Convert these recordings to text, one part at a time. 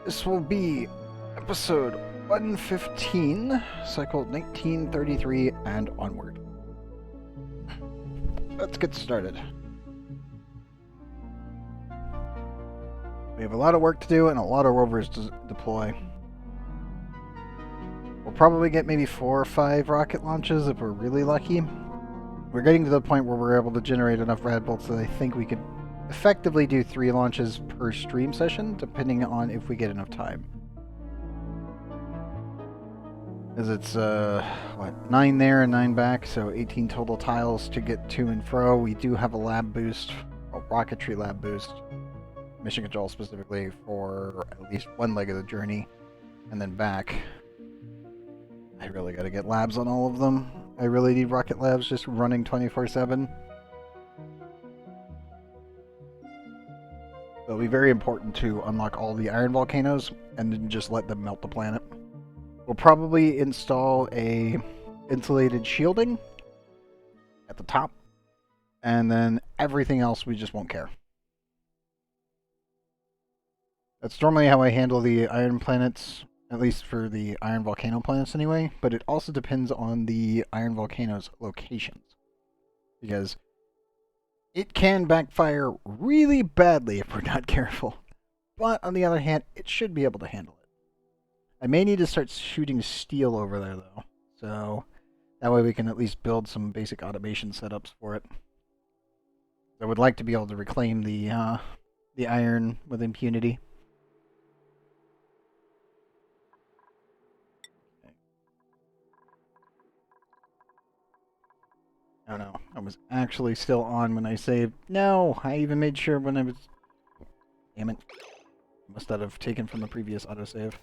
This will be episode 115, cycle 1933 and onward. Let's get started. We have a lot of work to do and a lot of rovers to deploy. We'll probably get maybe 4 or 5 rocket launches if we're really lucky. We're getting to the point where we're able to generate enough rad bolts that I think we could effectively do 3 launches per stream session, depending on if we get enough time. As it's, 9 there and 9 back, so 18 total tiles to get to and fro. We do have a lab boost, a rocketry lab boost, mission control specifically for at least one leg of the journey, and then back. I really gotta get labs on all of them. I really need rocket labs just running 24/7. It'll be very important to unlock all the iron volcanoes and then just let them melt the planet. We'll probably install a insulated shielding at the top, and then everything else we just won't care. That's normally how I handle the iron planets, at least for the iron volcano planets anyway, but it also depends on the iron volcano's locations, because it can backfire really badly if we're not careful. But on the other hand, it should be able to handle it. I may need to start shooting steel over there though, so that way we can at least build some basic automation setups for it. I would like to be able to reclaim the iron with impunity. Oh no, I was actually still on when I saved. No, I even made sure when I was... Damn it. Must not have taken from the previous autosave.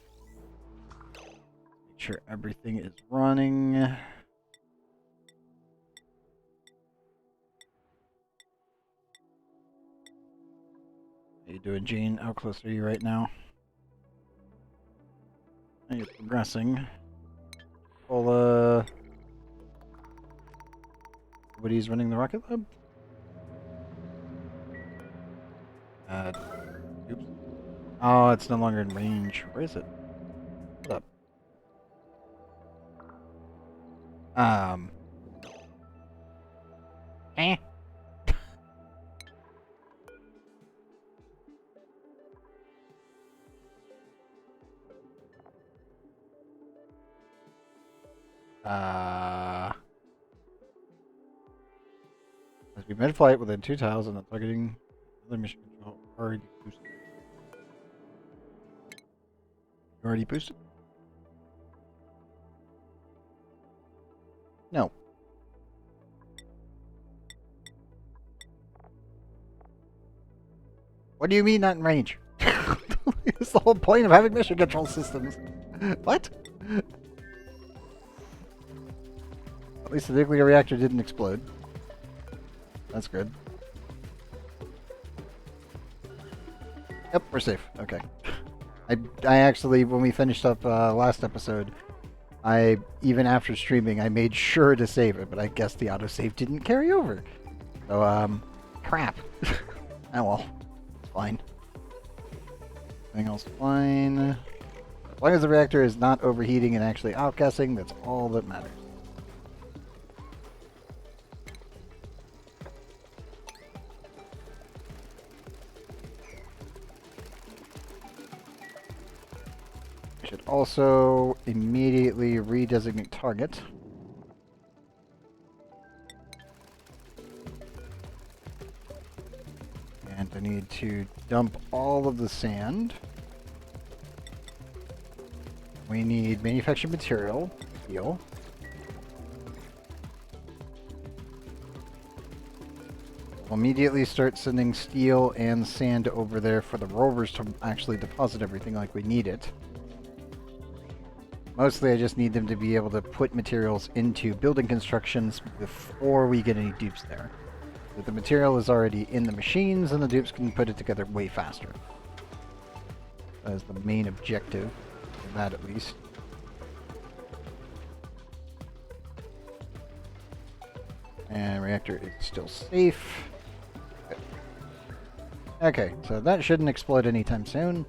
Make sure everything is running. How you doing, Gene? How close are you right now? You're progressing. Well, Woody's running the rocket lab? Oops. Oh, it's no longer in range. Where is it? Hold up. Eh. Must be mid-flight within 2 tiles and the targeting other mission control already boosted. You already boosted? No. What do you mean not in range? It's the whole point of having mission control systems. What? At least the nuclear reactor didn't explode. That's good. Yep, we're safe. Okay. I actually, when we finished up last episode, even after streaming, I made sure to save it, but I guess the autosave didn't carry over. So, crap. Oh well. It's fine. Everything else fine. As long as the reactor is not overheating and actually outgassing, that's all that matters. Should also immediately redesignate target. And I need to dump all of the sand. We need manufactured material, steel. We'll immediately start sending steel and sand over there for the rovers to actually deposit everything like we need it. Mostly I just need them to be able to put materials into building constructions before we get any dupes there. So the material is already in the machines and the dupes can put it together way faster. That is the main objective, of that at least. And reactor is still safe. Good. Okay, so that shouldn't explode anytime soon.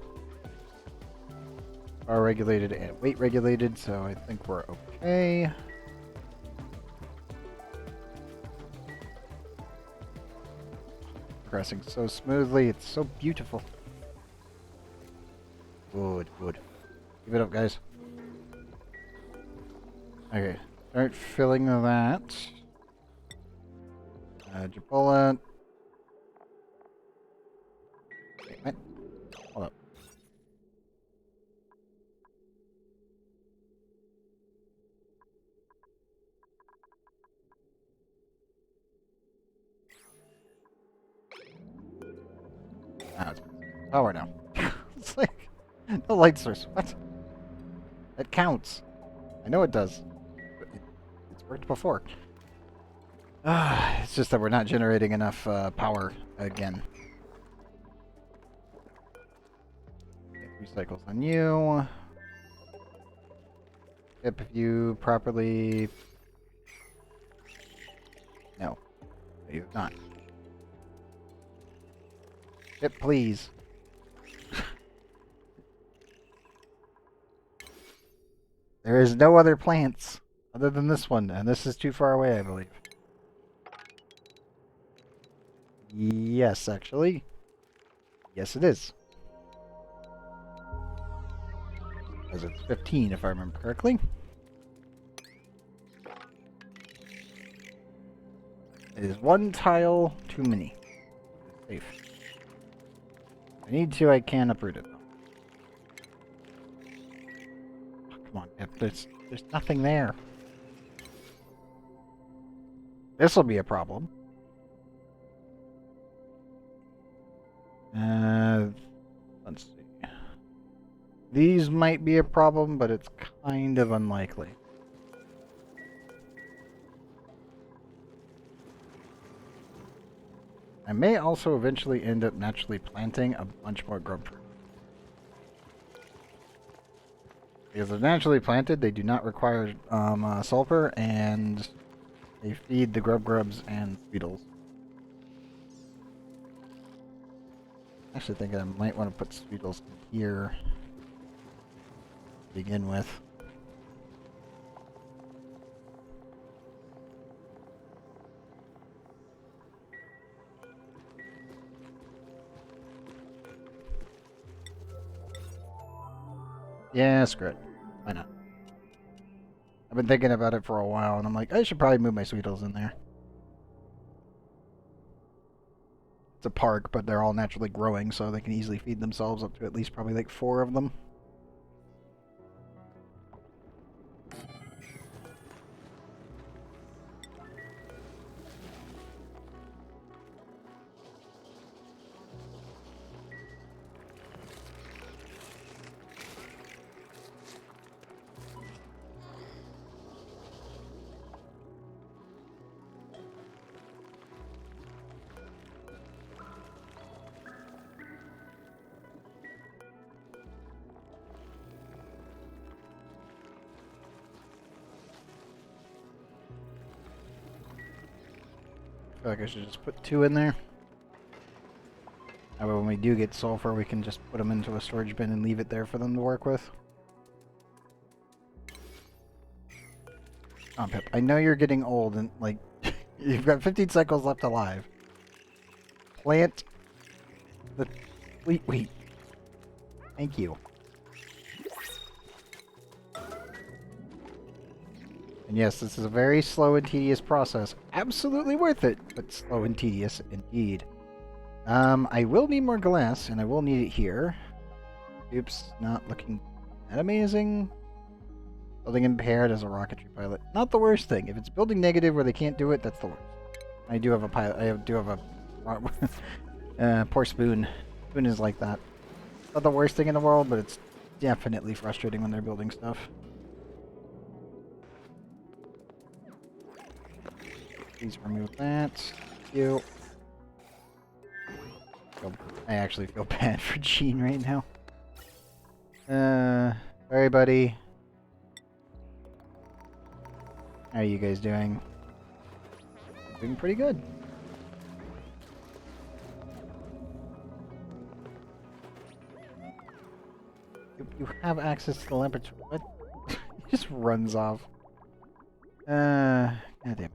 power regulated and weight regulated, so I think we're okay. Progressing so smoothly, it's so beautiful. Good, good. Keep it up, guys. Okay, start filling that. Japola. Wait, what? Hold up. Ah, it's power now. It's like the light source. What? It counts. I know it does. It's worked before. It's just that we're not generating enough power again. Okay, 3 cycles on you. If you properly... No. You have not. Chip, please. There is no other plants other than this one, and this is too far away, I believe. Yes, actually. Yes, it is. Because it's 15, if I remember correctly. It is 1 tile too many. Safe. If I need to, I can uproot it, though. Oh, come on, Pip. There's nothing there. This will be a problem. Let's see. These might be a problem, but it's kind of unlikely. I may also eventually end up naturally planting a bunch more grub fruit. Because they're naturally planted, they do not require sulfur, and they feed the grubs and beetles. Actually, thinking I might want to put beetles here to begin with. Yeah, screw it. Why not? I've been thinking about it for a while, and I'm like, I should probably move my Sweetles in there. It's a park, but they're all naturally growing, so they can easily feed themselves up to at least probably like 4 of them. I feel like I should just put 2 in there. That way when we do get sulfur, we can just put them into a storage bin and leave it there for them to work with. Oh, Pip, I know you're getting old and, like, you've got 15 cycles left alive. Plant the Sleetwheat. Thank you. And yes, this is a very slow and tedious process. Absolutely worth it, but slow and tedious indeed. I will need more glass, and I will need it here. Oops, not looking that amazing. Building impaired as a rocketry pilot. Not the worst thing. If it's building negative where they can't do it, that's the worst. I do have a pilot. I do have a poor Spoon. Spoon is like that. Not the worst thing in the world, but it's definitely frustrating when they're building stuff. Please remove that. Thank you. I actually feel bad for Gene right now. Sorry, buddy. How are you guys doing? Doing pretty good. You have access to the laboratory. What? He just runs off. God damn it.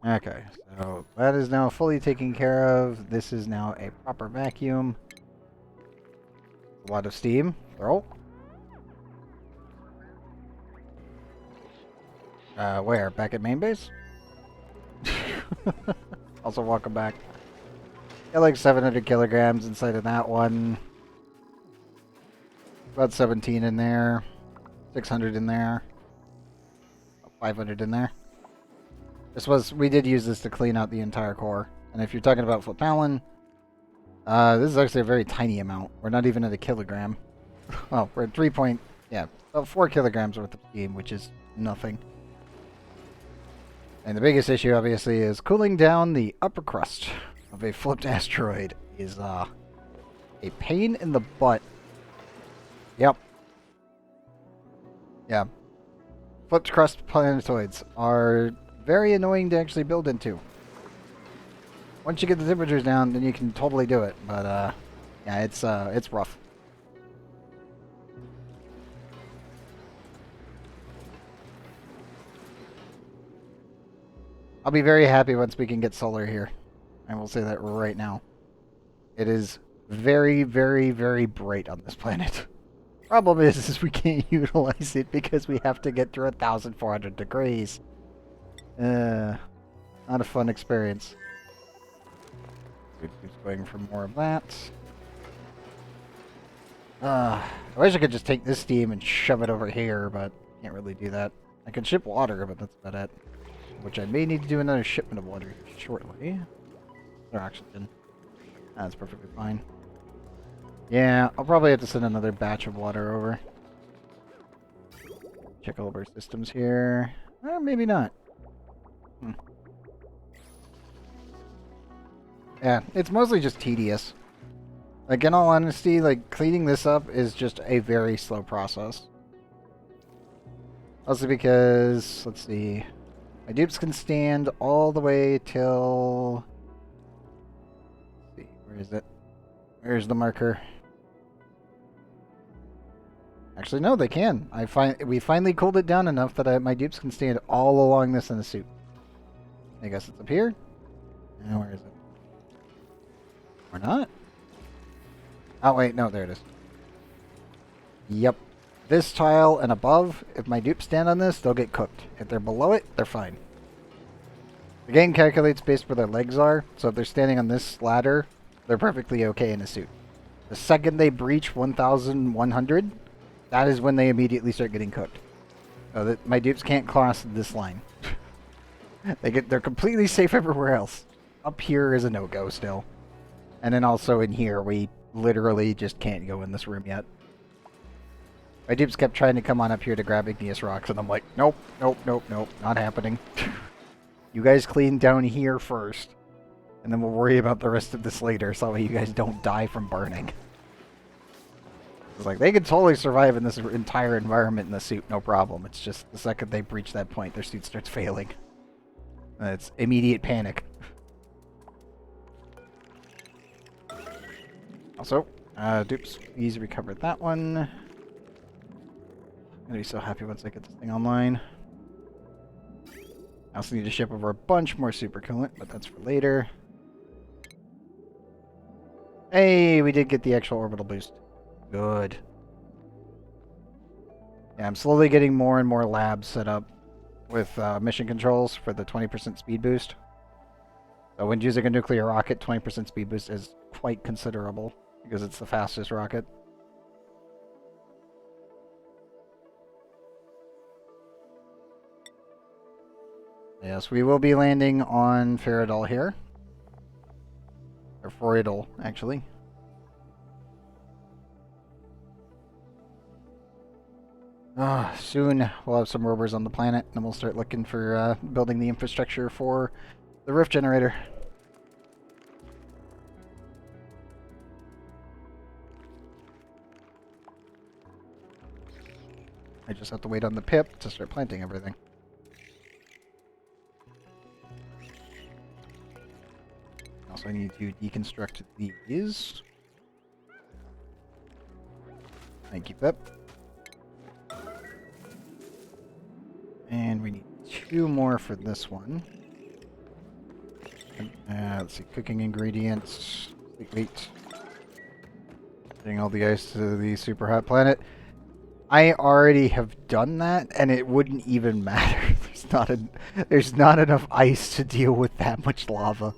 Okay, so that is now fully taken care of. This is now a proper vacuum. A lot of steam. Throw. Where? Back at main base? Also, welcome back. Got like 700 kilograms inside of that one. About 17 in there. 600 in there. 500 in there. We did use this to clean out the entire core. And if you're talking about foot talon, this is actually a very tiny amount. We're not even at a kilogram. Oh, we're at about 4 kilograms worth of steam, which is nothing. And the biggest issue, obviously, is cooling down the upper crust of a flipped asteroid is a pain in the butt. Yep. Yeah. Flipped crust planetoids are very annoying to actually build into. Once you get the temperatures down, then you can totally do it. But yeah, it's rough. I'll be very happy once we can get solar here. I will say that right now. It is very, very, very bright on this planet. Problem is we can't utilize it because we have to get through 1,400 degrees. Not a fun experience. Just going for more of that. I wish I could just take this steam and shove it over here, but can't really do that. I can ship water, but that's about it. Which I may need to do another shipment of water shortly. Or oxygen. That's perfectly fine. Yeah, I'll probably have to send another batch of water over. Check all of our systems here. Or maybe not. Yeah, it's mostly just tedious. Like, in all honesty, like, cleaning this up is just a very slow process. Also because, let's see, my dupes can stand all the way till... Let's see, where is it? Where's the marker? Actually, no, they can. We finally cooled it down enough that my dupes can stand all along this in the suit. I guess it's up here. And where is it? Or not? Oh, wait, no, there it is. Yep. This tile and above, if my dupes stand on this, they'll get cooked. If they're below it, they're fine. The game calculates based where their legs are, so if they're standing on this ladder, they're perfectly okay in a suit. The second they breach 1,100, that is when they immediately start getting cooked. So my dupes can't cross this line. They're completely safe everywhere else. Up here is a no-go still. And then also in here, we literally just can't go in this room yet. My dupes kept trying to come on up here to grab igneous rocks, and I'm like, nope, nope, nope, nope, not happening. You guys clean down here first, and then we'll worry about the rest of this later, so that you guys don't die from burning. It's like, they could totally survive in this entire environment in the suit, no problem. It's just the second they breach that point, their suit starts failing. It's immediate panic. Also, dupes, please recover that one. I'm gonna be so happy once I get this thing online. I also need to ship over a bunch more super coolant, but that's for later. Hey, we did get the actual orbital boost. Good. Yeah, I'm slowly getting more and more labs set up with mission controls for the 20% speed boost. So when using a nuclear rocket, 20% speed boost is quite considerable because it's the fastest rocket. Yes, we will be landing on Faradol here. Or Foridol, actually. Soon we'll have some rovers on the planet, and we'll start looking for building the infrastructure for the rift generator. I just have to wait on the pip to start planting everything. Also I need to deconstruct these. Thank you, Pep. And we need 2 more for this one. Let's see, cooking ingredients, Sleetwheat. Getting all the ice to the super hot planet. I already have done that, and it wouldn't even matter. There's not enough ice to deal with that much lava.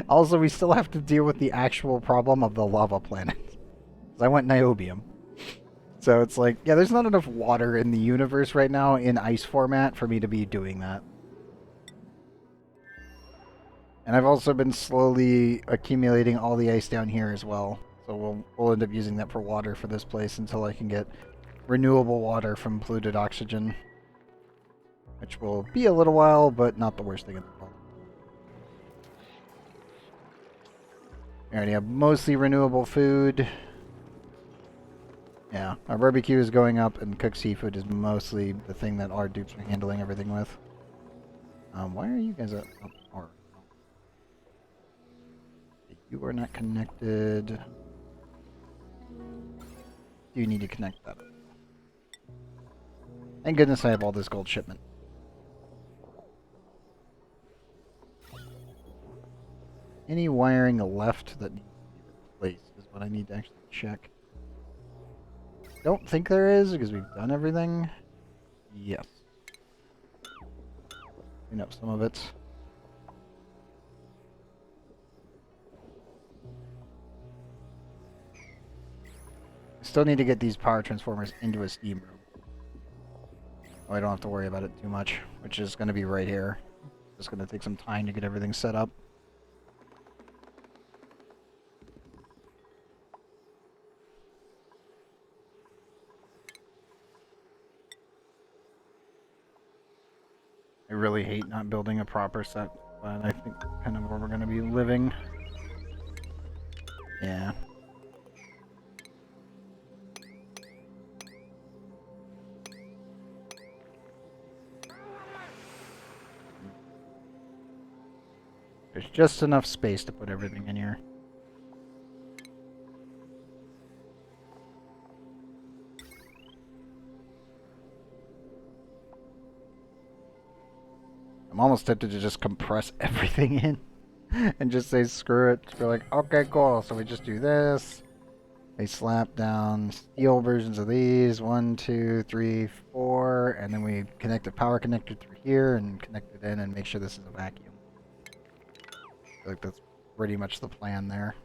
Also, we still have to deal with the actual problem of the lava planet. I went niobium. So it's like, yeah, there's not enough water in the universe right now in ice format for me to be doing that. And I've also been slowly accumulating all the ice down here as well. So we'll end up using that for water for this place until I can get renewable water from polluted oxygen. Which will be a little while, but not the worst thing in the world. We already have mostly renewable food. Yeah, our barbecue is going up, and cooked seafood is mostly the thing that our dupes are handling everything with. Why are you guys up? Oh, you are not connected. You need to connect that. Thank goodness I have all this gold shipment. Any wiring left that needs to be replaced is what I need to actually check. Don't think there is, because we've done everything. Yes. Clean up some of it. Still need to get these power transformers into a steam room. Oh, I don't have to worry about it too much, which is going to be right here. Just going to take some time to get everything set up. I really hate not building a proper set, but I think that's kind of where we're going to be living. Yeah. There's just enough space to put everything in here. I'm almost tempted to just compress everything in and just say screw it. Be like, okay, cool. So we just do this. They slap down steel versions of these. 1, 2, 3, 4. And then we connect a power connector through here and connect it in and make sure this is a vacuum. I feel like that's pretty much the plan there.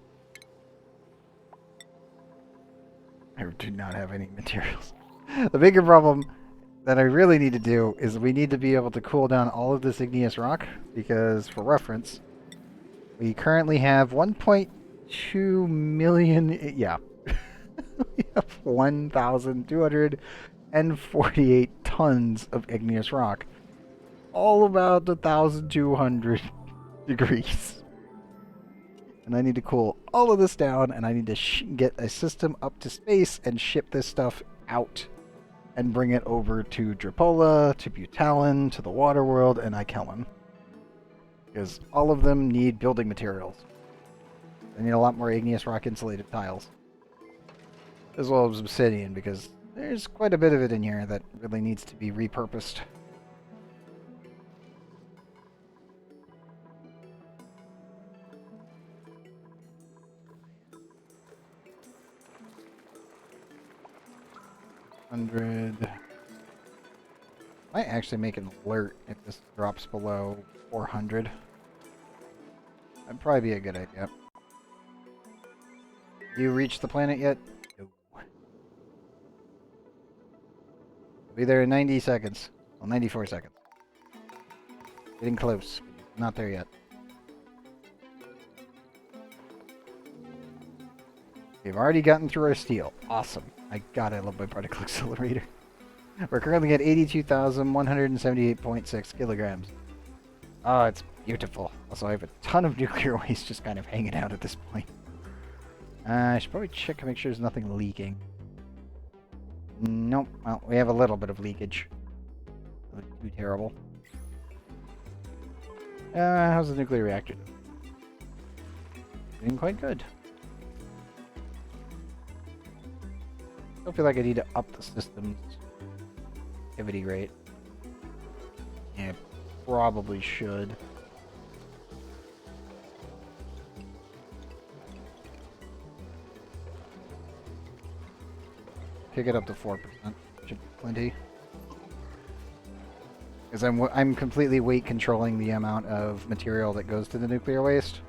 I do not have any materials. The bigger problem that I really need to do is we need to be able to cool down all of this igneous rock, because for reference, we currently have 1.2 million, yeah, we have 1,248 tons of igneous rock, all about 1,200 degrees. And I need to cool all of this down, and I need to get a system up to space and ship this stuff out. And bring it over to Drapola, to Butalin, to the Water World, and Ikellin. Because all of them need building materials. They need a lot more igneous rock insulated tiles. As well as obsidian, because there's quite a bit of it in here that really needs to be repurposed. Might actually make an alert if this drops below 400. That'd probably be a good idea. You reached the planet yet? No. I'll be there in 90 seconds. Well, 94 seconds. Getting close. Not there yet. We've already gotten through our steel. Awesome. My god, I love my particle accelerator. We're currently at 82,178.6 kilograms. Oh, it's beautiful. Also, I have a ton of nuclear waste just kind of hanging out at this point. I should probably check to make sure there's nothing leaking. Nope. Well, we have a little bit of leakage. Nothing too terrible. How's the nuclear reactor? Doing quite good. I feel like I need to up the system's activity rate. Yeah, probably should. Pick it up to 4%. Should be plenty. Because I'm completely weight controlling the amount of material that goes to the nuclear waste.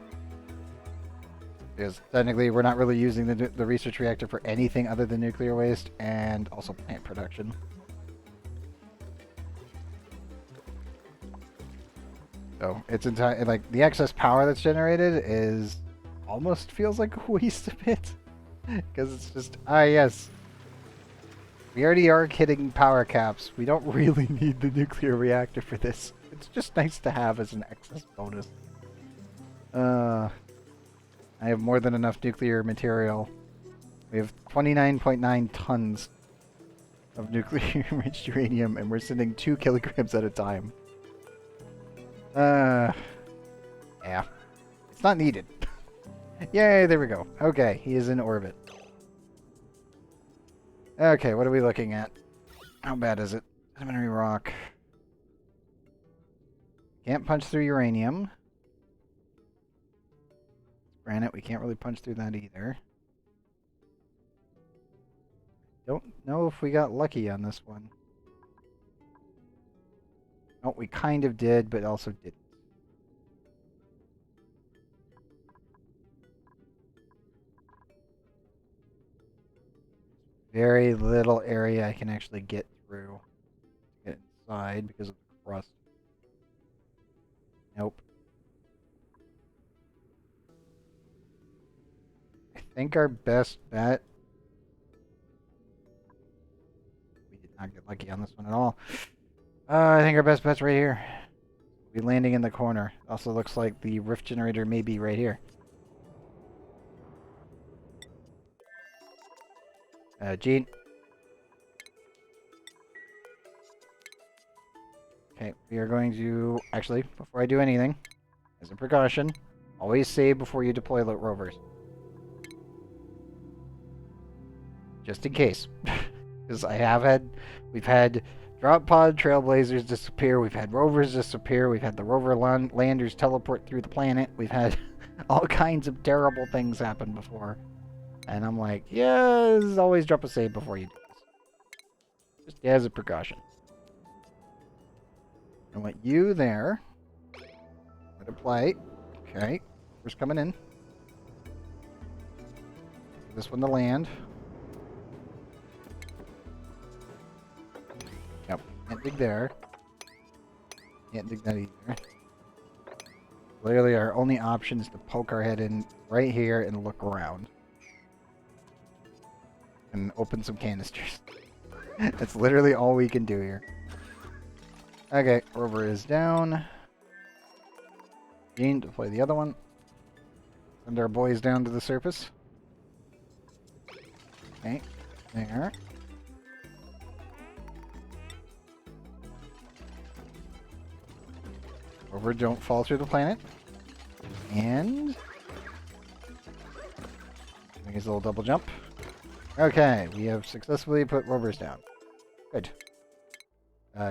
Because technically we're not really using the research reactor for anything other than nuclear waste and also plant production. So it's entire like the excess power that's generated is almost feels like a waste of it. Because it's just yes. We already are hitting power caps. We don't really need the nuclear reactor for this. It's just nice to have as an excess bonus. I have more than enough nuclear material. We have 29.9 tons of nuclear enriched uranium, and we're sending 2 kilograms at a time. Yeah. It's not needed. Yay, there we go. Okay, he is in orbit. Okay, what are we looking at? How bad is it? Sedimentary rock. Can't punch through uranium. Granite, we can't really punch through that either. Don't know if we got lucky on this one. Oh, we kind of did, but also didn't. Very little area I can actually get through. Get inside because of the crust. Nope. I think our best bet... We did not get lucky on this one at all. I think our best bet's right here. We'll be landing in the corner. Also looks like the rift generator may be right here. Gene. Okay, we are going to... Actually, before I do anything, as a precaution, always save before you deploy the rovers. Just in case. Because we've had drop pod trailblazers disappear, we've had rovers disappear, we've had the rover landers teleport through the planet, we've had all kinds of terrible things happen before. And I'm like, yes, always drop a save before you do this. Just as a precaution. I want you there. Let it play. Okay. Who's coming in? This one to land. Yep. Can't dig there. Can't dig that either. Literally our only option is to poke our head in right here and look around. And open some canisters. That's literally all we can do here. Okay, rover is down. Gene, deploy the other one. Send our boys down to the surface. Okay, there. Rover, don't fall through the planet. And... make his little double jump. Okay, we have successfully put rovers down. Good.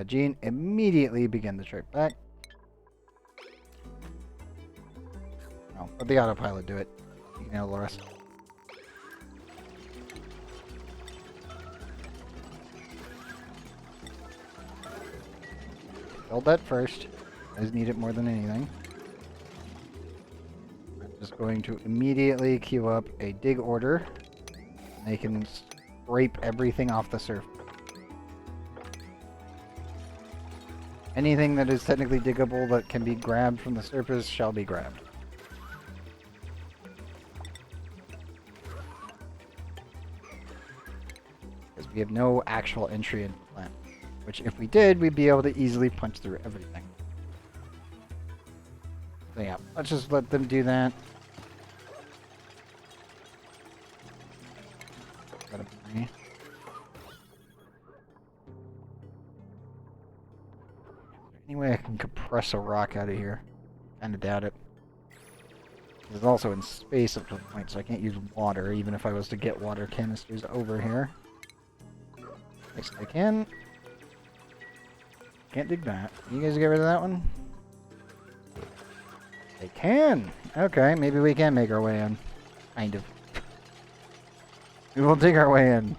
Gene, immediately begin the trip back. No, let the autopilot do it. You can handle the rest. Build that first. You guys need it more than anything. I'm just going to immediately queue up a dig order. They can scrape everything off the surface. Anything that is technically diggable that can be grabbed from the surface shall be grabbed. Because we have no actual entry into the planet. Which if we did, we'd be able to easily punch through everything. So yeah, let's just let them do that. Any way I can compress a rock out of here? Kinda doubt it. It's also in space up to a point, so I can't use water, even if I was to get water canisters over here. Yes, I can. Can't dig that. Can you guys get rid of that one? They can! Okay, maybe we can make our way in. Kind of. We will dig our way in.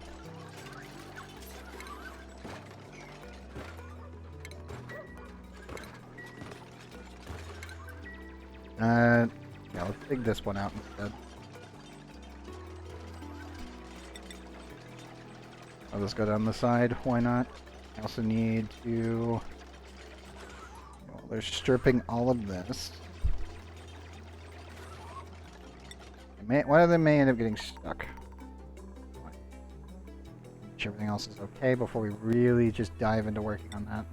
Yeah, let's dig this one out instead. I'll just go down the side, why not? I also need to... Well, they're stripping all of this. One of them may end up getting stuck. Make sure everything else is okay before we really just dive into working on that.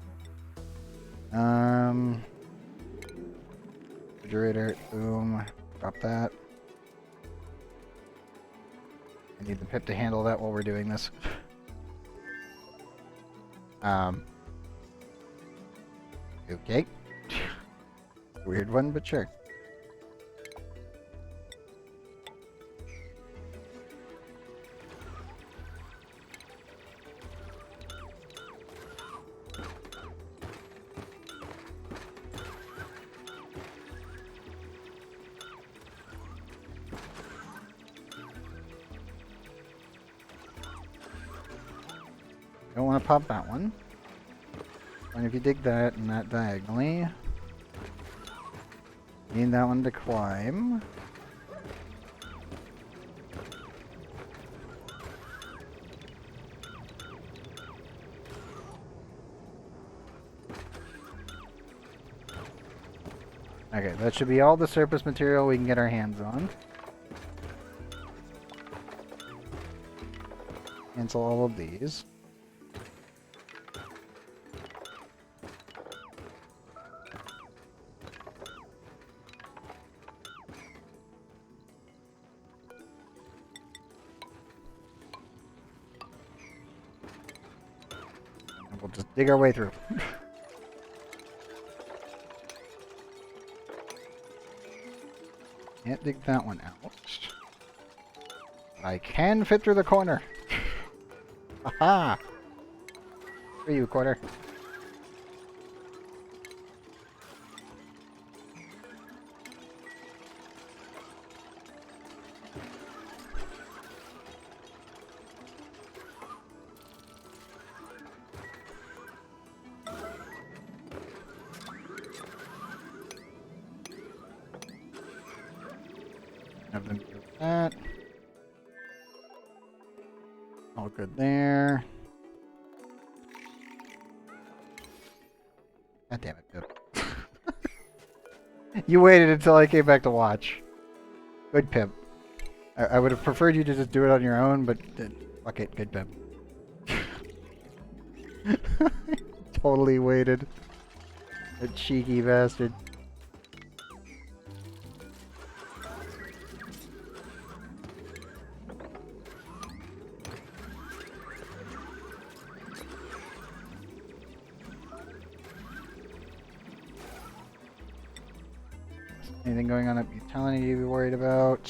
Refrigerator, boom, drop that. I need the pip to handle that while we're doing this. Okay. Weird one, but sure. Don't want to pop that one. And if you dig that and that diagonally, need that one to climb. Okay, that should be all the surface material we can get our hands on. Cancel all of these. And we'll just dig our way through. Can't dig that one out. I can fit through the corner. Aha! For you, corner. Have them do that. All good there. God damn it, Pip. You waited until I came back to watch. Good Pip. I would have preferred you to just do it on your own, but fuck it, good Pip. Totally waited. A cheeky bastard. Anything going on up utility to be worried about?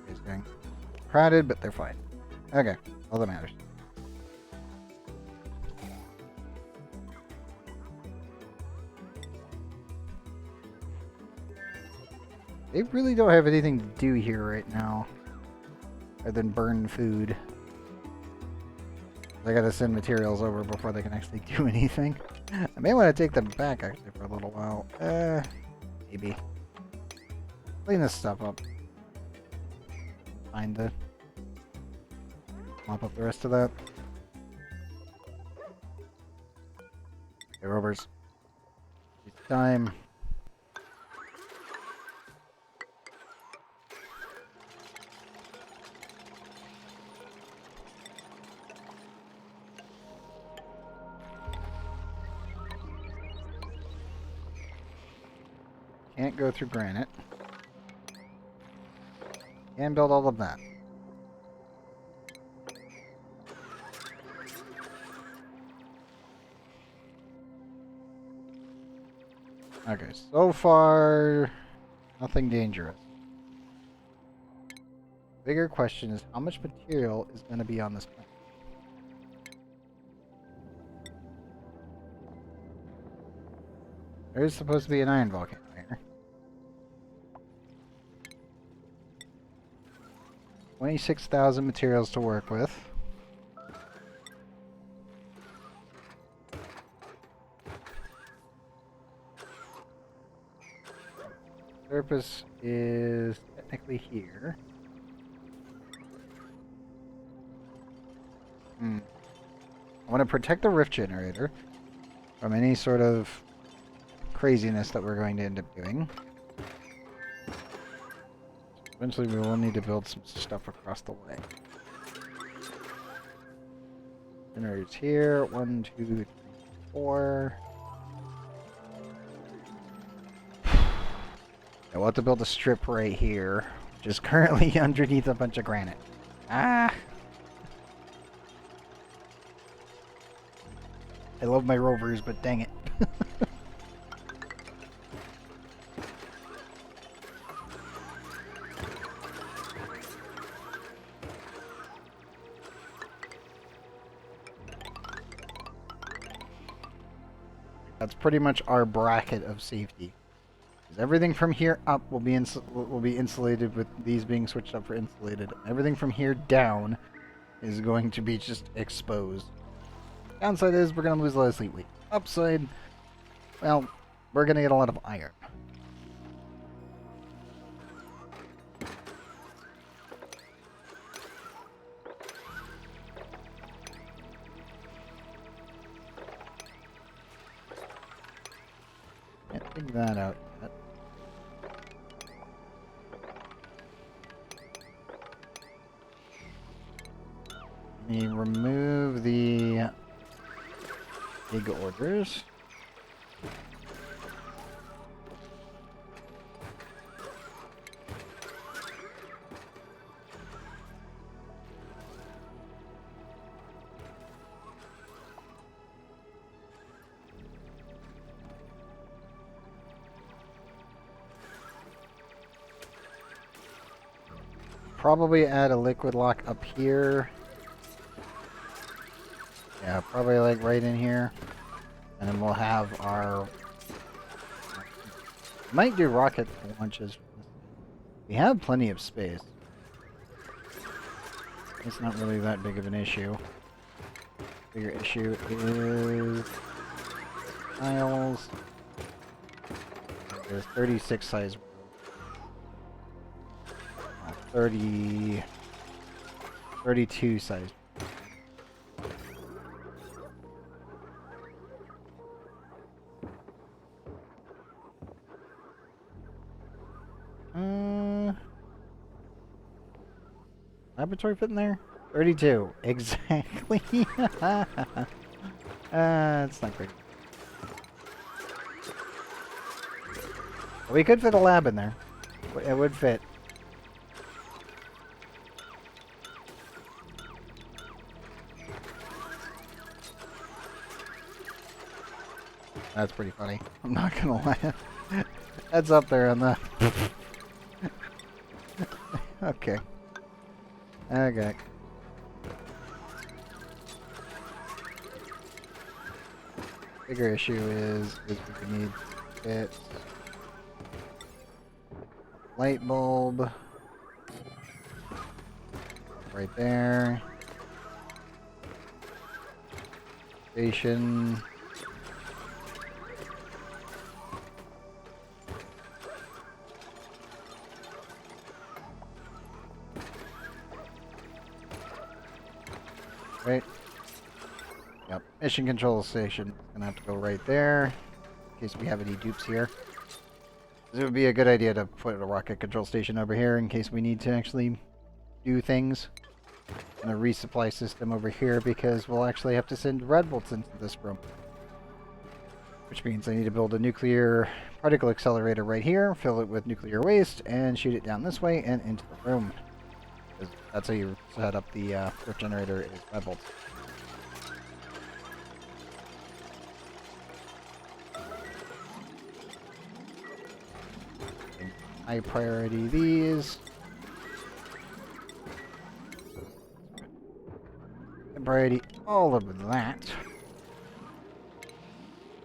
It's going crowded, but they're fine. Okay, all that matters. They really don't have anything to do here right now, other than burn food. I gotta send materials over before they can actually do anything. I may want to take them back actually for a little while. Maybe. Clean this stuff up. Find the mop up the rest of that. Okay, Rovers. It's time. Can't go through granite. Can build all of that. Okay, so far, nothing dangerous. Bigger question is how much material is going to be on this planet? There is supposed to be an iron volcano here. 26,000 materials to work with. Surface is technically here. I want to protect the rift generator from any sort of craziness that we're going to end up doing. Eventually we will need to build some stuff across the way. Generators here. 1, 2, 3, 4. I want to build a strip right here, which is currently underneath a bunch of granite. Ah! I love my rovers, but dang it. That's pretty much our bracket of safety. Everything from here up will be insulated with these being switched up for insulated. Everything from here down is going to be just exposed. Downside is we're going to lose a lot of Sleetwheat. Upside, well, we're going to get a lot of iron. Can't figure that out yet. Let me remove the big orders. Probably add a liquid lock up here. Yeah, probably like right in here. And then we'll have our... Might do rocket launches. We have plenty of space. It's not really that big of an issue. Bigger issue is... tiles. There's 36 size... 32 size. Laboratory fit in there? 32. Exactly. It's not great. We could fit a lab in there. It would fit. That's pretty funny. I'm not gonna lie. That's up there on the... Okay. Okay. Bigger issue is we need it. Light bulb. Right there. Station. Right. Yep. Mission control station. Gonna have to go right there. In case we have any dupes here. It would be a good idea to put a rocket control station over here in case we need to actually do things. And a resupply system over here because we'll actually have to send red bolts into this room. Which means I need to build a nuclear particle accelerator right here, fill it with nuclear waste, and shoot it down this way and into the room. That's how you set up the rift generator, is red bolts. high priority these. High priority all of that.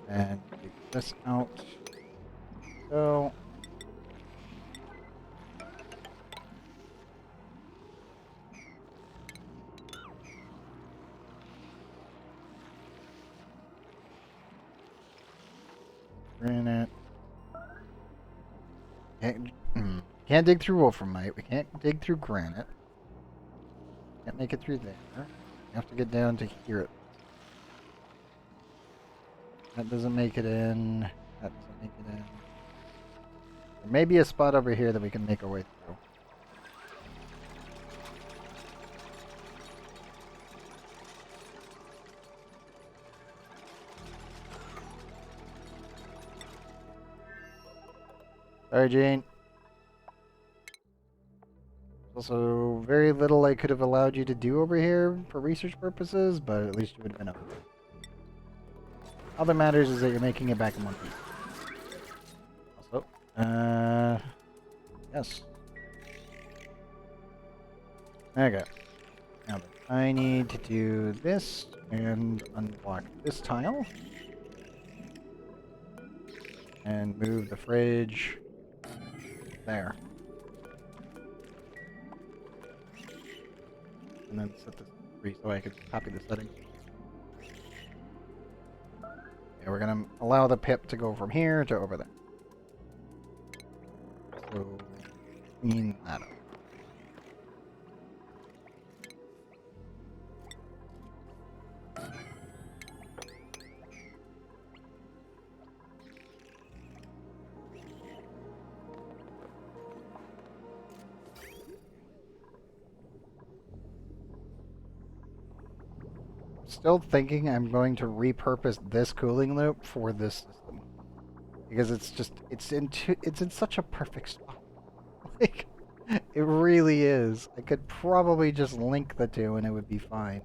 And take this out. So. Granite. Can't dig through wolframite. We can't dig through granite. Can't make it through there. We have to get down to here. That doesn't make it in. That doesn't make it in. There may be a spot over here that we can make our way through. Sorry, Jane. Also, very little I could have allowed you to do over here for research purposes, but at least you would have been over there. All that matters is that you're making it back in one piece. Also, yes. Okay. Now I need to do this and unblock this tile. And move the fridge there. And then set this free so I could copy the settings. Yeah, we're gonna allow the pip to go from here to over there. So clean that up. Still thinking I'm going to repurpose this cooling loop for this system because it's in such a perfect spot. Like it really is. I could probably just link the two and it would be fine.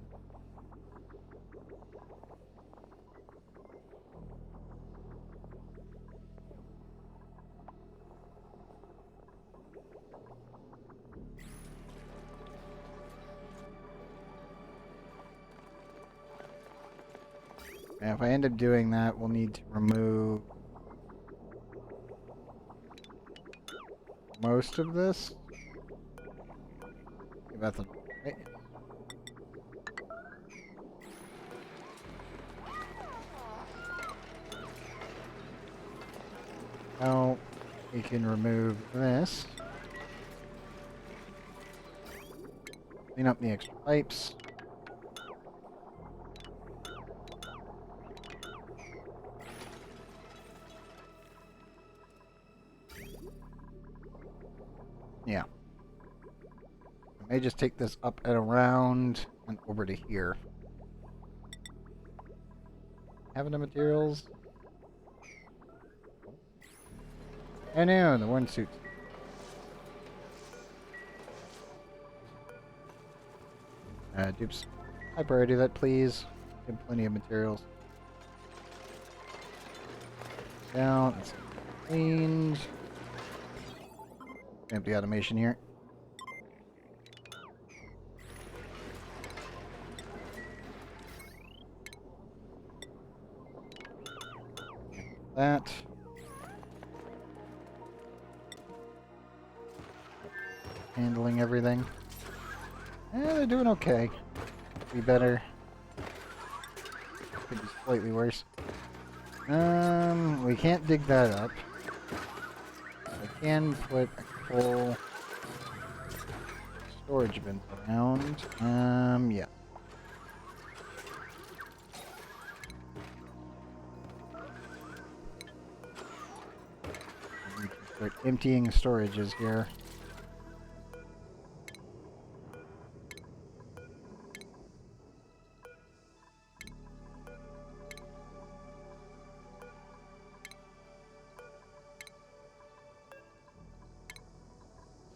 And if I end up doing that, we'll need to remove most of this. That's right. Now we can remove this. Clean up the extra pipes. Yeah. I may just take this up and around and over to here. Having the materials? Oh no, the one suit. Dupes. High priority that, please. Have plenty of materials. Down. That's cleaned. Empty automation here. That. Handling everything. Yeah, they're doing okay. Be better. Could be slightly worse. We can't dig that up. I can put a full storage bin around. Yeah. We can start emptying storages here.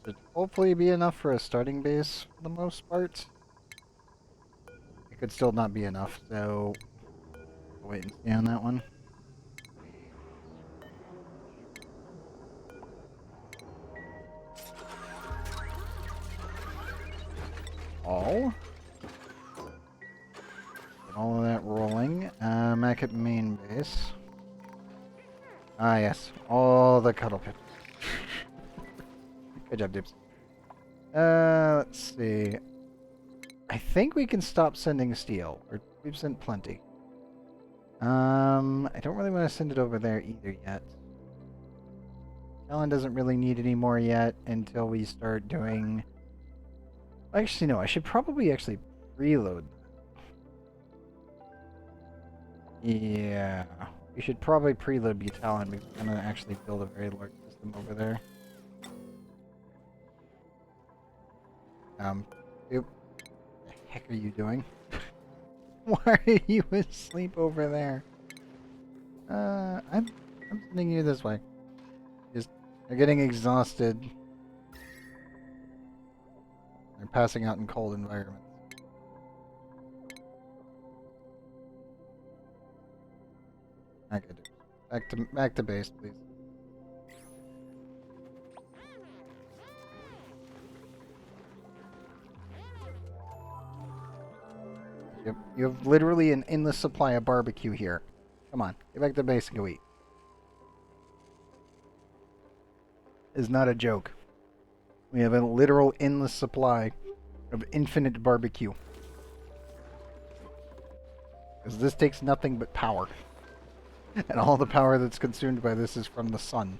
Should hopefully be enough for a starting base for the most part. It could still not be enough, so I'll wait and see on that one. all. Get all of that rolling. Back at main base. Ah, yes. All the cuddle pits. Good job, Dibs. Let's see. I think we can stop sending steel. Or we've sent plenty. I don't really want to send it over there either yet. Ellen doesn't really need any more yet until we start doing... Actually, no. I should probably actually preload. Yeah. We should probably preload Butalin because I'm going to actually build a very large system over there. What the heck are you doing? Why are you asleep over there? I'm sending you this way. Just, they're getting exhausted. They're passing out in cold environments. Okay, back to base, please. You have literally an endless supply of barbecue here. Come on, get back to base and go eat. It's not a joke. We have a literal endless supply of infinite barbecue. Because this takes nothing but power. And all the power that's consumed by this is from the sun.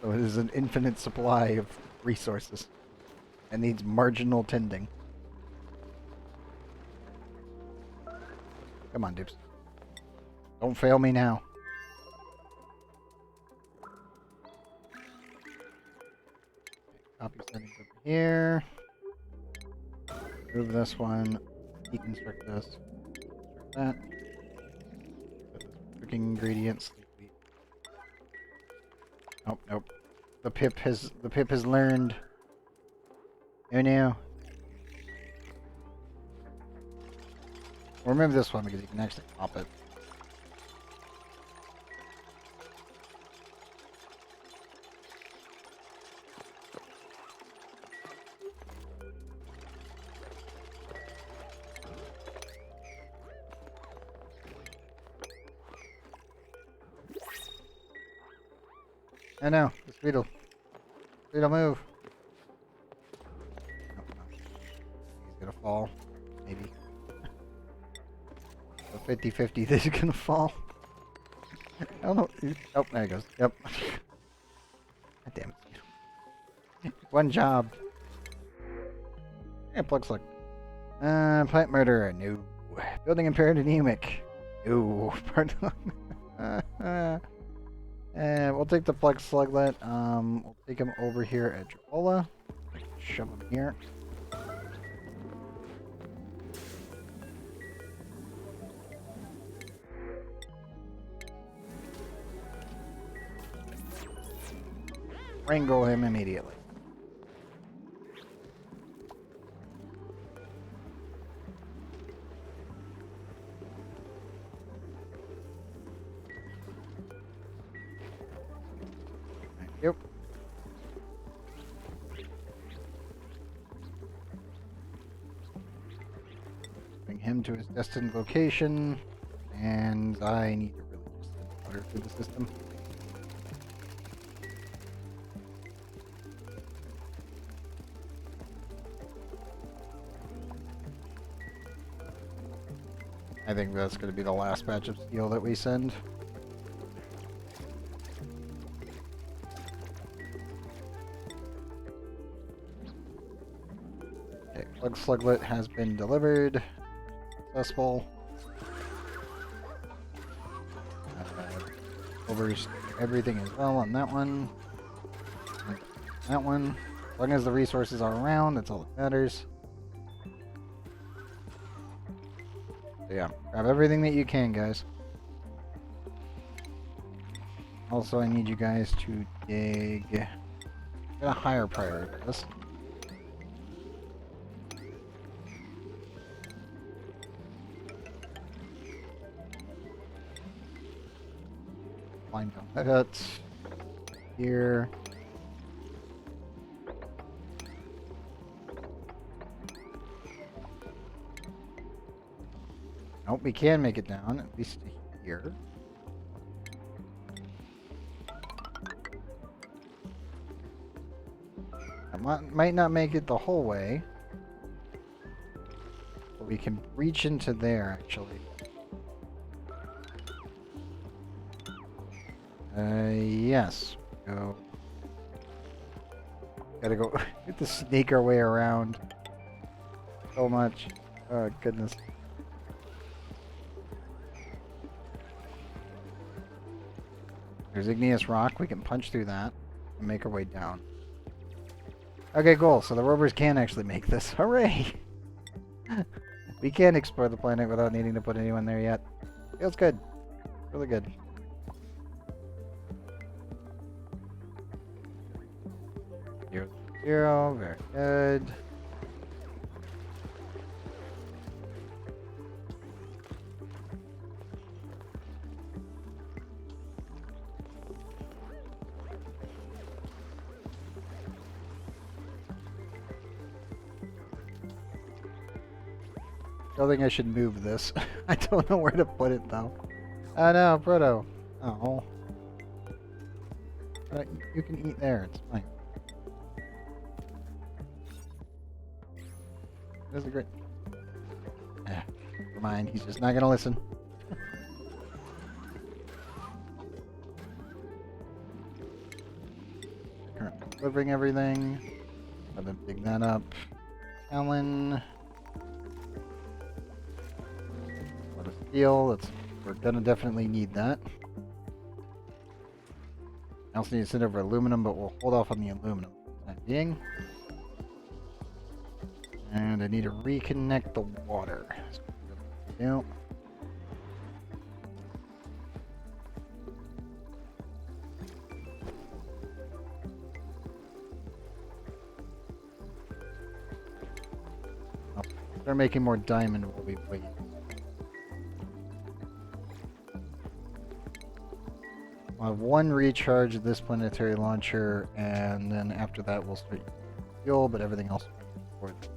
So it is an infinite supply of resources. And needs marginal tending. Come on, Dibs. Don't fail me now. Copy settings over here. Move this one. Deconstruct this. Deconstruct that. Put this cooking ingredients. Nope, nope. The pip has learned. Oh no. Remember this one because you can actually pop it. I know, this beetle. Beetle move. No, no. He's gonna fall. Maybe. So 50-50 this is gonna fall. I don't know. Oh, there he goes. Yep. God damn it. One job. Yeah, looks like. Plant murderer. No. Building impaired anemic. No. Pardon. And we'll take the Flex Sluglet. We'll take him over here at Dracola. Shove him here. Wrangle him immediately. Yep. Bring him to his destined location, and I need to really just send water through the system. I think that's going to be the last batch of steel that we send. Sluglet has been delivered. Successful. Rovers, everything is well on that one. That one. As long as the resources are around, that's all that matters. So yeah, grab everything that you can, guys. Also, I need you guys to dig. Get a higher priority for this. Line down that here. Nope, we can make it down, at least to here. I might not make it the whole way. But we can reach into there, actually. Yes. Go. Gotta go. We have to sneak our way around. So much. Oh, goodness. There's igneous rock. We can punch through that and make our way down. Okay, cool. So the rovers can actually make this. Hooray! We can explore the planet without needing to put anyone there yet. Feels good. Really good. Zero, very good. I don't think I should move this. I don't know where to put it though. Oh no, Proto. Oh. You can eat there, it's fine. That's a great. Never mind, he's just not gonna listen. Currently delivering everything. Let him dig that up. Alan. What a steel. We're gonna definitely need that. I also need to send over aluminum, but we'll hold off on the aluminum for the time being. And I need to reconnect the water. That's what we're gonna do. Start making more diamond while we wait. I'll have one recharge of this planetary launcher, and then after that we'll start using fuel, but everything else will be for the site.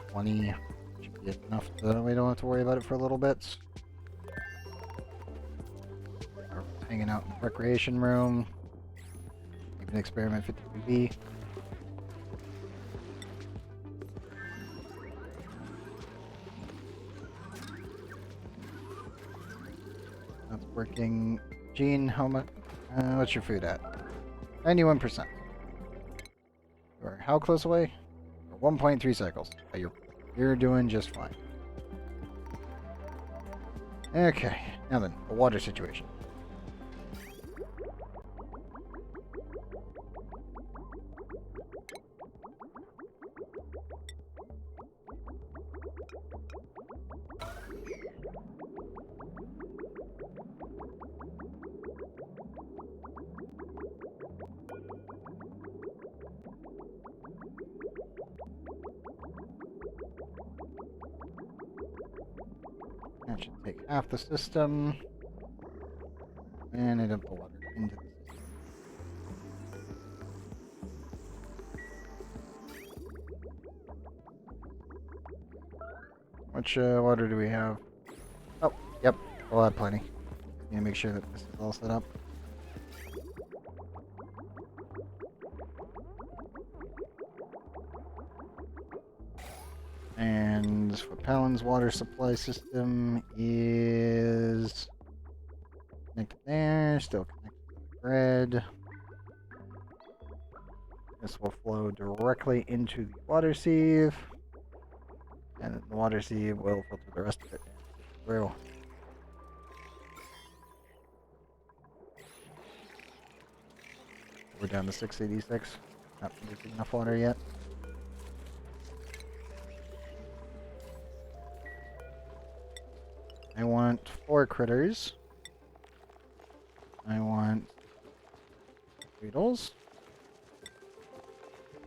20 should be enough that we don't have to worry about it for a little bit. We're hanging out in the recreation room. Even experiment 52B. That's working. Gene, how much? What's your food at? 91%. Or how close away? 1.3 cycles. You're doing just fine. Okay, now then, the water situation. That should take half the system. And I dump the water into the system. Which water do we have? Oh, yep. We'll have plenty. Need to make sure that this is all set up. And for Palin's water supply system is connected there, still connected to the grid. This will flow directly into the water sieve, and the water sieve will filter the rest of it through. We're down to 686. Not producing enough water yet. I want 4 critters. I want beetles.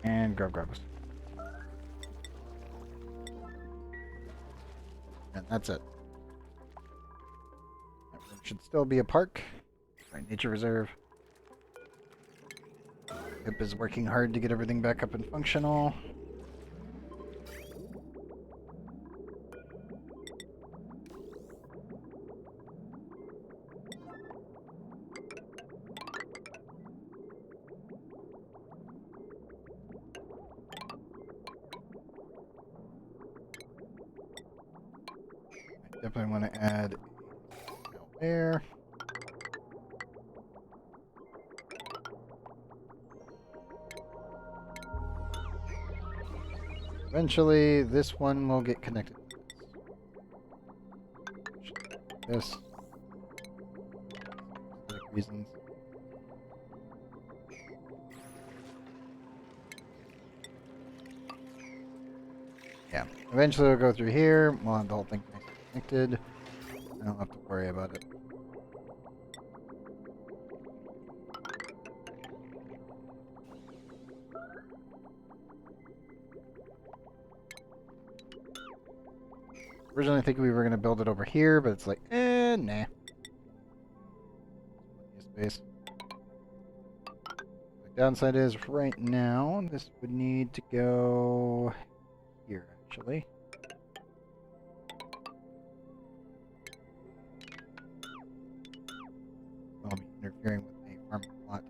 And grubs. And that's it. That room should still be a park. Right, nature reserve. Pip is working hard to get everything back up and functional. I definitely want to add there. Eventually, this one will get connected to this. Reasons. Yeah. Eventually, we'll go through here. We'll have the whole thing connected. I don't have to worry about it. Originally, I think we were going to build it over here, but it's like, nah. Space. The downside is, right now, this would need to go here, actually. I'll be interfering with a farming plot.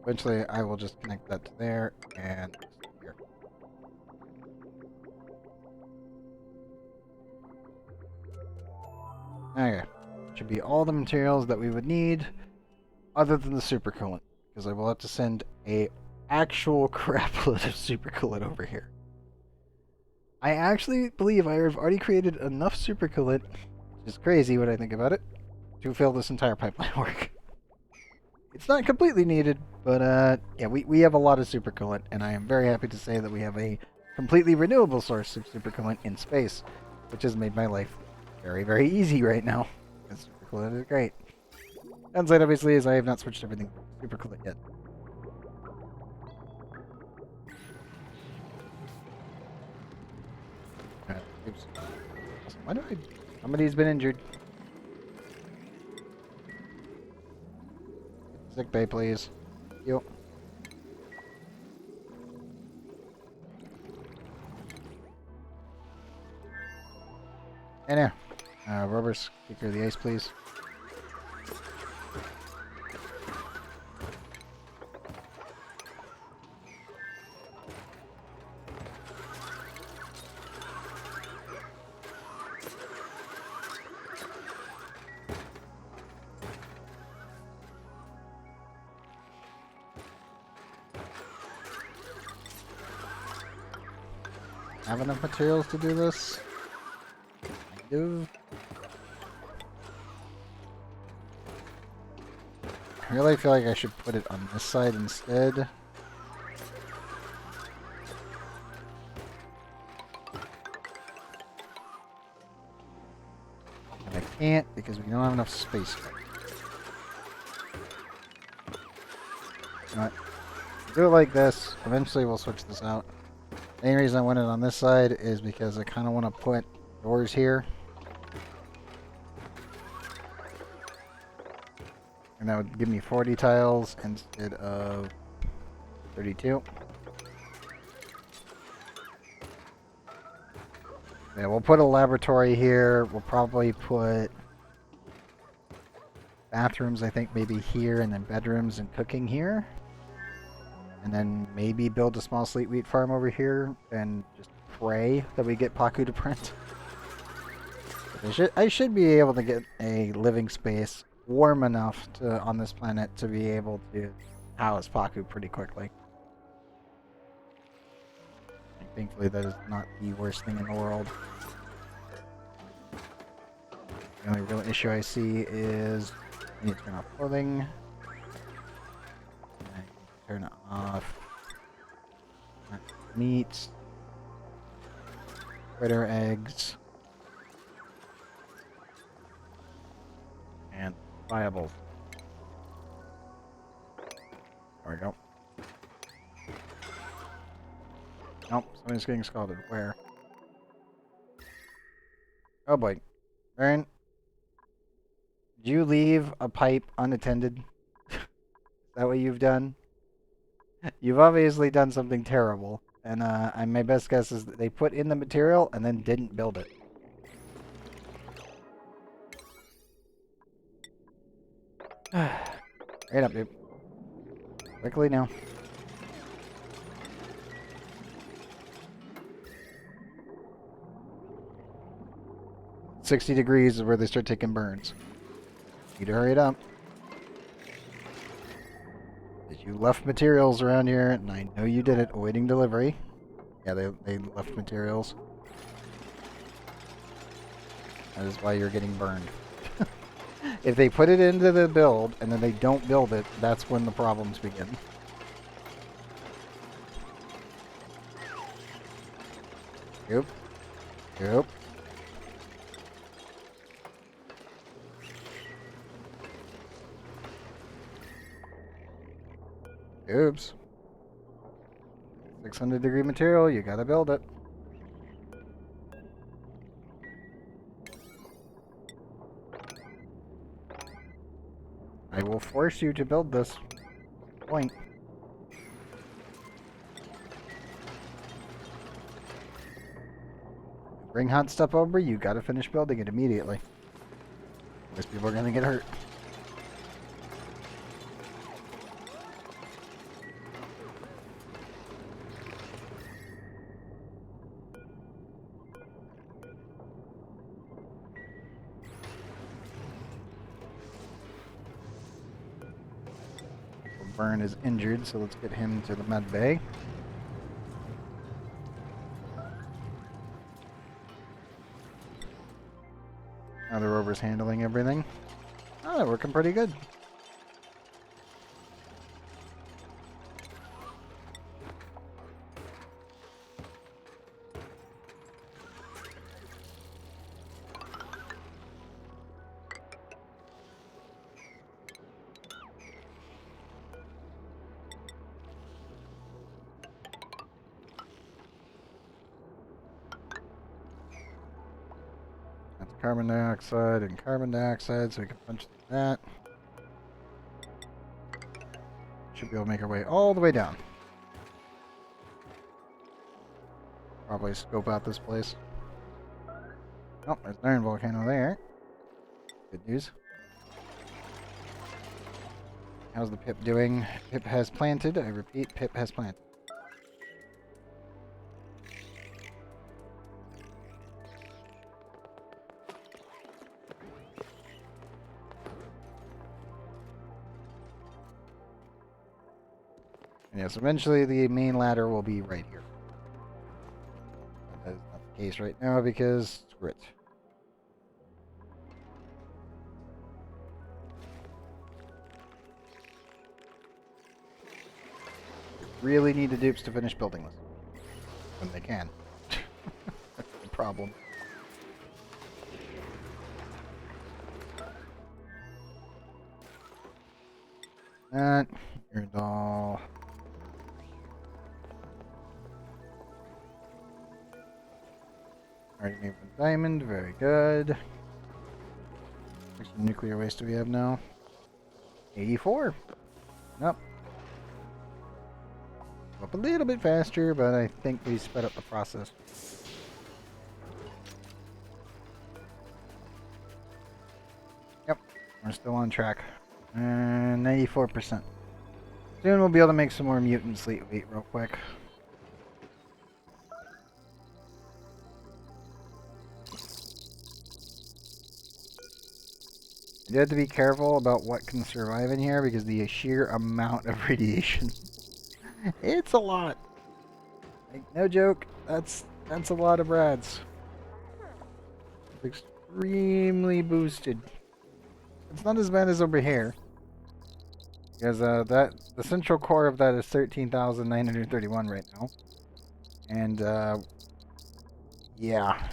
Eventually, I will just connect that to there and here. Okay. Should be all the materials that we would need, other than the super coolant, because I will have to send a actual crapload of super coolant over here. I actually believe I have already created enough super coolant, which is crazy when I think about it, to fill this entire pipeline work. It's not completely needed, but yeah, we have a lot of super coolant, and I am very happy to say that we have a completely renewable source of super coolant in space, which has made my life very, very easy right now. Because super coolant is great. Downside, obviously, is I have not switched everything to super coolant yet. Oops. Why do I... Somebody's been injured. Sick bay, please. Yo. Hey now. Rovers, take care of the ice, please. Have enough materials to do this? I do. I really feel like I should put it on this side instead. And I can't because we don't have enough space. Alright. Do it like this. Eventually we'll switch this out. The only reason I want it on this side is because I kind of want to put doors here. And that would give me 40 tiles instead of 32. Yeah, we'll put a laboratory here. We'll probably put bathrooms, I think, maybe here, and then bedrooms and cooking here. And then maybe build a small Sleetwheat farm over here and just pray that we get Paku to print. I should be able to get a living space warm enough on this planet to be able to house Paku pretty quickly. And thankfully, that is not the worst thing in the world. The only real issue I see is I need to turn off clothing. I need to turn off meat, critter eggs, and viables. There we go. Nope, somebody's getting scalded. Where? Oh boy. Aaron, did you leave a pipe unattended? Is that what you've done? You've obviously done something terrible. And my best guess is that they put in the material and then didn't build it. Right up, dude. Quickly now. 60 degrees is where they start taking burns. Need to hurry it up. You left materials around here, and I know you did it, awaiting delivery. Yeah, they left materials. That is why you're getting burned. If they put it into the build, and then they don't build it, that's when the problems begin. Yep. Yep. Oops. 600-degree material, you gotta build it. I will force you to build this. Point. Bring hot stuff over, you gotta finish building it immediately. Most people are gonna get hurt. Burn is injured, so let's get him to the med bay. Now the Rover's handling everything. Oh, they're working pretty good. That's carbon dioxide and carbon dioxide, so we can punch that. Should be able to make our way all the way down. Probably scope out this place. Oh, there's an iron volcano there. Good news. How's the Pip doing? Pip has planted. I repeat, Pip has planted. And yes, eventually the main ladder will be right here. That is not the case right now because screw it. Really need the dupes to finish building this. When they can. That's the problem. That, your doll. Already made one diamond, very good. How much nuclear waste do we have now? 84. Nope. Up a little bit faster, but I think we sped up the process. Yep, we're still on track. 94%. Soon we'll be able to make some more mutant Sleetwheat real quick. You have to be careful about what can survive in here because the sheer amount of radiation. It's a lot. Like, no joke, that's a lot of rads. It's extremely boosted. It's not as bad as over here. Because the central core of that is 13,931 right now. And yeah.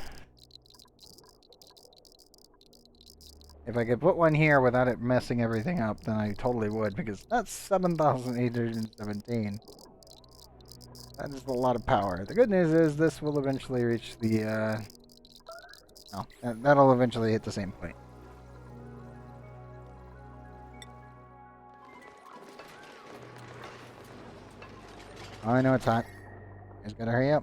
If I could put one here without it messing everything up, then I totally would, because that's 7,817. That is a lot of power. The good news is this will eventually reach the No, that'll eventually hit the same point. Oh, I know it's hot. You guys gotta hurry up.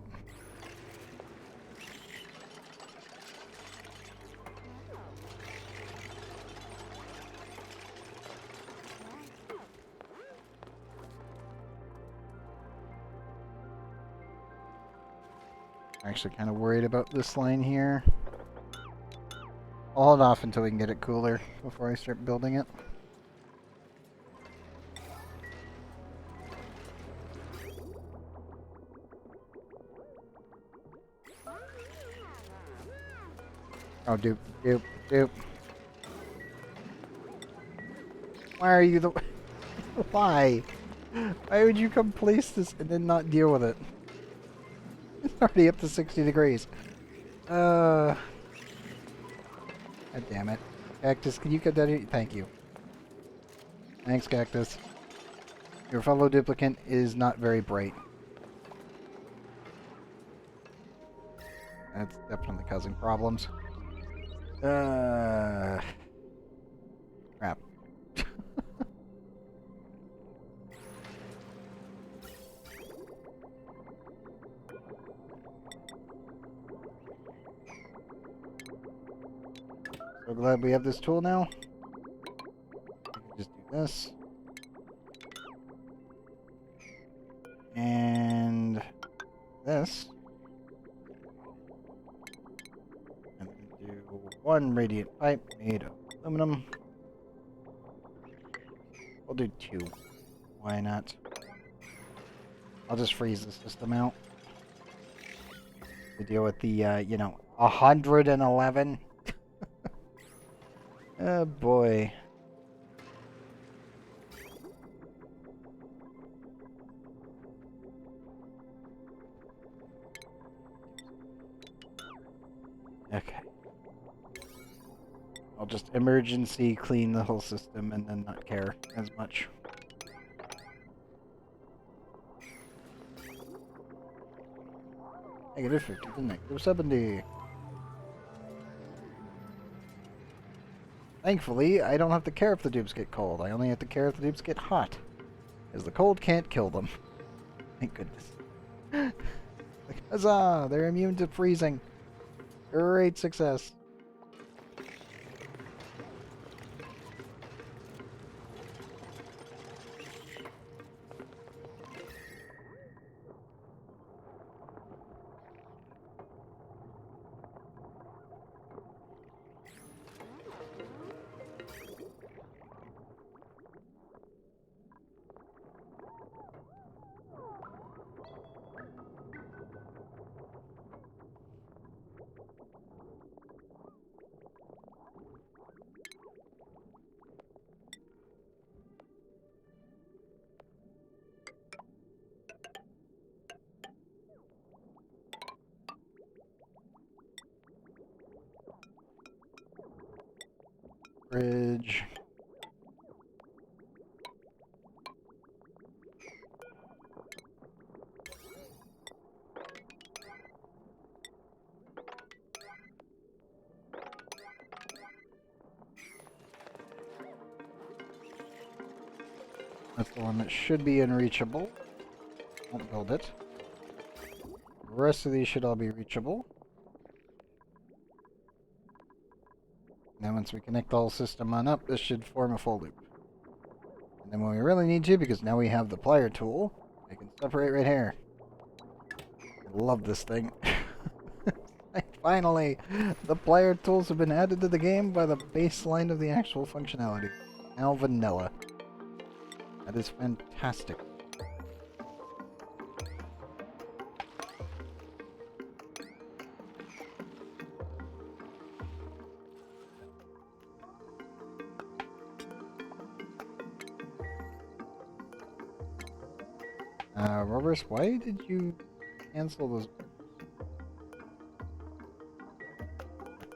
I'm actually kind of worried about this line here. I'll hold off until we can get it cooler before I start building it. Oh, dupe. Why are you the... Why? Why would you come place this and then not deal with it? It's already up to 60 degrees. God damn it. Cactus, can you cut that here? Thank you. Thanks, Cactus. Your fellow duplicant is not very bright. That's definitely causing problems. Crap. So glad we have this tool now. We can just do this. And this. And then do one radiant pipe made of aluminum. We'll do 2. Why not? I'll just freeze the system out. To deal with the, 111. Oh boy. Okay. I'll just emergency clean the whole system and then not care as much. -50 to -70. Thankfully, I don't have to care if the dupes get cold. I only have to care if the dupes get hot. Because the cold can't kill them. Thank goodness. Huzzah! They're immune to freezing. Great success. Bridge. That's the one that should be unreachable. Won't build it. The rest of these should all be reachable. Now once we connect the whole system on up, this should form a full loop. And then when we really need to, because now we have the plier tool, I can separate right here. I love this thing. Finally, the plier tools have been added to the game by the baseline of the actual functionality. Now vanilla. That is fantastic. Rovers, why did you cancel those?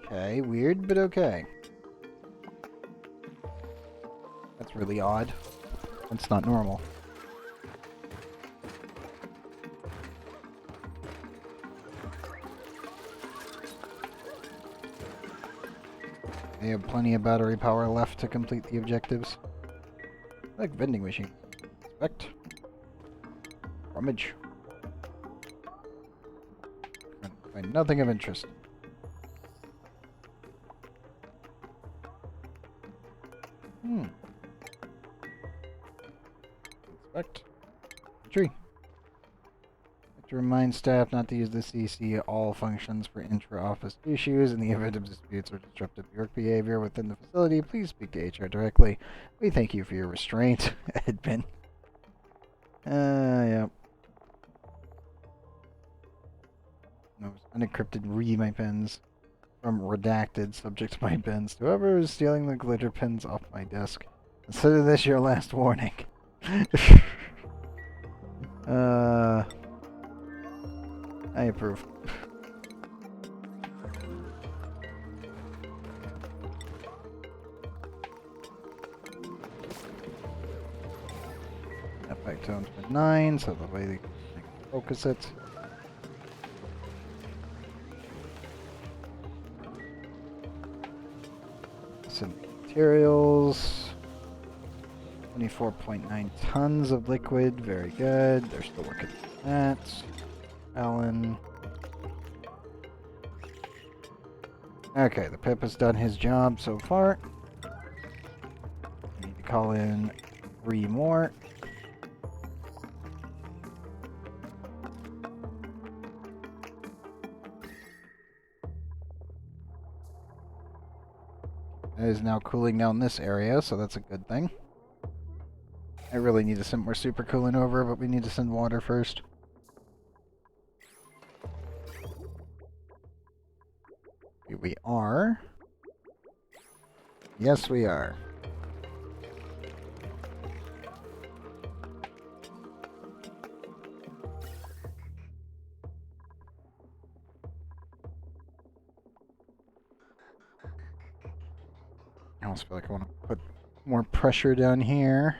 Okay, weird, but okay. That's really odd. That's not normal. They have plenty of battery power left to complete the objectives. Like vending machine. Inspect. Rummage. Find nothing of interest. Inspect. Tree. To remind staff not to use the CC all functions for intra-office issues. In the event of disputes or disruptive work behavior within the facility, please speak to HR directly. We thank you for your restraint, admin. Yeah. Those unencrypted read my pens from redacted subject to my pens. Whoever is stealing the glitter pens off my desk, consider this your last warning. I approve. That back down to 9, so the way they can focus it. Some materials. 24.9 tons of liquid. Very good. They're still working on that. Alan. Okay, the Pip has done his job so far. I need to call in 3 more. It is now cooling down this area, so that's a good thing. I really need to send more super coolant over, but we need to send water first. Here we are. Yes, we are. I almost feel like I want to put more pressure down here.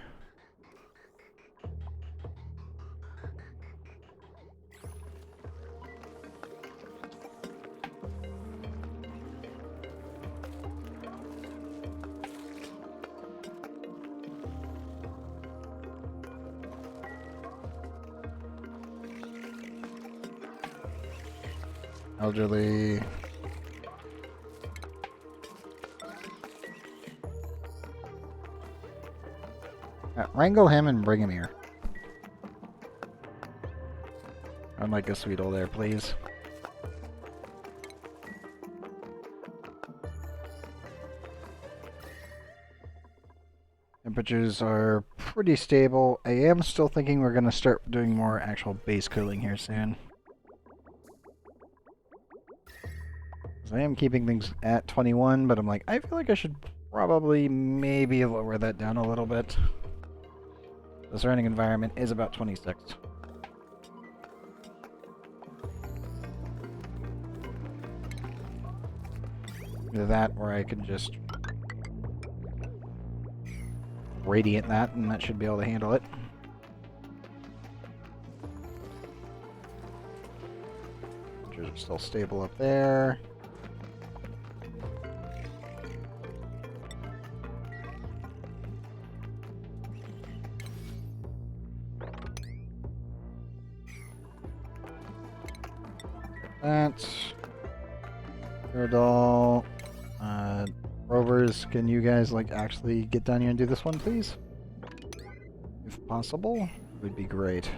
Elderly. Wrangle him and bring him here. I'd like a Sweetle there, please. Temperatures are pretty stable. I am still thinking we're going to start doing more actual base cooling here soon. I am keeping things at 21, but I'm like, I feel like I should probably maybe lower that down a little bit. The surrounding environment is about 26. Either that, or I can just radiant that, and that should be able to handle it. Temperatures are still stable up there. That. Doll. Rovers, can you guys like actually get down here and do this one, please? If possible, it would be great.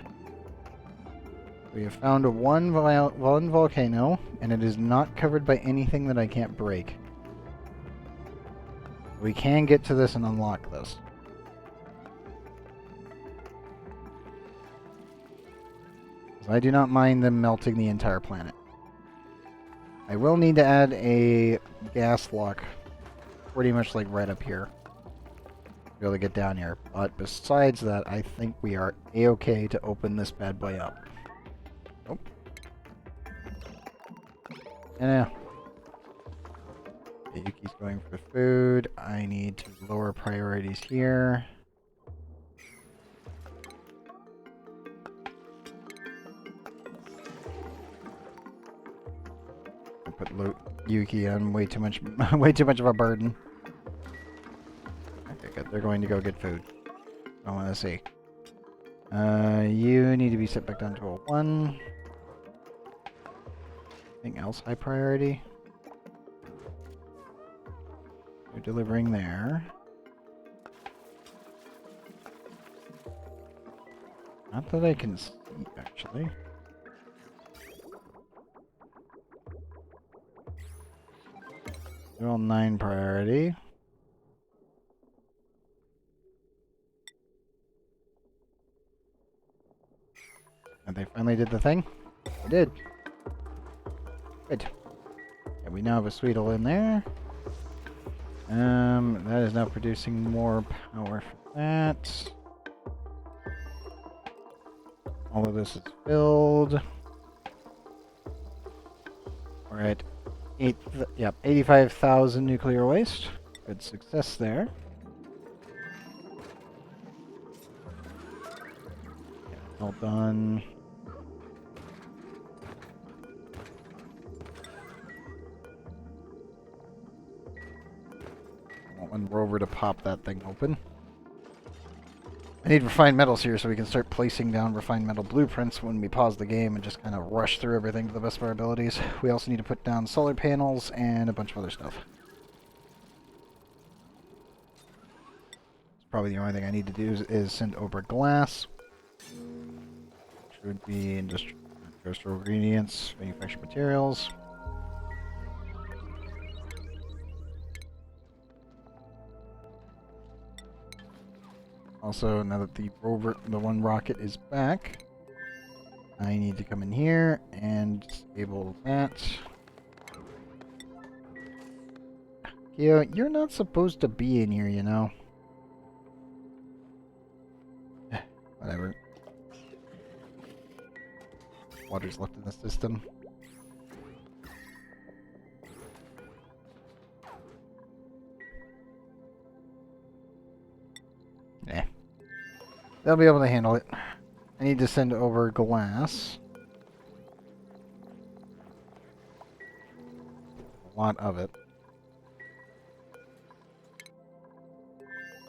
We have found one volcano, and it is not covered by anything that I can't break. We can get to this and unlock this. I do not mind them melting the entire planet. I will need to add a gas lock pretty much like right up here to be able to get down here. But besides that, I think we are a-okay to open this bad boy up. Nope. Yeah. Okay, Yuki's going for food. I need to lower priorities here. put Yuki on way too much, way too much of a burden. Okay, good. They're going to go get food. I want to see. You need to be set back down to a 1. Anything else high priority? You're delivering there. Not that I can see, actually. They're all 9 priority. And they finally did the thing? They did. Good. Yeah, we now have a Sweetle in there. That is now producing more power for that. All of this is filled. We're at 85,000 nuclear waste. Good success there. Yeah, all done. I want one rover to pop that thing open. I need refined metals here so we can start placing down refined metal blueprints when we pause the game and just kind of rush through everything to the best of our abilities. We also need to put down solar panels and a bunch of other stuff. It's probably the only thing I need to do is send over glass. Which would be industrial ingredients, manufactured materials. Also, now that the one rocket is back, I need to come in here and disable that. Yeah, you're not supposed to be in here, you know. Whatever. Water's left in the system. They'll be able to handle it. I need to send over glass. A lot of it.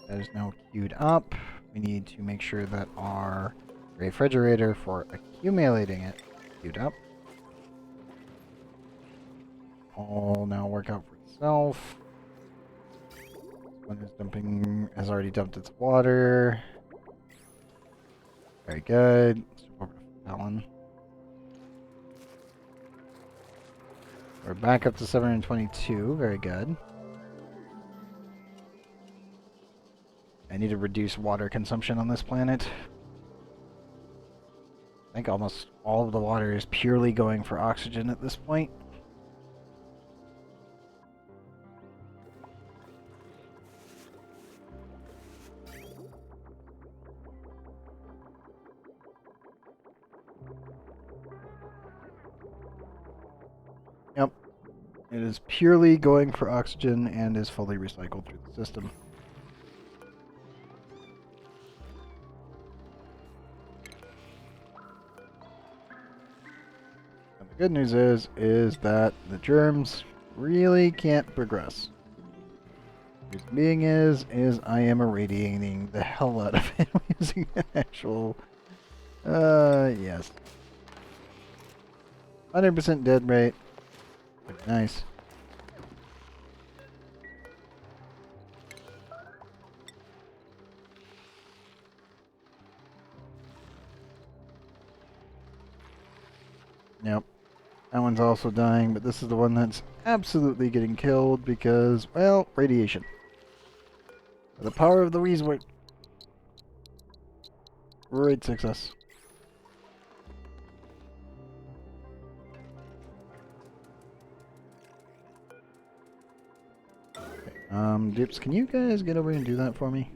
That is now queued up. We need to make sure that our refrigerator for accumulating it is queued up. All now work out for itself. One has already dumped its water. Very good. Over to that one. We're back up to 722. Very good. I need to reduce water consumption on this planet. I think almost all of the water is purely going for oxygen at this point. Yep. It is purely going for oxygen and is fully recycled through the system. And the good news is that the germs really can't progress. The reason being is I am irradiating the hell out of it using an actual, yes. 100% dead rate. Pretty nice. Yep. That one's also dying, but this is the one that's absolutely getting killed because, well, radiation. The power of the Weezwort. Great success. Dips, can you guys get over and do that for me?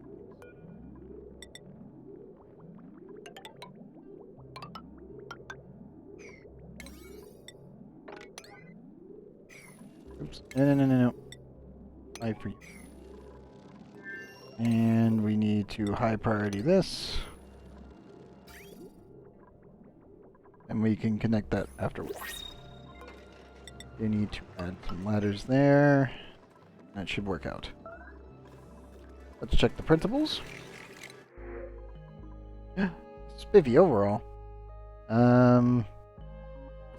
Oops. No. I for you. And we need to high priority this. And we can connect that afterwards. You need to add some ladders there. That should work out. Let's check the printables. Spiffy overall.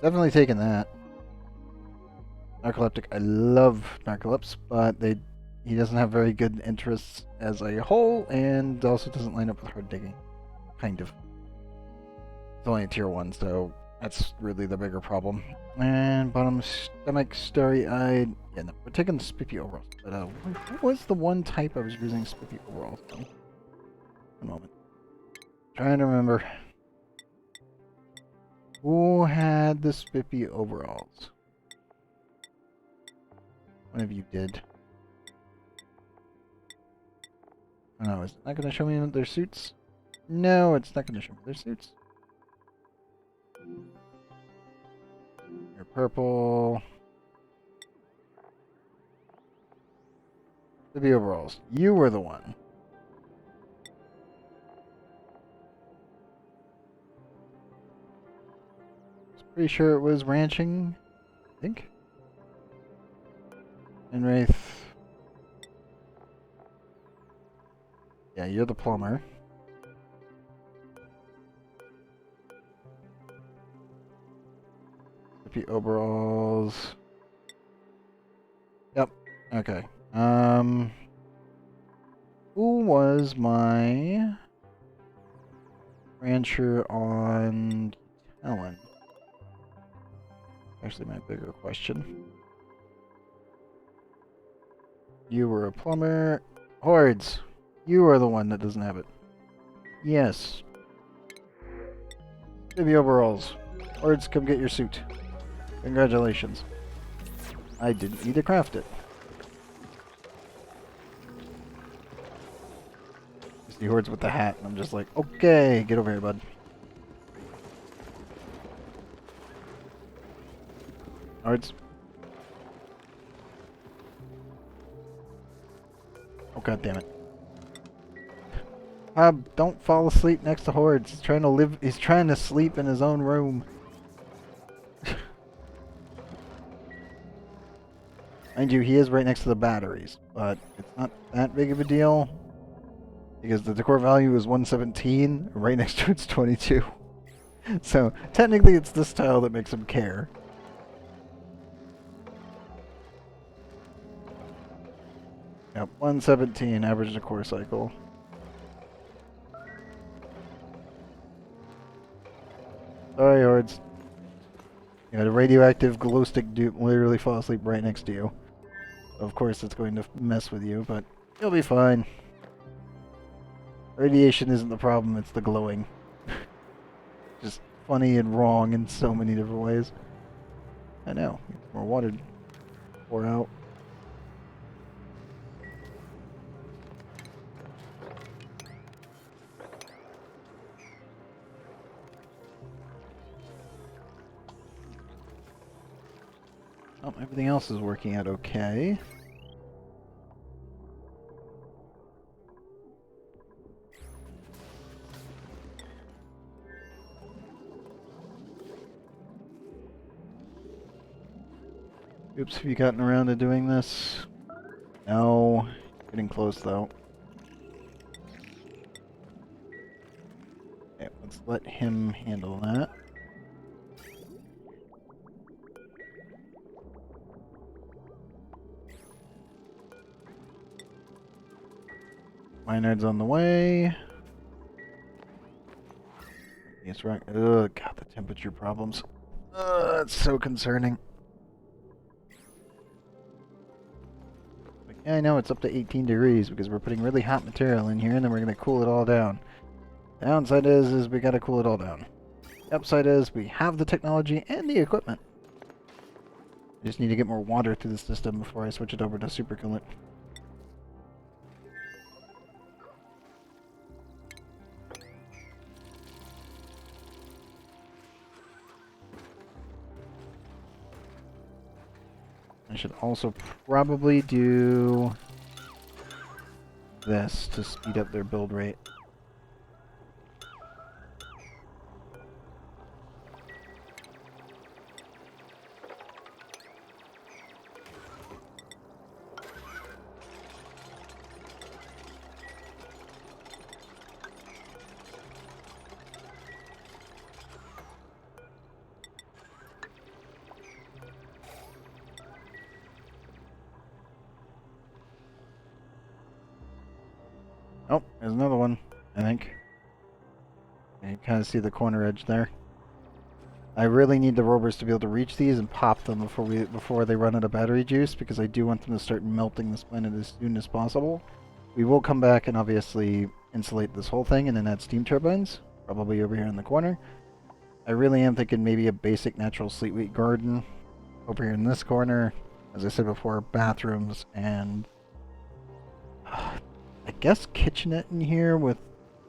Definitely taking that. Narcoleptic, I love Narcolepts, but he doesn't have very good interests as a whole, and also doesn't line up with hard digging. Kind of. It's only a tier 1, so that's really the bigger problem. And bottom stomach, starry-eyed. Yeah, no, we're taking the Spiffy overalls. But what was the one type I was using Spiffy overalls on? A moment. Trying to remember. Who had the Spiffy overalls? One of you did. Oh, is it not going to show me their suits? No, it's not going to show me their suits. You're purple. The overalls. You were the one. Pretty sure it was ranching, I think. And Wraith. Yeah, you're the plumber. The overalls. Yep. Okay. Who was my rancher on Ellen? Actually, my bigger question. You were a plumber. Hordes. You are the one that doesn't have it. Yes. Maybe overalls. Hordes, come get your suit. Congratulations. I didn't need to craft it. You see Hordes with the hat, and I'm just like, okay, get over here, bud. Hordes. Oh, god damn it. Don't fall asleep next to Hordes. He's trying to sleep in his own room. Mind you, he is right next to the batteries, but it's not that big of a deal. Because the decor value is 117, right next to it's 22. So, technically it's this tile that makes him care. Yep, 117 average decor cycle. Sorry, Hordes. You had a radioactive glow stick dude literally fall asleep right next to you. Of course, it's going to mess with you, but you'll be fine. Radiation isn't the problem, it's the glowing. Just funny and wrong in so many different ways. I know. More water to pour out. Oh, everything else is working out okay. Oops, have you gotten around to doing this? No. Getting close, though. Okay, let's let him handle that. Maynard's on the way. Yes, right. Ugh, God, the temperature problems. That's so concerning. Yeah, I know it's up to 18 degrees because we're putting really hot material in here and then we're going to cool it all down. The downside is we got to cool it all down. The upside is we have the technology and the equipment. I just need to get more water through the system before I switch it over to supercoolant. I should also probably do this to speed up their build rate. Oh, there's another one, I think. You kind of see the corner edge there. I really need the Rovers to be able to reach these and pop them before they run out of battery juice, because I do want them to start melting this planet as soon as possible. We will come back and obviously insulate this whole thing and then add steam turbines, probably over here in the corner. I really am thinking maybe a basic natural Sleetwheat garden over here in this corner. As I said before, bathrooms and I guess kitchenette in here with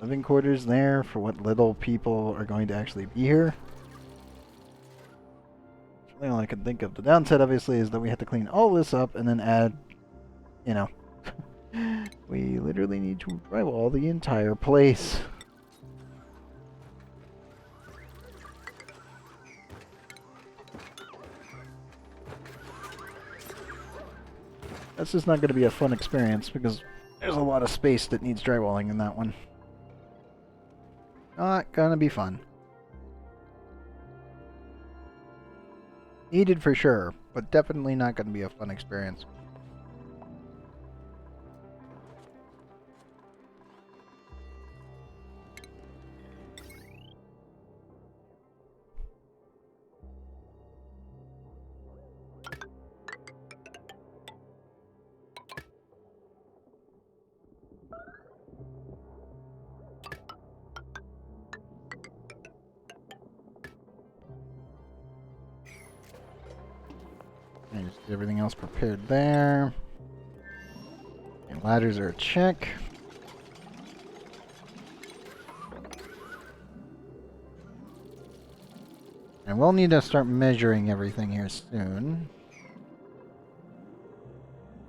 living quarters there for what little people are going to actually be here. That's really all I can think of. The downside, obviously, is that we have to clean all this up and then add, you know, we literally need to drywall the entire place. This is not going to be a fun experience because there's a lot of space that needs drywalling in that one. Not gonna be fun. Needed for sure, but definitely not gonna be a fun experience. And just get everything else prepared there. And ladders are a check. And we'll need to start measuring everything here soon.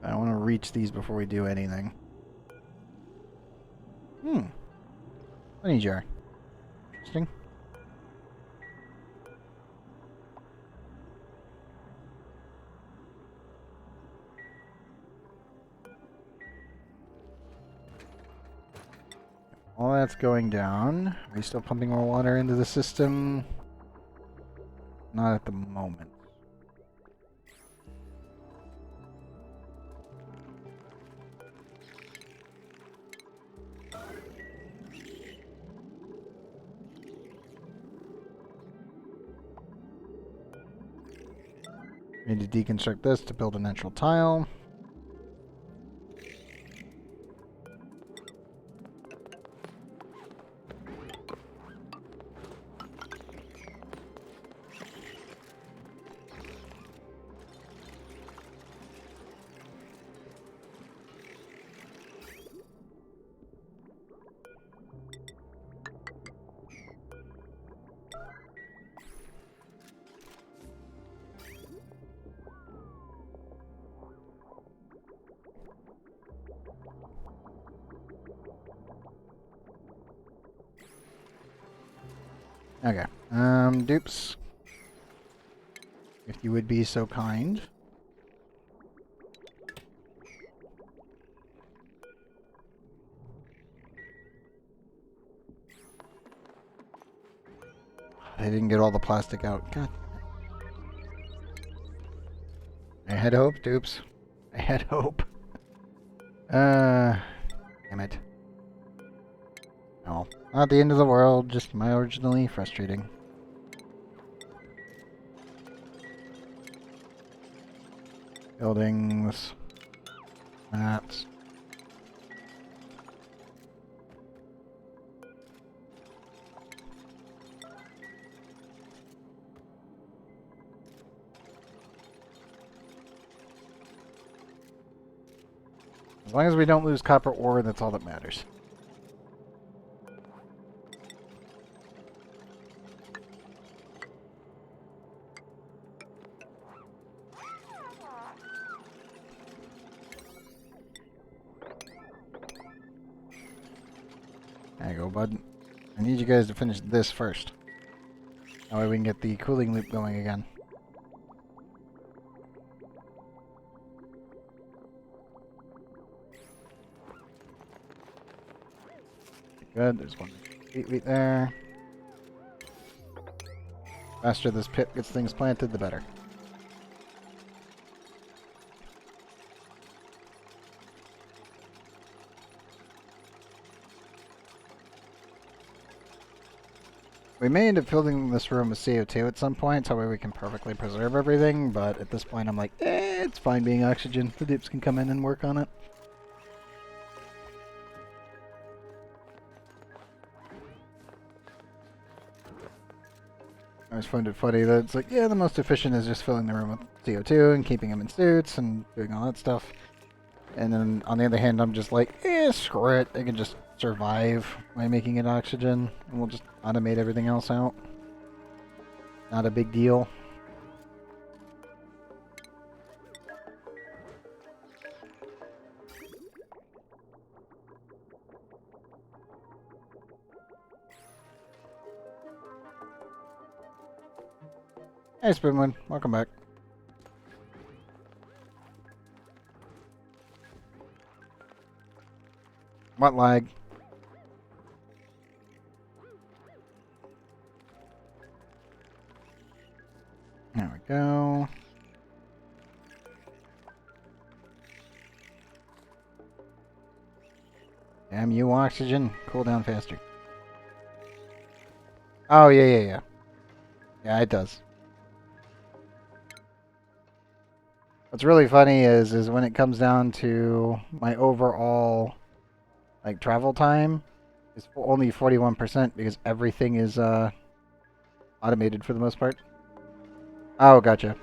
I want to reach these before we do anything. Honey jar. Interesting. All that's going down. Are we still pumping more water into the system? Not at the moment. Need to deconstruct this to build a natural tile. Okay. Dupes. If you would be so kind. I didn't get all the plastic out. God. I had hope, dupes. I had hope. Damn it. Oh, not the end of the world, just marginally frustrating. Buildings. Maps. As long as we don't lose copper ore, that's all that matters. There you go, bud. I need you guys to finish this first. That way we can get the cooling loop going again. Good, there's one wheat there. Faster this pit gets things planted, the better. We may end up filling this room with CO2 at some point, so we can perfectly preserve everything, but at this point I'm like, it's fine being oxygen. The dupes can come in and work on it. I always find it funny that it's like, yeah, the most efficient is just filling the room with CO2 and keeping them in suits and doing all that stuff. And then on the other hand, I'm just like, screw it. They can just survive by making it oxygen, and we'll just automate everything else out. Not a big deal. Hey, Spoonman. Welcome back. What lag? There we go. Damn you, oxygen. Cool down faster. Oh, yeah. Yeah, it does. What's really funny is when it comes down to my overall, like, travel time, it's only 41% because everything is, automated for the most part. Oh, gotcha.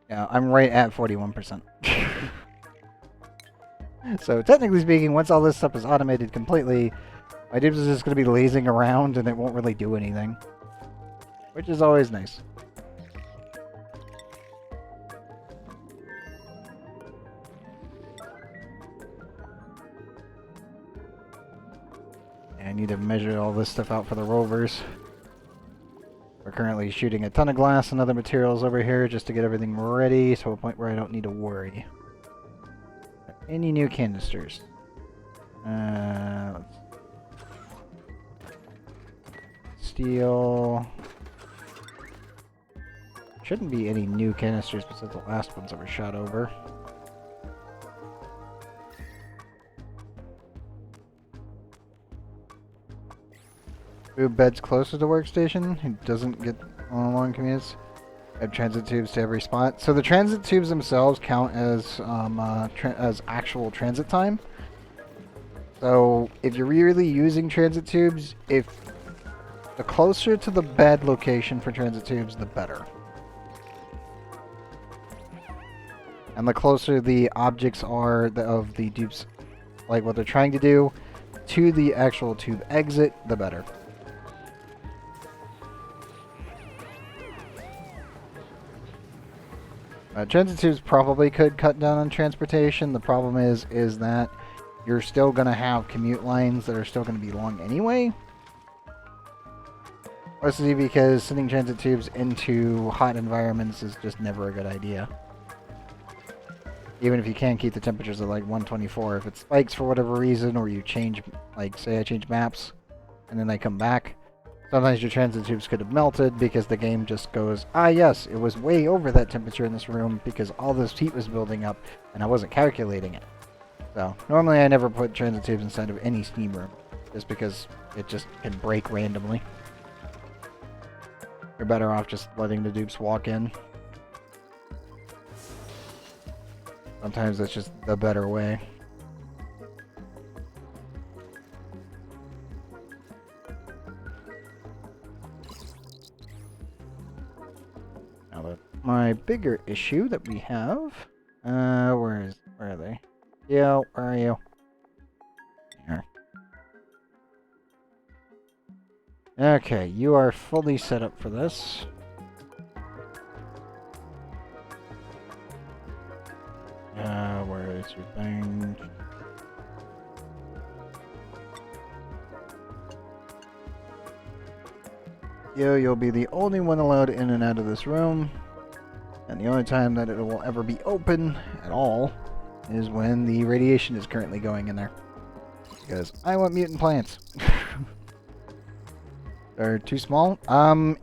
Yeah, I'm right at 41%. So, technically speaking, once all this stuff is automated completely, my dibs is just going to be lazing around and it won't really do anything. Which is always nice. I need to measure all this stuff out for the Rovers. We're currently shooting a ton of glass and other materials over here just to get everything ready to a point where I don't need to worry. Any new canisters? Steel. Shouldn't be any new canisters besides the last ones that were shot over. Move beds closer to the workstation. It doesn't get on long commutes. Add transit tubes to every spot. So the transit tubes themselves count as actual transit time. So if you're really using transit tubes, if the closer to the bed location for transit tubes, the better. And the closer the objects are of the dupes, like what they're trying to do, to the actual tube exit, the better. Transit tubes probably could cut down on transportation. The problem is that you're still going to have commute lines that are still going to be long anyway. Mostly because sending transit tubes into hot environments is just never a good idea. Even if you can keep the temperatures at like 124, if it spikes for whatever reason, or you change, like say I change maps, and then they come back, sometimes your transit tubes could have melted because the game just goes, yes, it was way over that temperature in this room because all this heat was building up and I wasn't calculating it. So, normally I never put transit tubes inside of any steam room, just because it just can break randomly. You're better off just letting the dupes walk in. Sometimes that's just the better way. My bigger issue that we have, where are they? Yeah, where are you? Here. Okay, you are fully set up for this. Where is your thing? You'll be the only one allowed in and out of this room. And the only time that it will ever be open at all is when the radiation is currently going in there. Because I want mutant plants. They're too small?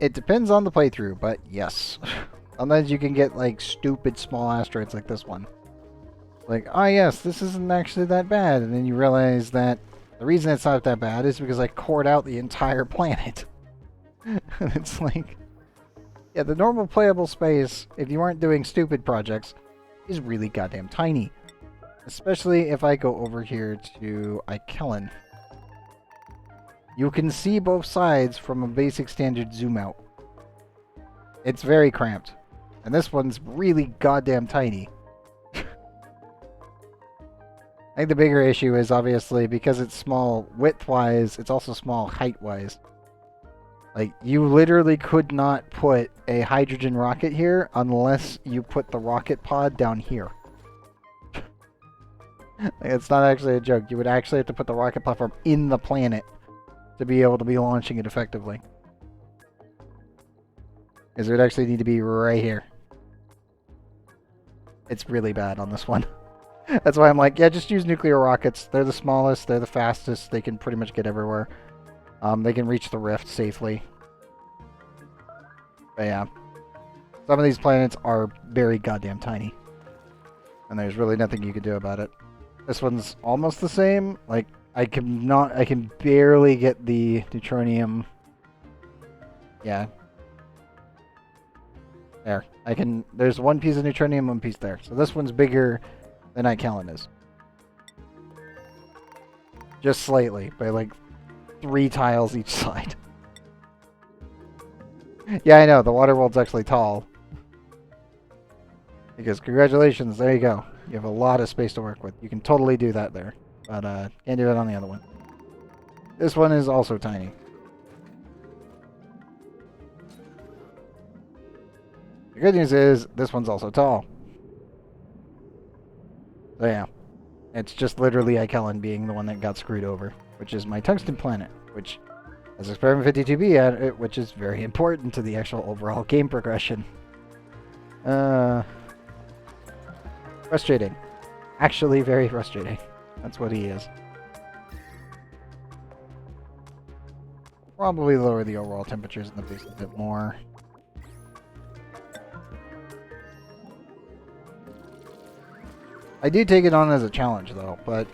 It depends on the playthrough, but yes. Sometimes you can get, like, stupid small asteroids like this one. Like, yes, this isn't actually that bad. And then you realize that The reason it's not that bad is because I cored out the entire planet. And it's like, yeah, the normal playable space, if you aren't doing stupid projects, is really goddamn tiny. Especially if I go over here to Ikelen. You can see both sides from a basic standard zoom out. It's very cramped. And this one's really goddamn tiny. I think the bigger issue is obviously because it's small width-wise, it's also small height-wise. Like, you literally could not put a hydrogen rocket here unless you put the rocket pod down here. It's not actually a joke. You would actually have to put the rocket platform in the planet to be able to be launching it effectively. Because it would actually need to be right here. It's really bad on this one. That's why I'm like, yeah, just use nuclear rockets. They're the smallest, they're the fastest, they can pretty much get everywhere. They can reach the rift safely. But yeah. Some of these planets are very goddamn tiny. And there's really nothing you can do about it. This one's almost the same. Like, I can barely get the neutronium. Yeah. There. There's one piece of neutronium, one piece there. So this one's bigger than Ikelen is. Just slightly, by like 3 tiles each side. Yeah, I know, the water world's actually tall. Because congratulations, there you go. You have a lot of space to work with. You can totally do that there. But can't do it on the other one. This one is also tiny. The good news is, this one's also tall. So yeah. It's just literally Ikelen being the one that got screwed over. Which is my tungsten planet. Which has Experiment 52B at it, which is very important to the actual overall game progression. Frustrating. Actually very frustrating. That's what he is. Probably lower the overall temperatures in the base a bit more. I do take it on as a challenge, though, but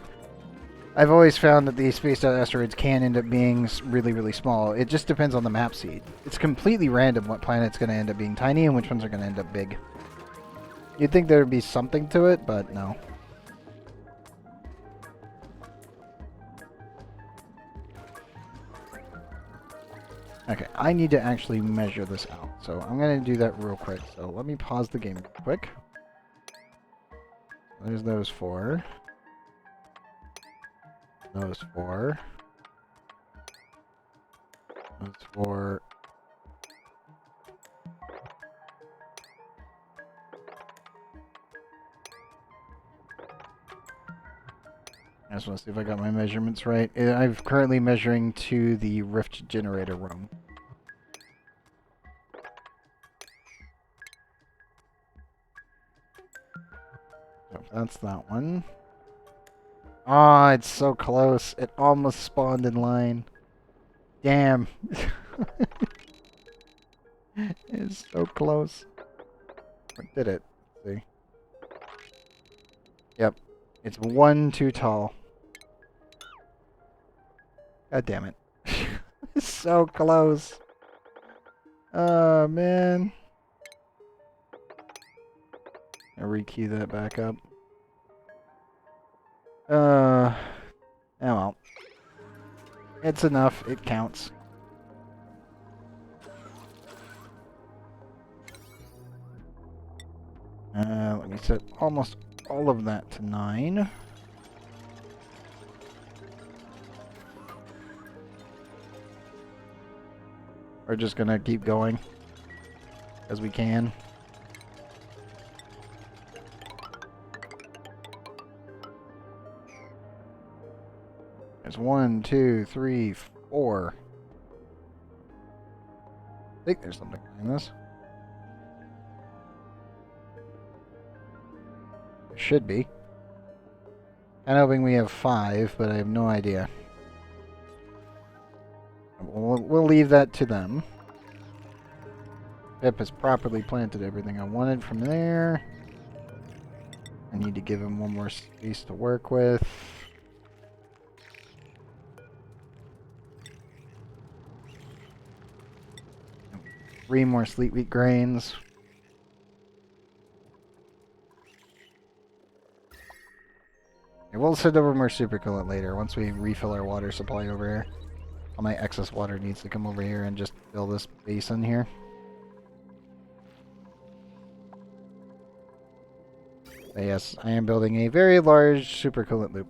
I've always found that these spaced out asteroids can end up being really, really small. It just depends on the map seed. It's completely random what planet's going to end up being tiny and which ones are going to end up big. You'd think there would be something to it, but no. Okay, I need to actually measure this out, so I'm going to do that real quick. So let me pause the game real quick. There's those 4. Those 4. Those 4. I just want to see if I got my measurements right. I'm currently measuring to the rift generator room. So that's that one. Ah, it's so close. It almost spawned in line. Damn. It's so close. Or did it? Let's see. Yep. It's 1 too tall. God damn it. It's so close. Oh, man. I'll rekey that back up. Oh well. It's enough. It counts. Let me set almost all of that to 9. We're just gonna keep going as we can. There's 1, 2, 3, 4. I think there's something in this. There should be. I'm hoping we have 5, but I have no idea. We'll leave that to them. Pip has properly planted everything I wanted from there. I need to give him one more space to work with. 3 more Sleetwheat grains. Okay, we'll send over more super coolant later once we refill our water supply over here. All my excess water needs to come over here and just fill this basin here. But yes, I am building a very large super coolant loop.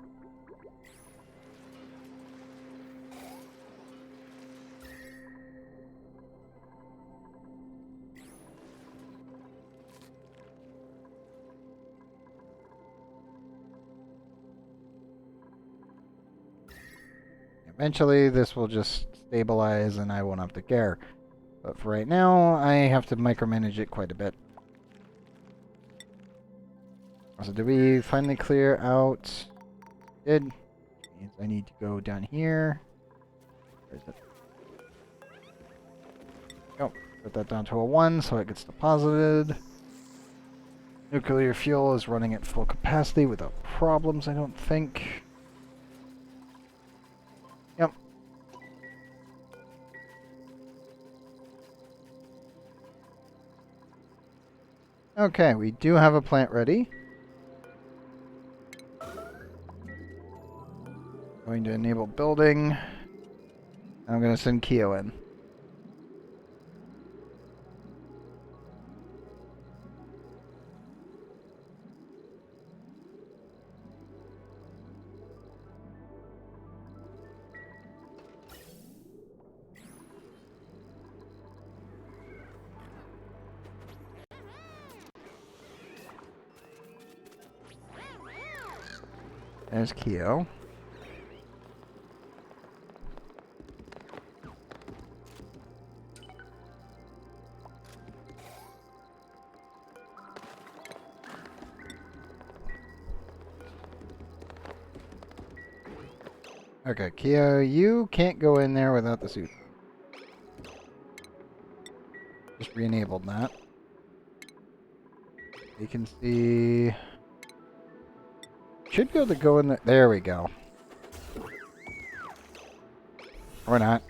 Eventually, this will just stabilize and I won't have to care. But for right now, I have to micromanage it quite a bit. So did we finally clear out? Did. Means I need to go down here. Where is it? Oh, put that down to a 1 so it gets deposited. Nuclear fuel is running at full capacity without problems, I don't think. Yep. Okay, we do have a plant ready. Going to enable building. I'm going to send Keo in. There's Keo. Okay, Keo, you can't go in there without the suit. Just re-enabled that. You can see... Should be able to go in there. There we go. Or not.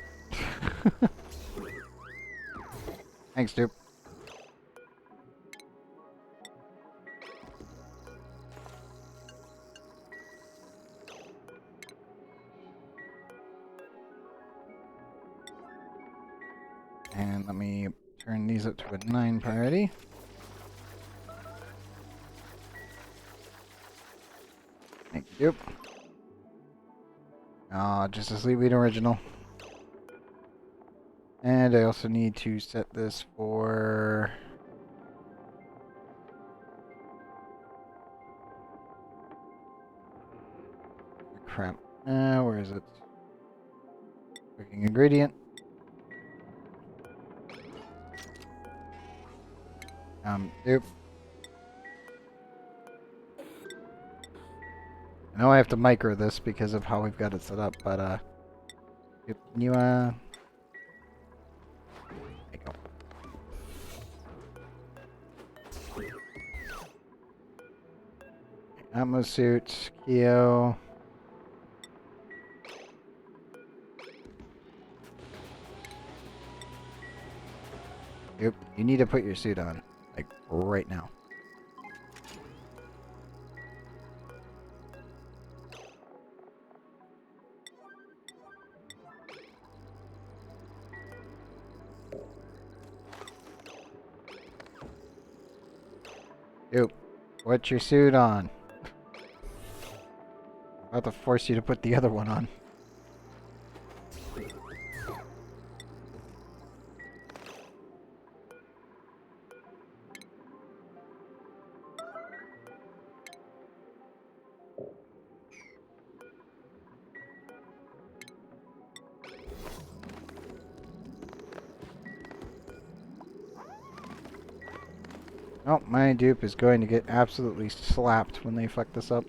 Thanks, dude. And let me turn these up to a 9 priority. Thank you. Just a Sleetwheat original. And I also need to set this for... Crap. Where is it? Cooking ingredient. Yep. I know I have to micro this because of how we've got it set up, but, yep, can you, there you go. Atmo suit, Keo. Yep, you need to put your suit on, like, right now. Yep, put your suit on. I'm about to force you to put the other one on. Oh, my dupe is going to get absolutely slapped when they fuck this up.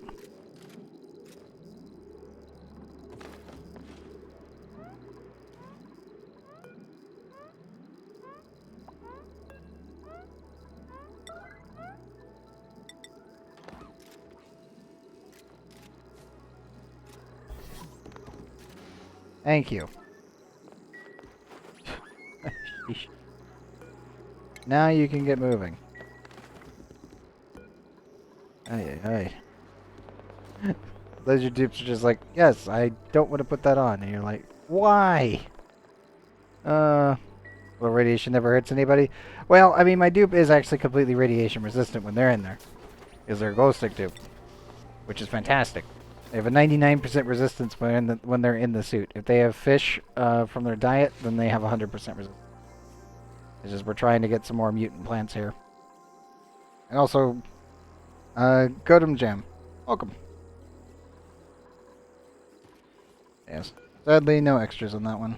Thank you. Sheesh. Now you can get moving. Ay, ay, ay. Laser dupes are just like, yes, I don't want to put that on. And you're like, why? Well, radiation never hurts anybody. Well, I mean, my dupe is actually completely radiation resistant when they're in there. Because they're a glow stick dupe. Which is fantastic. They have a 99% resistance when they're in the suit. If they have fish from their diet, then they have 100% resistance. It's just we're trying to get some more mutant plants here. And also, Godum Jam. Welcome. Yes. Sadly, no extras on that one.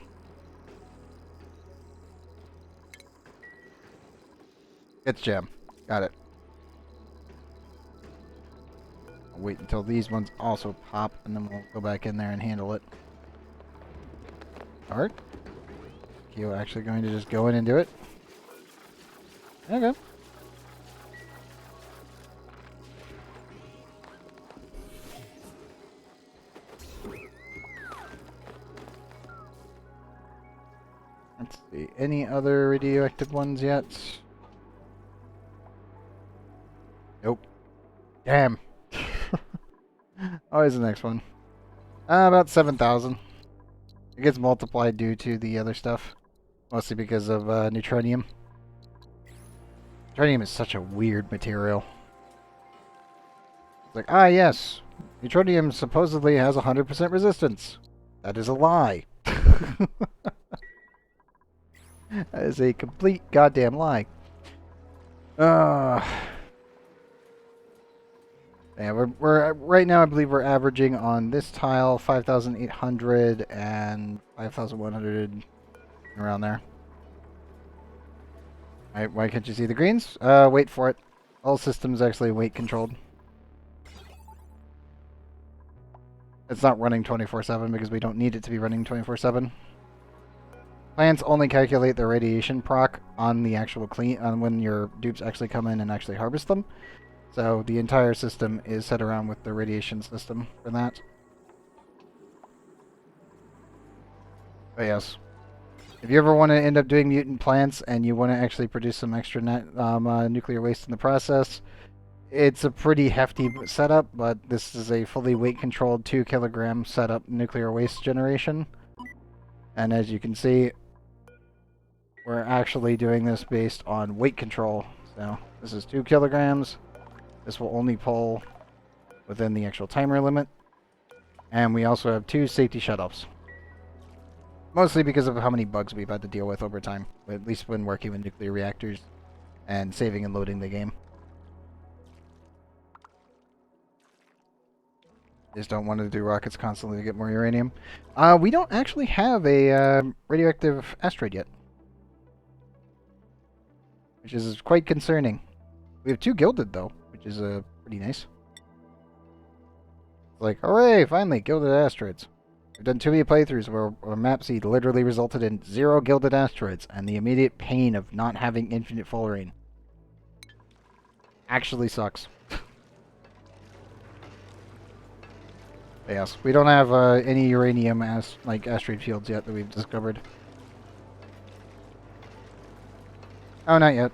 It's Jam. Got it. I'll wait until these ones also pop, and then we'll go back in there and handle it. Alright. You actually going to just go in and do it? Okay. Let's see. Any other radioactive ones yet? Nope. Damn. Always the next one. About 7,000. It gets multiplied due to the other stuff. Mostly because of neutronium. Neutronium is such a weird material. It's like, ah yes, neutronium supposedly has 100% resistance. That is a lie. That is a complete goddamn lie. Yeah, we're right now. I believe we're averaging on this tile 5,800 and 5,100 around there. Why can't you see the greens? Wait for it. All systems actually weight controlled. It's not running 24/7 because we don't need it to be running 24/7. Plants only calculate their radiation proc on the actual on when your dupes actually come in and actually harvest them. So the entire system is set around with the radiation system for that. But yes, if you ever want to end up doing mutant plants and you want to actually produce some extra nuclear waste in the process, it's a pretty hefty setup, but this is a fully weight-controlled 2 kilogram setup nuclear waste generation. And as you can see, we're actually doing this based on weight control. So this is 2 kilograms. This will only pull within the actual timer limit. And we also have 2 safety shutoffs. Mostly because of how many bugs we've had to deal with over time, at least when working with nuclear reactors and saving and loading the game. Just don't want to do rockets constantly to get more uranium. We don't actually have a radioactive asteroid yet, which is quite concerning. We have 2 gilded though, which is pretty nice. Like, hooray! Finally, gilded asteroids. We've done too many playthroughs where our map seed literally resulted in 0 gilded asteroids and the immediate pain of not having infinite fullerene. Actually sucks. Yes, we don't have any uranium asteroid fields yet that we've discovered. Oh, not yet.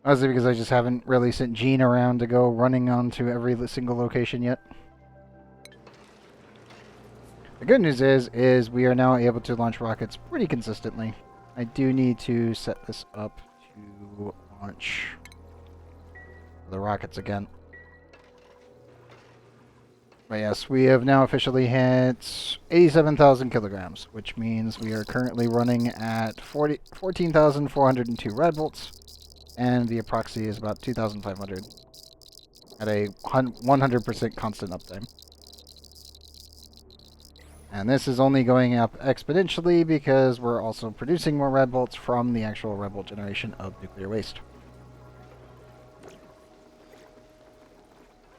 Mostly because I just haven't really sent Gene around to go running onto every single location yet. The good news is we are now able to launch rockets pretty consistently. I do need to set this up to launch the rockets again. But yes, we have now officially hit 87,000 kilograms, which means we are currently running at 14,402 rad volts, and the proxy is about 2,500 at a 100% constant uptime. And this is only going up exponentially because we're also producing more rad volts from the actual rad volt generation of nuclear waste.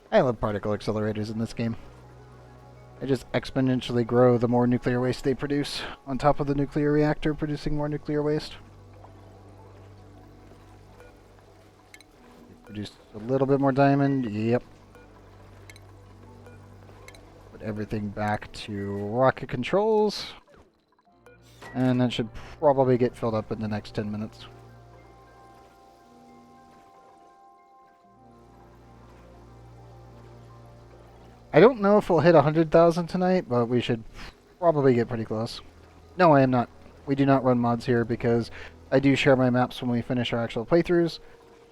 I love particle accelerators in this game. They just exponentially grow the more nuclear waste they produce, on top of the nuclear reactor producing more nuclear waste. Produce a little bit more diamond, yep. Put everything back to rocket controls. And that should probably get filled up in the next 10 minutes. I don't know if we'll hit 100,000 tonight, but we should probably get pretty close. No, I am not. We do not run mods here because I do share my maps when we finish our actual playthroughs.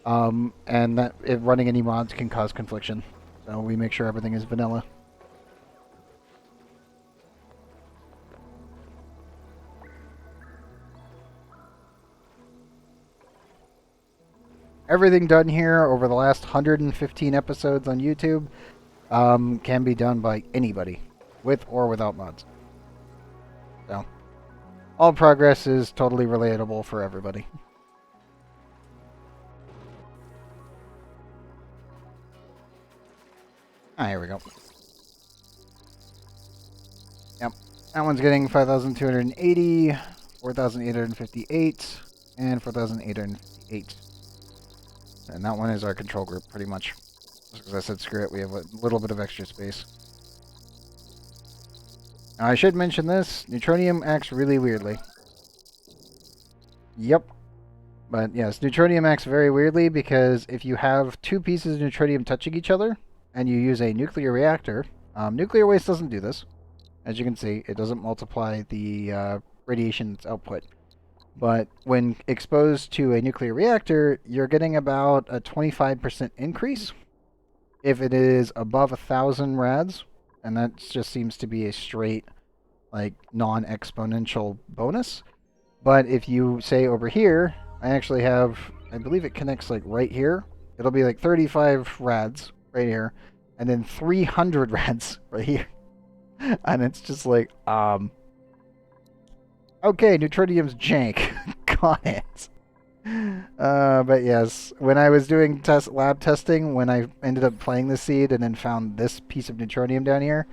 And that if running any mods can cause confliction. So we make sure everything is vanilla. Everything done here over the last 115 episodes on YouTube can be done by anybody, with or without mods. So, all progress is totally relatable for everybody. Ah, here we go. Yep, that one's getting 5,280, 4,858, and 4,858. And that one is our control group, pretty much. Just because I said screw it, we have a little bit of extra space. Now, I should mention this. Neutronium acts really weirdly. Yep. But yes, neutronium acts very weirdly because if you have two pieces of neutronium touching each other and you use a nuclear reactor, nuclear waste doesn't do this. As you can see, it doesn't multiply the radiation output. But when exposed to a nuclear reactor, you're getting about a 25% increase if it is above 1,000 rads, and that just seems to be a straight, like, non-exponential bonus. But if you say over here, I actually have, I believe it connects like right here. It'll be like 35 rads right here, and then 300 rads right here. And it's just like, okay, neutronium's jank. Got it. But yes, when I was doing lab testing, when I ended up playing the seed and then found this piece of neutronium down here,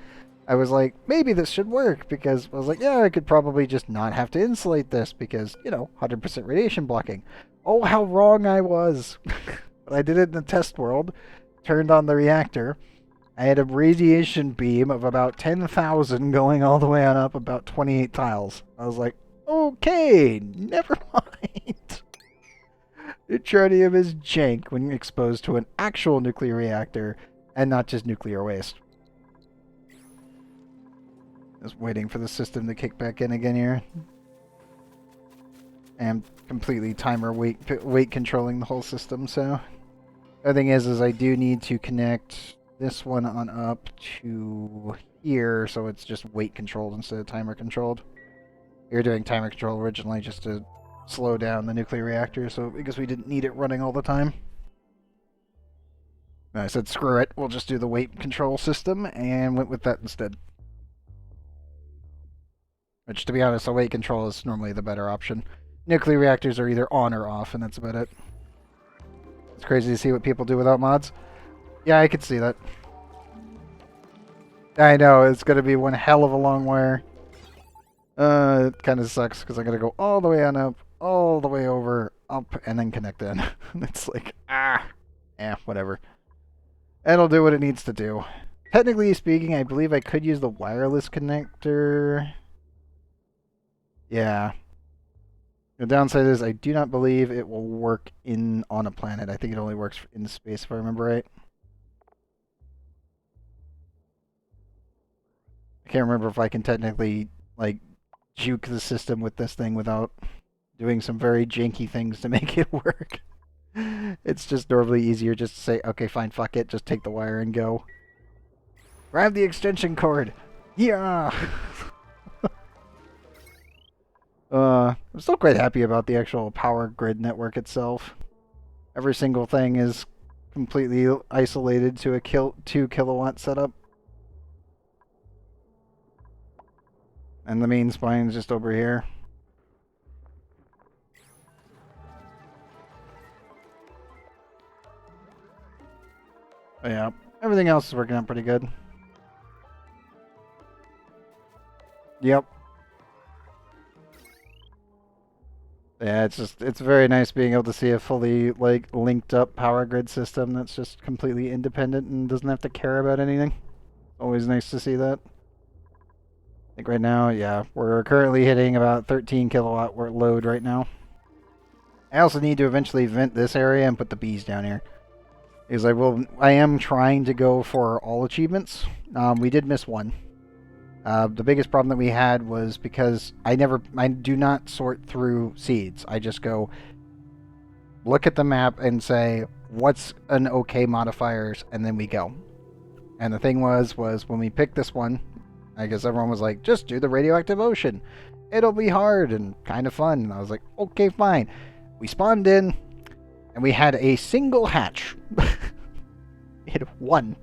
I was like, maybe this should work, because I was like, yeah, I could probably just not have to insulate this because, 100% radiation blocking. Oh, how wrong I was. But I did it in the test world, turned on the reactor. I had a radiation beam of about 10,000 going all the way on up about 28 tiles. I was like, okay, never mind. Neutronium is jank when exposed to an actual nuclear reactor and not just nuclear waste. Just waiting for the system to kick back in again here. And completely timer weight controlling the whole system, so. The other thing is I do need to connect this one on up to here, so it's just weight controlled instead of timer controlled. We were doing timer control originally just to slow down the nuclear reactor, so because we didn't need it running all the time. I said screw it, we'll just do the weight control system, and went with that instead. Which, to be honest, the weight control is normally the better option. Nuclear reactors are either on or off, and that's about it. It's crazy to see what people do without mods. Yeah, I could see that. I know, it's going to be one hell of a long wire. It kind of sucks, because I got to go all the way on up, all the way over, up, and then connect in. It's like, whatever. It'll do what it needs to do. Technically speaking, I believe I could use the wireless connector. Yeah. The downside is I do not believe it will work on a planet. I think it only works in space, if I remember right. I can't remember if I can technically, like, juke the system with this thing without doing some very janky things to make it work. It's just normally easier just to say, okay, fine, fuck it, just take the wire and go. Grab the extension cord! Yeah! I'm still quite happy about the actual power grid network itself. Every single thing is completely isolated to a 2 kilowatt setup. And the main spine is just over here. But yeah, everything else is working out pretty good. Yep. Yeah, it's very nice being able to see a fully, like, linked up power grid system that's just completely independent and doesn't have to care about anything. Always nice to see that. I think right now, yeah, we're currently hitting about 13 kilowatt load right now. I also need to eventually vent this area and put the bees down here. Because I am trying to go for all achievements. We did miss one. The biggest problem that we had was because I do not sort through seeds. I just go look at the map and say, what's an okay modifiers, and then we go. And the thing was when we picked this one, I guess everyone was like, just do the radioactive ocean. It'll be hard and kind of fun. And I was like, okay, fine. We spawned in, and we had a single hatch. We had one.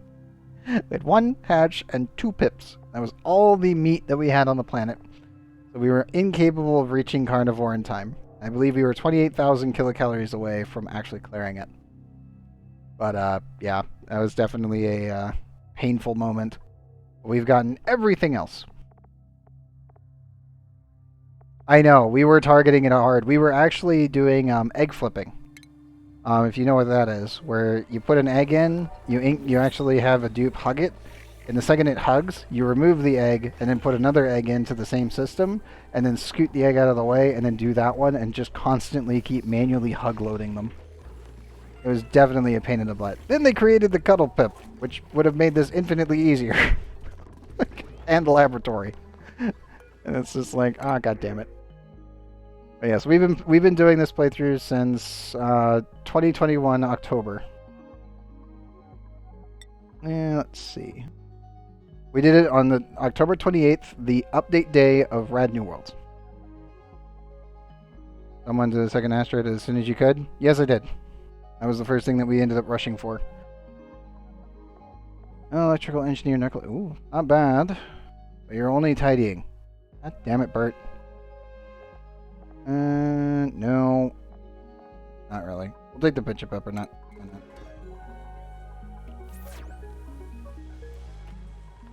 We had one hatch and 2 pips. That was all the meat that we had on the planet. So we were incapable of reaching carnivore in time. I believe we were 28,000 kilocalories away from actually clearing it. But, yeah, that was definitely a painful moment. We've gotten everything else. I know, we were targeting it hard. We were actually doing egg flipping. If you know what that is, where you put an egg in, you actually have a dupe hug it, and the second it hugs, you remove the egg, and then put another egg into the same system, and then scoot the egg out of the way, and then do that one, and just constantly keep manually hug loading them. It was definitely a pain in the butt. Then they created the cuddle pip, which would have made this infinitely easier. And the laboratory. And it's just like, ah, oh, god damn it. But yes, we've been doing this playthrough since 2021 October. And let's see. We did it on the October 28th, the update day of Rad New Worlds. Someone to the second asteroid as soon as you could? Yes, I did. That was the first thing that we ended up rushing for. Oh, electrical engineer nuclear. Ooh, not bad. But you're only tidying. God damn it, Bert. No. Not really. We'll take the pitch of pepper, not.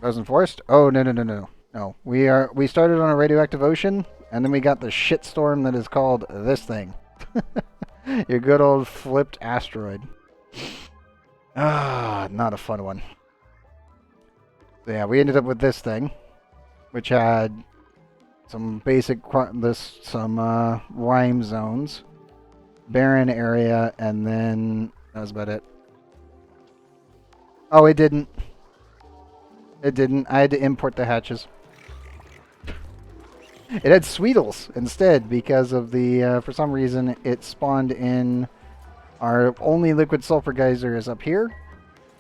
Frozen forest? Oh, no. No. We started on a radioactive ocean, and then we got the shitstorm that is called this thing. Your good old flipped asteroid. Ah, not a fun one. So yeah, we ended up with this thing, which had some basic, rhyme zones, barren area, and then that was about it. Oh, it didn't. It didn't. I had to import the hatches. It had Sweetles instead because of the, for some reason, it spawned in our only liquid sulfur geyser is up here,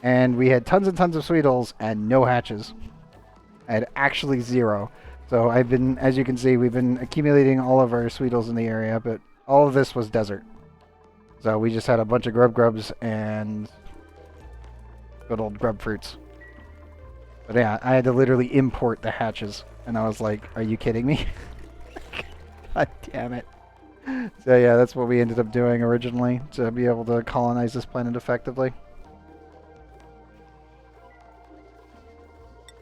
and we had tons and tons of Sweetles and no hatches. I had actually 0. So I've been, as you can see, we've been accumulating all of our Sweetles in the area, but all of this was desert. So we just had a bunch of grubs and good old grub fruits. But yeah, I had to literally import the hatches, and I was like, are you kidding me? God damn it. So yeah, that's what we ended up doing originally, to be able to colonize this planet effectively.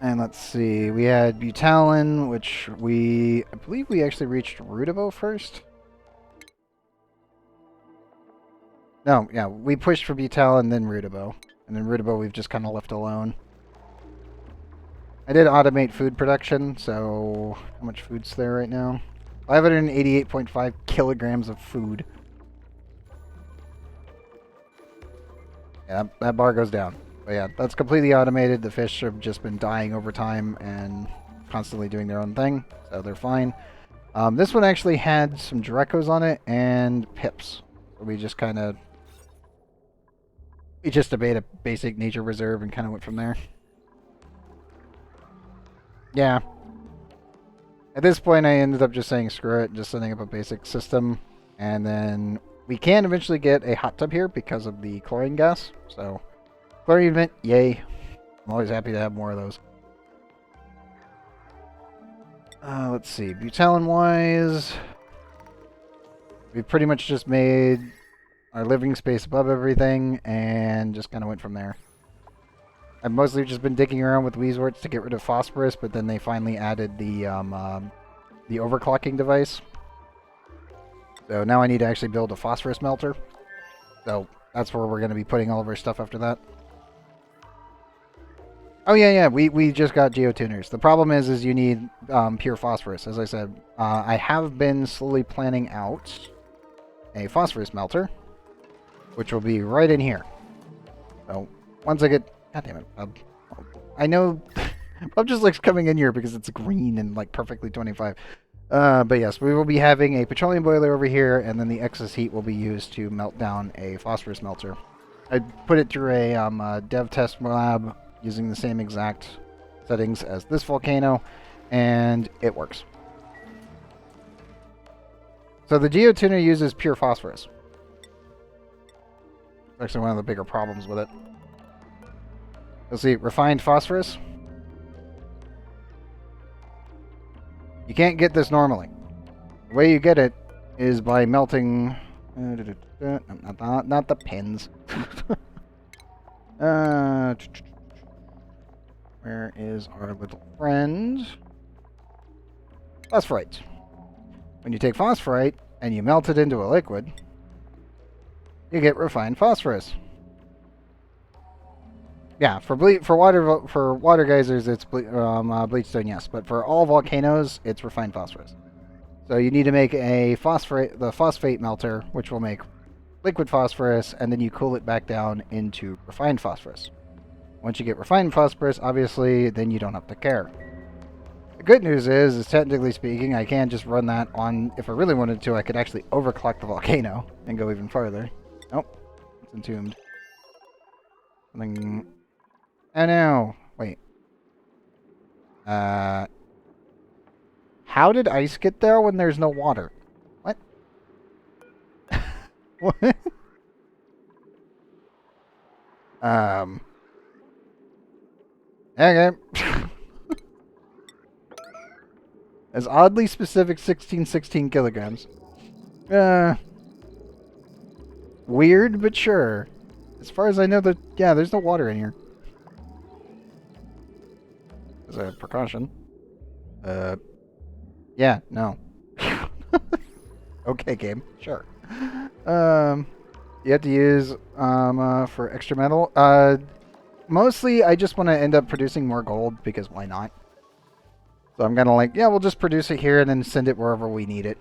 And let's see, we had Butalin, which I believe we actually reached Rudabo first. No, yeah, we pushed for Butalin, then Rudabo. And then Rudabo we've just kind of left alone. I did automate food production, so how much food's there right now? 588.5 kilograms of food. Yeah, that bar goes down. But yeah, that's completely automated. The fish have just been dying over time and constantly doing their own thing, so they're fine. This one actually had some Drecos on it and pips. So we just kind of... We just made a basic nature reserve and kind of went from there. Yeah. At this point, I ended up just saying screw it, just setting up a basic system. And then we can eventually get a hot tub here because of the chlorine gas. So, chlorine vent, yay. I'm always happy to have more of those. Let's see, Butalin-wise, we pretty much just made our living space above everything and just kind of went from there. I've mostly just been digging around with Weezworts to get rid of phosphorus, but then they finally added the overclocking device. So now I need to actually build a phosphorus melter. So that's where we're going to be putting all of our stuff after that. Oh yeah, we just got geotuners. The problem is you need pure phosphorus. As I said, I have been slowly planning out a phosphorus melter, which will be right in here. So once I get, God damn it, I know, Bub just likes coming in here because it's green and like perfectly 25. But yes, we will be having a petroleum boiler over here, and then the excess heat will be used to melt down a phosphorus melter. I put it through a dev test lab using the same exact settings as this volcano, and it works. So the geotuner uses pure phosphorus. It's actually one of the bigger problems with it. You'll see refined phosphorus. You can't get this normally. The way you get it is by melting... not the pins. Where is our little friend? Phosphorite. When you take phosphorite and you melt it into a liquid, you get refined phosphorus. Yeah, for water geysers, it's bleach stone, yes, but for all volcanoes, it's refined phosphorus. So you need to make the phosphate melter, which will make liquid phosphorus, and then you cool it back down into refined phosphorus. Once you get refined phosphorus, obviously, then you don't have to care. The good news is technically speaking, I can just run that on, if I really wanted to, I could actually overclock the volcano and go even farther. Nope, it's entombed. Something... Oh no, wait. How did ice get there when there's no water? What? What? Okay. As oddly specific 1616 kilograms. Weird, but sure. As far as I know, there's no water in here. As a precaution. Yeah, no. Okay, game. Sure. You have to use, for extra metal. Mostly, I just want to end up producing more gold, because why not? So I'm gonna yeah, we'll just produce it here and then send it wherever we need it.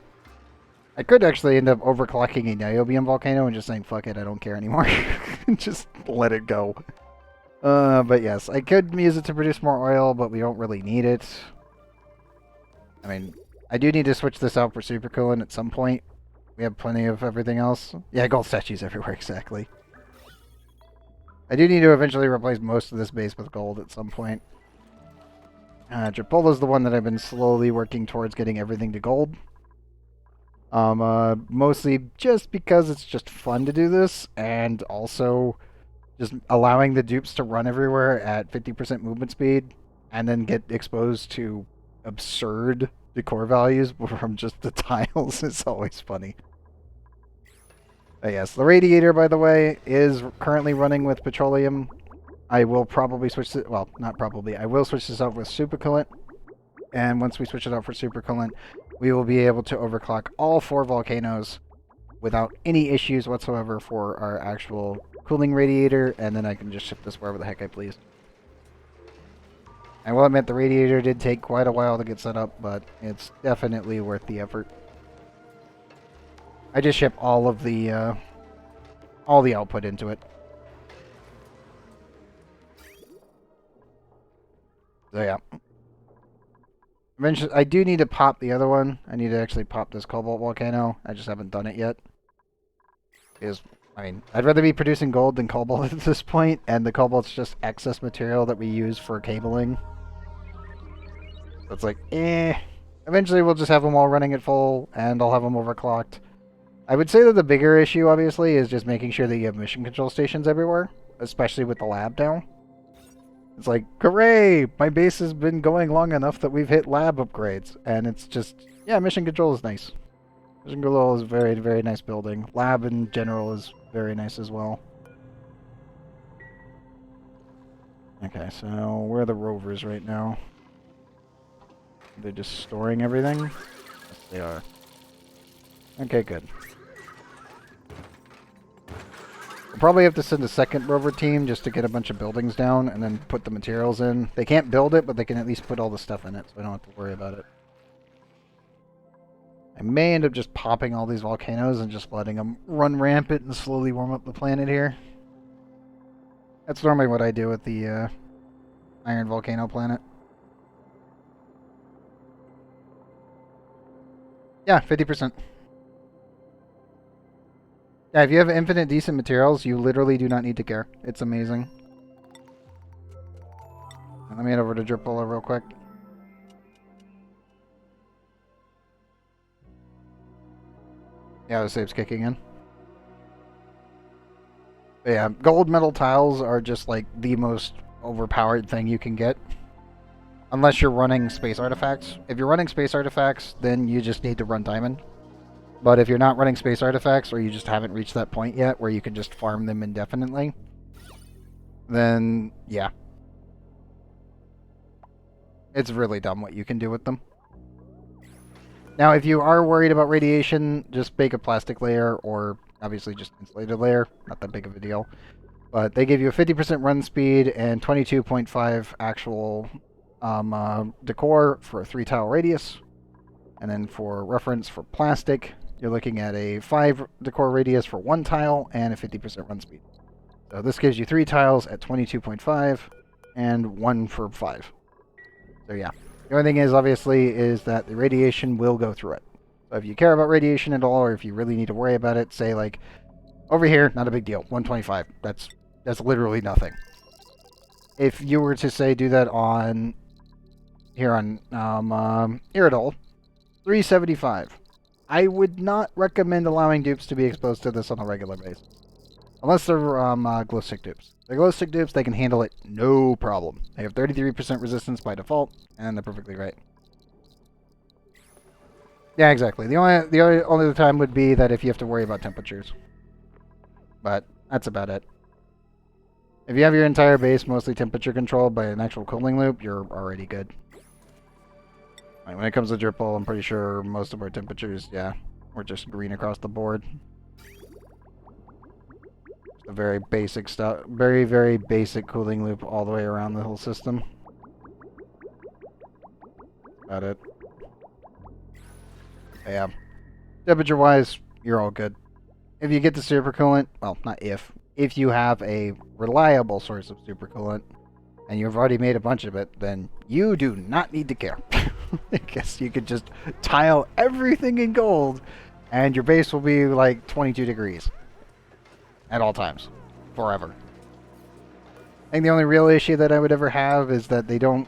I could actually end up overclocking a niobium volcano and just saying, fuck it, I don't care anymore. Just let it go. But yes, I could use it to produce more oil, but we don't really need it. I mean, I do need to switch this out for supercoolant at some point. We have plenty of everything else. Yeah, gold statues everywhere, exactly. I do need to eventually replace most of this base with gold at some point. Tripola's the one that I've been slowly working towards getting everything to gold. Mostly just because it's just fun to do this, and also just allowing the dupes to run everywhere at 50% movement speed, and then get exposed to absurd decor values from just the tiles is always funny. Yes, the radiator, by the way, is currently running with petroleum. I will probably switch it, well, not probably, I will switch this out with supercoolant. And once we switch it out for supercoolant, we will be able to overclock all 4 volcanoes without any issues whatsoever for our actual cooling radiator, and then I can just ship this wherever the heck I please. I will admit the radiator did take quite a while to get set up, but it's definitely worth the effort. I just ship all the output into it. So yeah. Eventually, I do need to pop the other one. I need to actually pop this cobalt volcano. I just haven't done it yet. Because, I mean, I'd rather be producing gold than cobalt at this point, and the cobalt's just excess material that we use for cabling. So it's like, eh. Eventually, we'll just have them all running at full, and I'll have them overclocked. I would say that the bigger issue, obviously, is just making sure that you have mission control stations everywhere, especially with the lab now. It's like, hooray! My base has been going long enough that we've hit lab upgrades. And it's just, yeah, mission control is nice. Mission control is a very, very nice building. Lab in general is very nice as well. Okay, so where are the rovers right now? They're just storing everything? Yes, they are. Okay, good. We'll probably have to send a second rover team just to get a bunch of buildings down and then put the materials in. They can't build it, but they can at least put all the stuff in it, so I don't have to worry about it. I may end up just popping all these volcanoes and just letting them run rampant and slowly warm up the planet here. That's normally what I do with the iron volcano planet. Yeah, 50%. Yeah, if you have infinite decent materials, you literally do not need to care. It's amazing. Let me head over to Drippola real quick. Yeah, the save's kicking in. But yeah, gold metal tiles are just like the most overpowered thing you can get. Unless you're running space artifacts. If you're running space artifacts, then you just need to run diamond. But if you're not running space artifacts, or you just haven't reached that point yet where you can just farm them indefinitely, then yeah. It's really dumb what you can do with them. Now, if you are worried about radiation, just bake a plastic layer, or obviously just insulated layer. Not that big of a deal. But they give you a 50% run speed and 22.5 actual decor for a 3-tile radius. And then for reference for plastic, you're looking at a 5 decor radius for 1 tile and a 50% run speed. So this gives you 3 tiles at 22.5 and 1 for 5. So yeah. The only thing is, obviously, is that the radiation will go through it. So if you care about radiation at all, or if you really need to worry about it, say like, over here, not a big deal, 125. That's literally nothing. If you were to say do that on, here on Iridol, 375. I would not recommend allowing dupes to be exposed to this on a regular basis. Unless they're glow stick dupes. They're glow stick dupes, they can handle it no problem. They have 33% resistance by default, and they're perfectly right. Yeah, exactly. The only time would be that if you have to worry about temperatures. But that's about it. If you have your entire base mostly temperature controlled by an actual cooling loop, you're already good. Right, when it comes to Dripple, I'm pretty sure most of our temperatures, yeah, we're just green across the board. A very basic stuff, very, very basic cooling loop all the way around the whole system. About it. Yeah. Temperature-wise, you're all good. If you get the supercoolant, well, not if you have a reliable source of supercoolant, and you've already made a bunch of it, then you do not need to care. I guess you could just tile everything in gold, and your base will be like 22 degrees. At all times. Forever. I think the only real issue that I would ever have is that they don't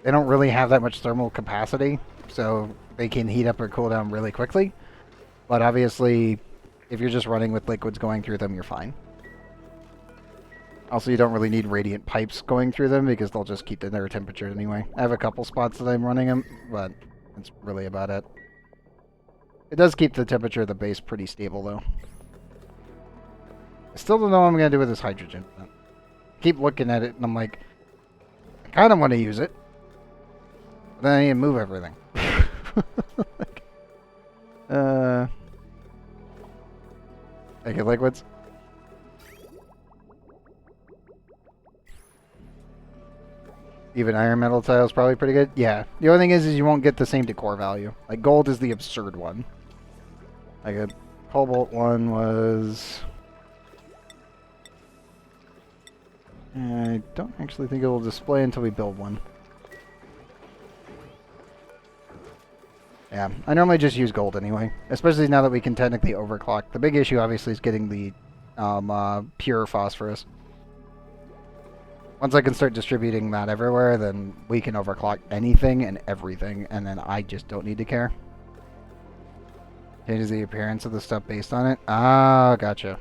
really have that much thermal capacity, so they can heat up or cool down really quickly. But obviously, if you're just running with liquids going through them, you're fine. Also, you don't really need radiant pipes going through them because they'll just keep their temperature anyway. I have a couple spots that I'm running them, but that's really about it. It does keep the temperature of the base pretty stable, though. I still don't know what I'm going to do with this hydrogen. I keep looking at it, and I'm like, I kind of want to use it. But then I need to move everything. Okay, liquids. Even iron metal tile is probably pretty good. Yeah. The only thing is you won't get the same decor value. Like, gold is the absurd one. Like, a cobalt one was... I don't actually think it will display until we build one. Yeah, I normally just use gold anyway. Especially now that we can technically overclock. The big issue, obviously, is getting the pure phosphorus. Once I can start distributing that everywhere, then we can overclock anything and everything, and then I just don't need to care. Changes the appearance of the stuff based on it. Ah, gotcha.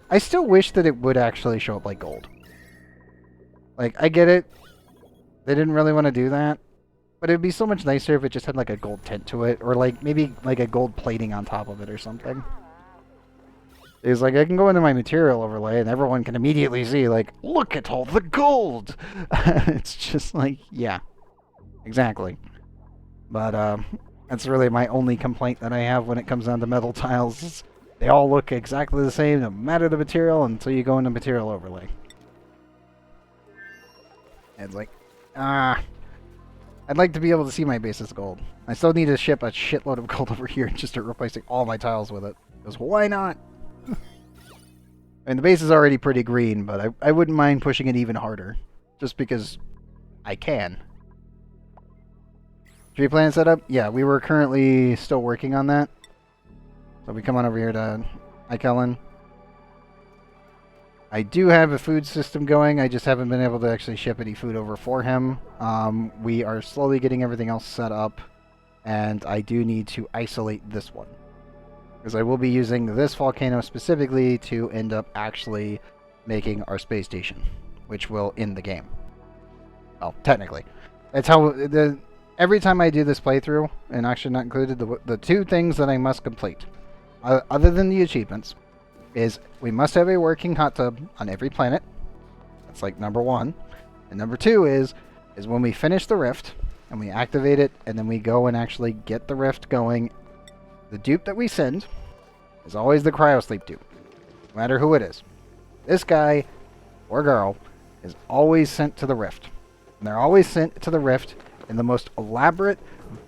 I still wish that it would actually show up like gold. Like, I get it. They didn't really want to do that. But it'd be so much nicer if it just had like a gold tint to it. Or like maybe like a gold plating on top of it or something. It's like I can go into my material overlay and everyone can immediately see like, look at all the gold! It's just like, yeah. Exactly. But that's really my only complaint that I have when it comes down to metal tiles. They all look exactly the same, no matter the material, until you go into material overlay. And it's like, I'd like to be able to see my basis gold. I still need to ship a shitload of gold over here and just start replacing all my tiles with it. Because why not? And the base is already pretty green, but I wouldn't mind pushing it even harder. Just because I can. Tree plant setup? Yeah, we were currently still working on that. So we come on over here to Kellen. I do have a food system going. I just haven't been able to actually ship any food over for him. We are slowly getting everything else set up. And I do need to isolate this one. Because I will be using this volcano specifically to end up actually making our space station. Which will end the game. Well, technically. That's how... every time I do this playthrough, and actually not included, the two things that I must complete, other than the achievements, is we must have a working hot tub on every planet. That's like number one. And number two is when we finish the rift and we activate it and then we go and actually get the rift going, the dupe that we send is always the cryosleep dupe, no matter who it is. This guy or girl is always sent to the rift. And they're always sent to the rift in the most elaborate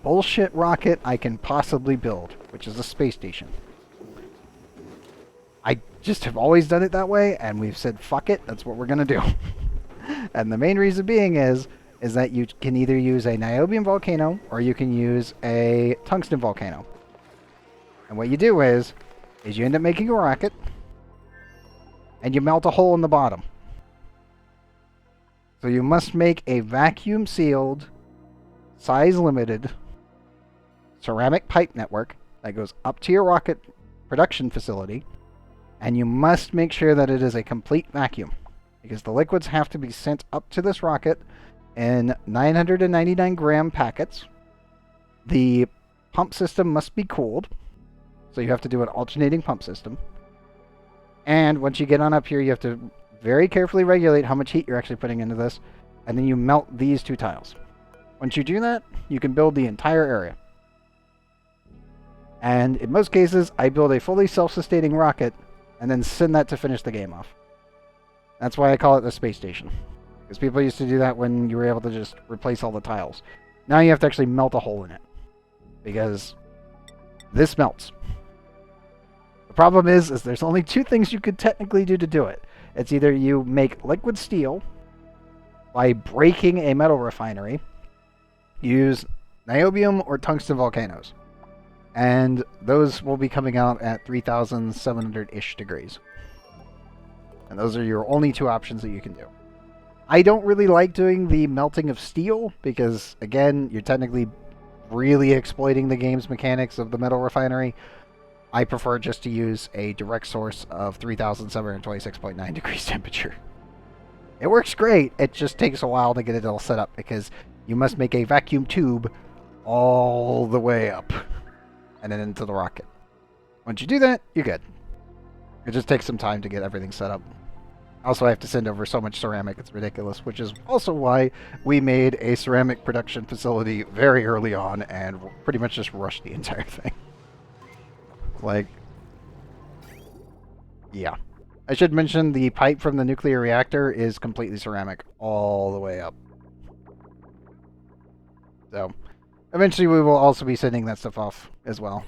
bullshit rocket I can possibly build, which is a space station. I just have always done it that way, and we've said, fuck it, that's what we're going to do. And the main reason being is that you can either use a niobium volcano, or you can use a tungsten volcano. And what you do is you end up making a rocket, and you melt a hole in the bottom. So you must make a vacuum-sealed, size-limited ceramic pipe network that goes up to your rocket production facility, and you must make sure that it is a complete vacuum, because the liquids have to be sent up to this rocket in 999 gram packets. The pump system must be cooled, so you have to do an alternating pump system. And once you get on up here, you have to very carefully regulate how much heat you're actually putting into this, and then you melt these two tiles. Once you do that, you can build the entire area. And in most cases, I build a fully self-sustaining rocket and then send that to finish the game off. That's why I call it the space station. Because people used to do that when you were able to just replace all the tiles. Now you have to actually melt a hole in it. Because this melts. The problem is there's only two things you could technically do to do it. It's either you make liquid steel by breaking a metal refinery, use niobium or tungsten volcanoes. And those will be coming out at 3,700-ish degrees. And those are your only two options that you can do. I don't really like doing the melting of steel because, again, you're technically really exploiting the game's mechanics of the metal refinery. I prefer just to use a direct source of 3,726.9 degrees temperature. It works great. It just takes a while to get it all set up because you must make a vacuum tube all the way up and then into the rocket. Once you do that, you're good. It just takes some time to get everything set up. Also, I have to send over so much ceramic, it's ridiculous, which is also why we made a ceramic production facility very early on and pretty much just rushed the entire thing. Like, yeah. I should mention the pipe from the nuclear reactor is completely ceramic all the way up. So, eventually we will also be sending that stuff off as well.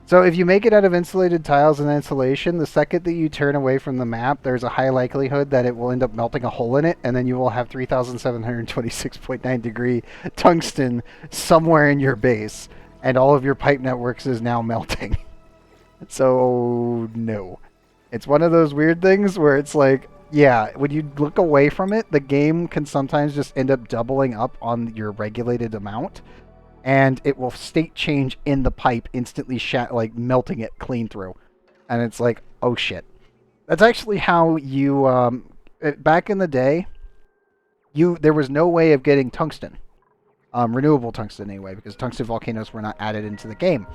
So if you make it out of insulated tiles and insulation, the second that you turn away from the map, there's a high likelihood that it will end up melting a hole in it, and then you will have 3,726.9 degree tungsten somewhere in your base, and all of your pipe networks is now melting. So, no. It's one of those weird things where it's like, yeah, when you look away from it, the game can sometimes just end up doubling up on your regulated amount, and it will state change in the pipe, instantly like melting it clean through. And it's like, oh shit. That's actually how you, back in the day, there was no way of getting tungsten. Renewable tungsten anyway, because tungsten volcanoes were not added into the game.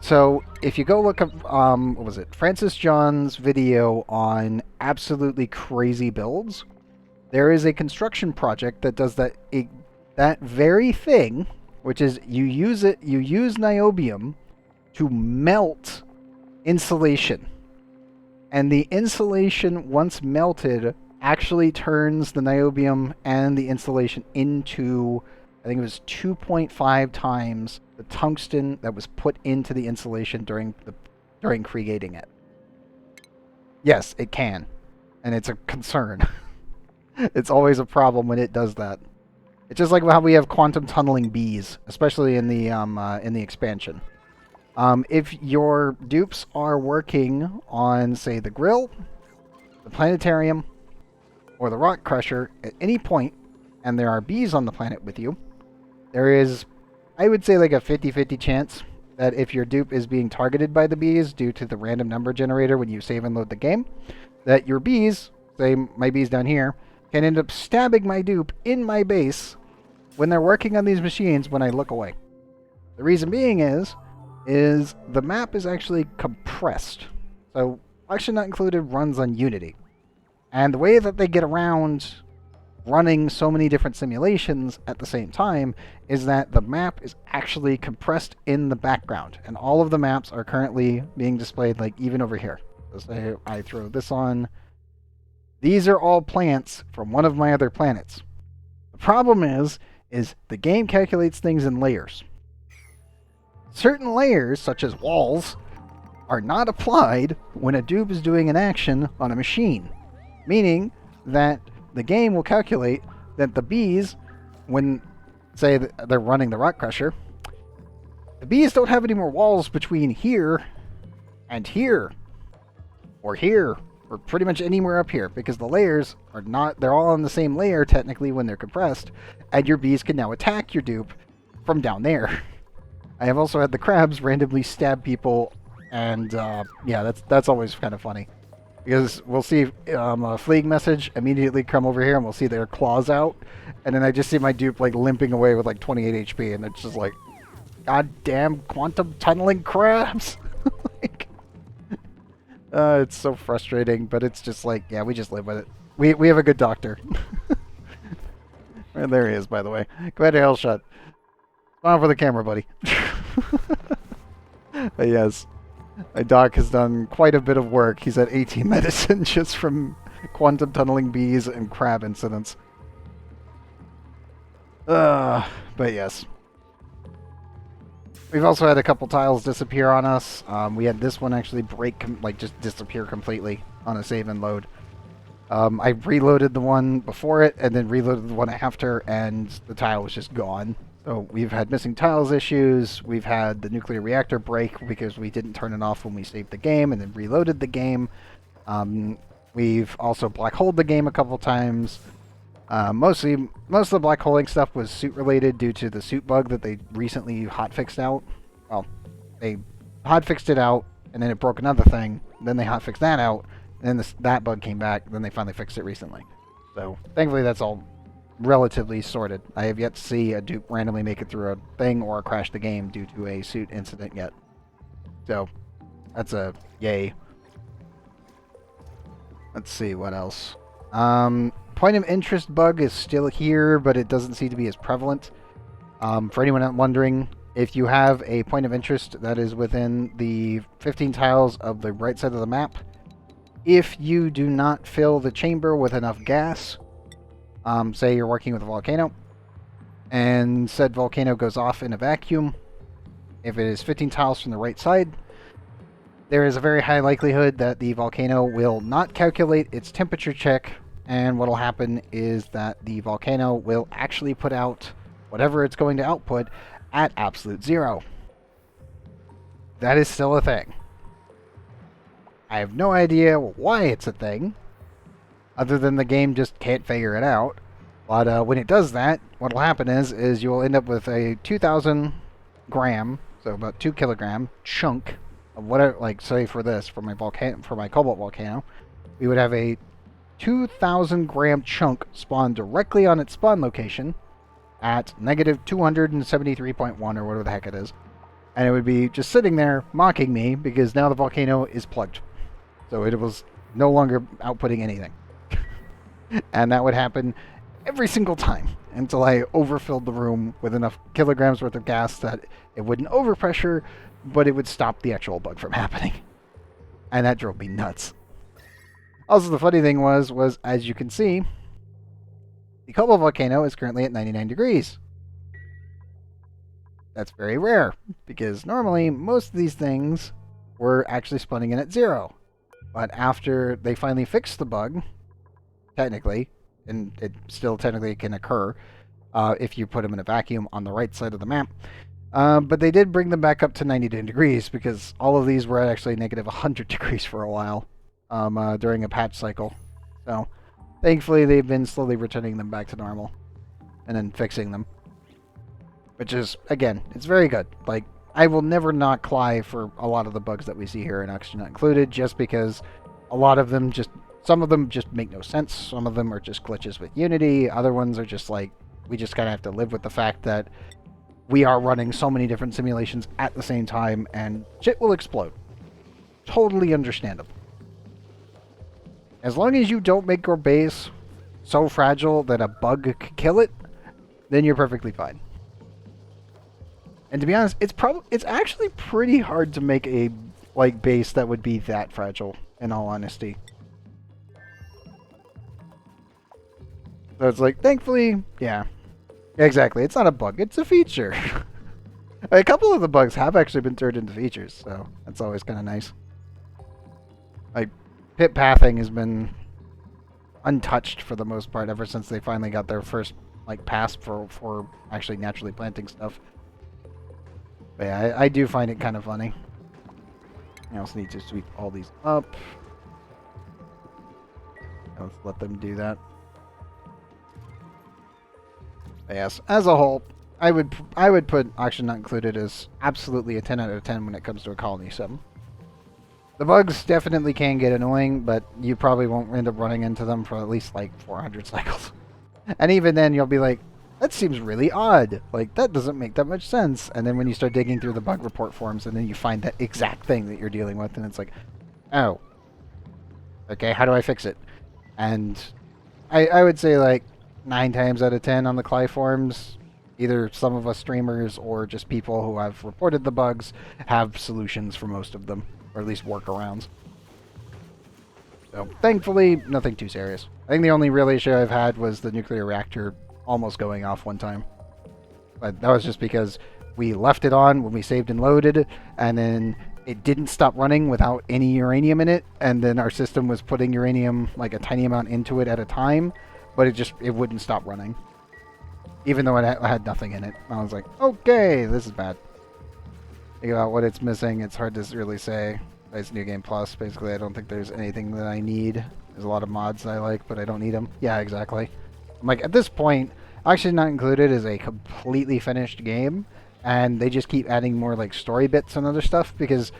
So, if you go look up, what was it, Francis John's video on absolutely crazy builds, there is a construction project that does that very thing, which is you use niobium to melt insulation. And the insulation, once melted, actually turns the niobium and the insulation into, I think it was 2.5 times the tungsten that was put into the insulation during creating it. Yes, it can. And it's a concern. It's always a problem when it does that. It's just like how we have quantum tunneling bees, especially in the expansion. If your dupes are working on, say, the grill, the planetarium, or the rock crusher at any point, and there are bees on the planet with you, there is, I would say, like a 50-50 chance that if your dupe is being targeted by the bees due to the random number generator when you save and load the game, that your bees, say my bees down here, can end up stabbing my dupe in my base when they're working on these machines when I look away. The reason being is the map is actually compressed. So Action Not Included runs on Unity. And the way that they get around running so many different simulations at the same time is that the map is actually compressed in the background. And all of the maps are currently being displayed, like, even over here. So say I throw this on. These are all plants from one of my other planets. The problem is the game calculates things in layers. Certain layers, such as walls, are not applied when a dupe is doing an action on a machine. Meaning that the game will calculate that the bees, when, say, they're running the rock crusher, the bees don't have any more walls between here and here, or pretty much anywhere up here, because the layers are not, they're all on the same layer technically when they're compressed, and your bees can now attack your dupe from down there. I have also had the crabs randomly stab people, and yeah, that's always kind of funny. Because we'll see a fleeing message immediately come over here, and we'll see their claws out, and then I just see my dupe like limping away with like 28 HP, and it's just like, goddamn quantum tunneling crabs! Like, it's so frustrating, but it's just like, yeah, we just live with it. We have a good doctor. And there he is, by the way. Go ahead, Hellshot. Spawn for the camera, buddy. But yes. My doc has done quite a bit of work. He's at 18 medicine just from quantum tunneling bees and crab incidents. But yes. We've also had a couple tiles disappear on us. We had this one actually break, just disappear completely on a save and load. I reloaded the one before it and then reloaded the one after, and the tile was just gone. So we've had missing tiles issues, we've had the nuclear reactor break because we didn't turn it off when we saved the game and then reloaded the game. We've also black holed the game a couple times. Most of the black holing stuff was suit related due to the suit bug that they recently hotfixed out. Well, they hotfixed it out and then it broke another thing, then they hotfixed that out, and then that bug came back, then they finally fixed it recently. So thankfully that's all relatively sorted. I have yet to see a dupe randomly make it through a thing or crash the game due to a suit incident yet. So, that's a yay. Let's see, what else? Point of interest bug is still here, but it doesn't seem to be as prevalent. For anyone wondering, if you have a point of interest that is within the 15 tiles of the right side of the map, if you do not fill the chamber with enough gas, say you're working with a volcano, and said volcano goes off in a vacuum. If it is 15 tiles from the right side, there is a very high likelihood that the volcano will not calculate its temperature check, and what will happen is that the volcano will actually put out whatever it's going to output at absolute zero. That is still a thing. I have no idea why it's a thing, other than the game just can't figure it out. But when it does that, what will happen is you will end up with a 2,000 gram, so about 2 kilogram chunk of whatever. Like say for my cobalt volcano, we would have a 2,000 gram chunk spawn directly on its spawn location at negative 273.1 or whatever the heck it is, and it would be just sitting there mocking me because now the volcano is plugged, so it was no longer outputting anything. And that would happen every single time until I overfilled the room with enough kilograms worth of gas that it wouldn't overpressure, but it would stop the actual bug from happening. And that drove me nuts. Also, the funny thing was as you can see, the Cobalt volcano is currently at 99 degrees. That's very rare, because normally most of these things were actually spawning in at 0. But after they finally fixed the bug, technically, and it still technically can occur if you put them in a vacuum on the right side of the map, but they did bring them back up to 99 degrees, because all of these were actually negative 100 degrees for a while during a patch cycle. So, thankfully, they've been slowly returning them back to normal and then fixing them. Which is, again, it's very good. Like, I will never knock Cly for a lot of the bugs that we see here in Oxygen Not Included, just because a lot of them some of them just make no sense. Some of them are just glitches with Unity. Other ones are just like, we just kind of have to live with the fact that we are running so many different simulations at the same time, and shit will explode. Totally understandable. As long as you don't make your base so fragile that a bug could kill it, then you're perfectly fine. And to be honest, it's actually pretty hard to make a base that would be that fragile, in all honesty. So it's like, thankfully, yeah. Exactly, it's not a bug, it's a feature. A couple of the bugs have actually been turned into features, so that's always kind of nice. Like, pit pathing has been untouched for the most part ever since they finally got their first pass for actually naturally planting stuff. But yeah, I do find it kind of funny. I also need to sweep all these up. Let's let them do that. But yes, as a whole, I would put Oxygen Not Included as absolutely a 10 out of 10 when it comes to a colony sim. The bugs definitely can get annoying, but you probably won't end up running into them for at least 400 cycles. And even then, you'll be like, that seems really odd. That doesn't make that much sense. And then when you start digging through the bug report forms, and then you find that exact thing that you're dealing with, and it's like, oh, okay, how do I fix it? And I would say 9 times out of 10 on the Cly forums, either some of us streamers or just people who have reported the bugs have solutions for most of them, or at least workarounds. So thankfully, nothing too serious. I think the only real issue I've had was the nuclear reactor almost going off one time. But that was just because we left it on when we saved and loaded, and then it didn't stop running without any uranium in it, and then our system was putting uranium, a tiny amount into it at a time, but it wouldn't stop running. Even though it had nothing in it. I was like, okay, this is bad. Think about what it's missing, it's hard to really say. It's New Game Plus, basically I don't think there's anything that I need. There's a lot of mods I like, but I don't need them. Yeah, exactly. I'm at this point, Actually Not Included is a completely finished game, and they just keep adding more story bits and other stuff, because,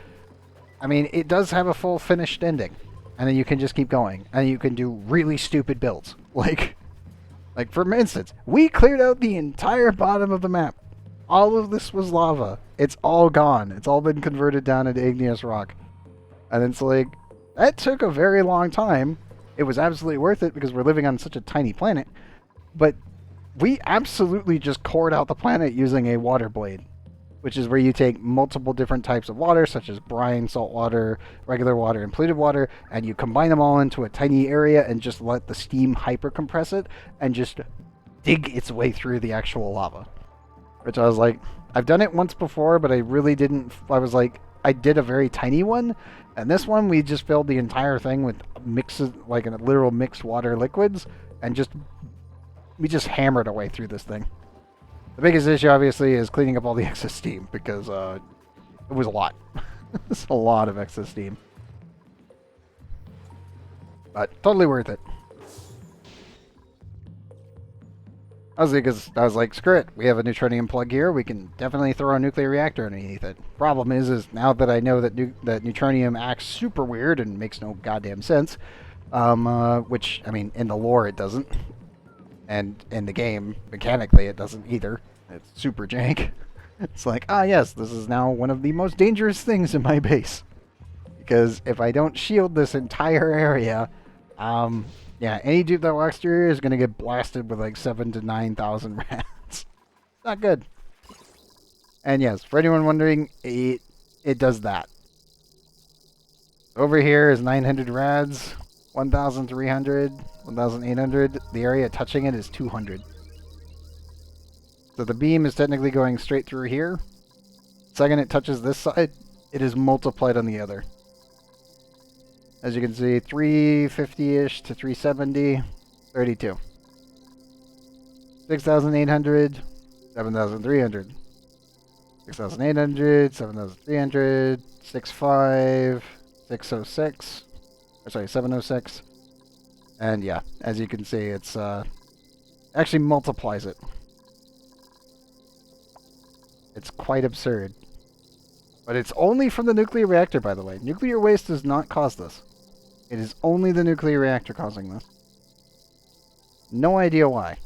I mean, it does have a full finished ending, and then you can just keep going, and you can do really stupid builds. Like for instance, we cleared out the entire bottom of the map. All of this was lava. It's all gone. It's all been converted down into igneous rock. And it's that took a very long time. It was absolutely worth it because we're living on such a tiny planet. But we absolutely just cored out the planet using a water blade, which is where you take multiple different types of water, such as brine, salt water, regular water, and polluted water, and you combine them all into a tiny area and just let the steam hyper-compress it and just dig its way through the actual lava. Which I was like, I've done it once before, but I really didn't. I did a very tiny one, and this one we just filled the entire thing with mixes, a literal mixed water liquids, and we just hammered our way through this thing. The biggest issue, obviously, is cleaning up all the excess steam, because it was a lot. It's a lot of excess steam. But totally worth it. Honestly, because I was like, screw it. We have a neutronium plug here. We can definitely throw a nuclear reactor underneath it. Problem is now that I know that that neutronium acts super weird and makes no goddamn sense, which, I mean, in the lore it doesn't. And in the game, mechanically, it doesn't either. It's super jank. It's like, yes, this is now one of the most dangerous things in my base. Because if I don't shield this entire area, yeah, any dude that walks through here is going to get blasted with 7,000 to 9,000 rats. Not good. And yes, for anyone wondering, it does that. Over here is 900 rads, 1,300, 1,800. The area touching it is 200. So the beam is technically going straight through here. The second it touches this side, it is multiplied on the other. As you can see, 350-ish to 370, 32. 6,800, 7,300. 6,800, 7,300, 6,5, 606, or sorry, 706. And yeah, as you can see, it's actually multiplies it. It's quite absurd. But it's only from the nuclear reactor, by the way. Nuclear waste does not cause this. It is only the nuclear reactor causing this. No idea why.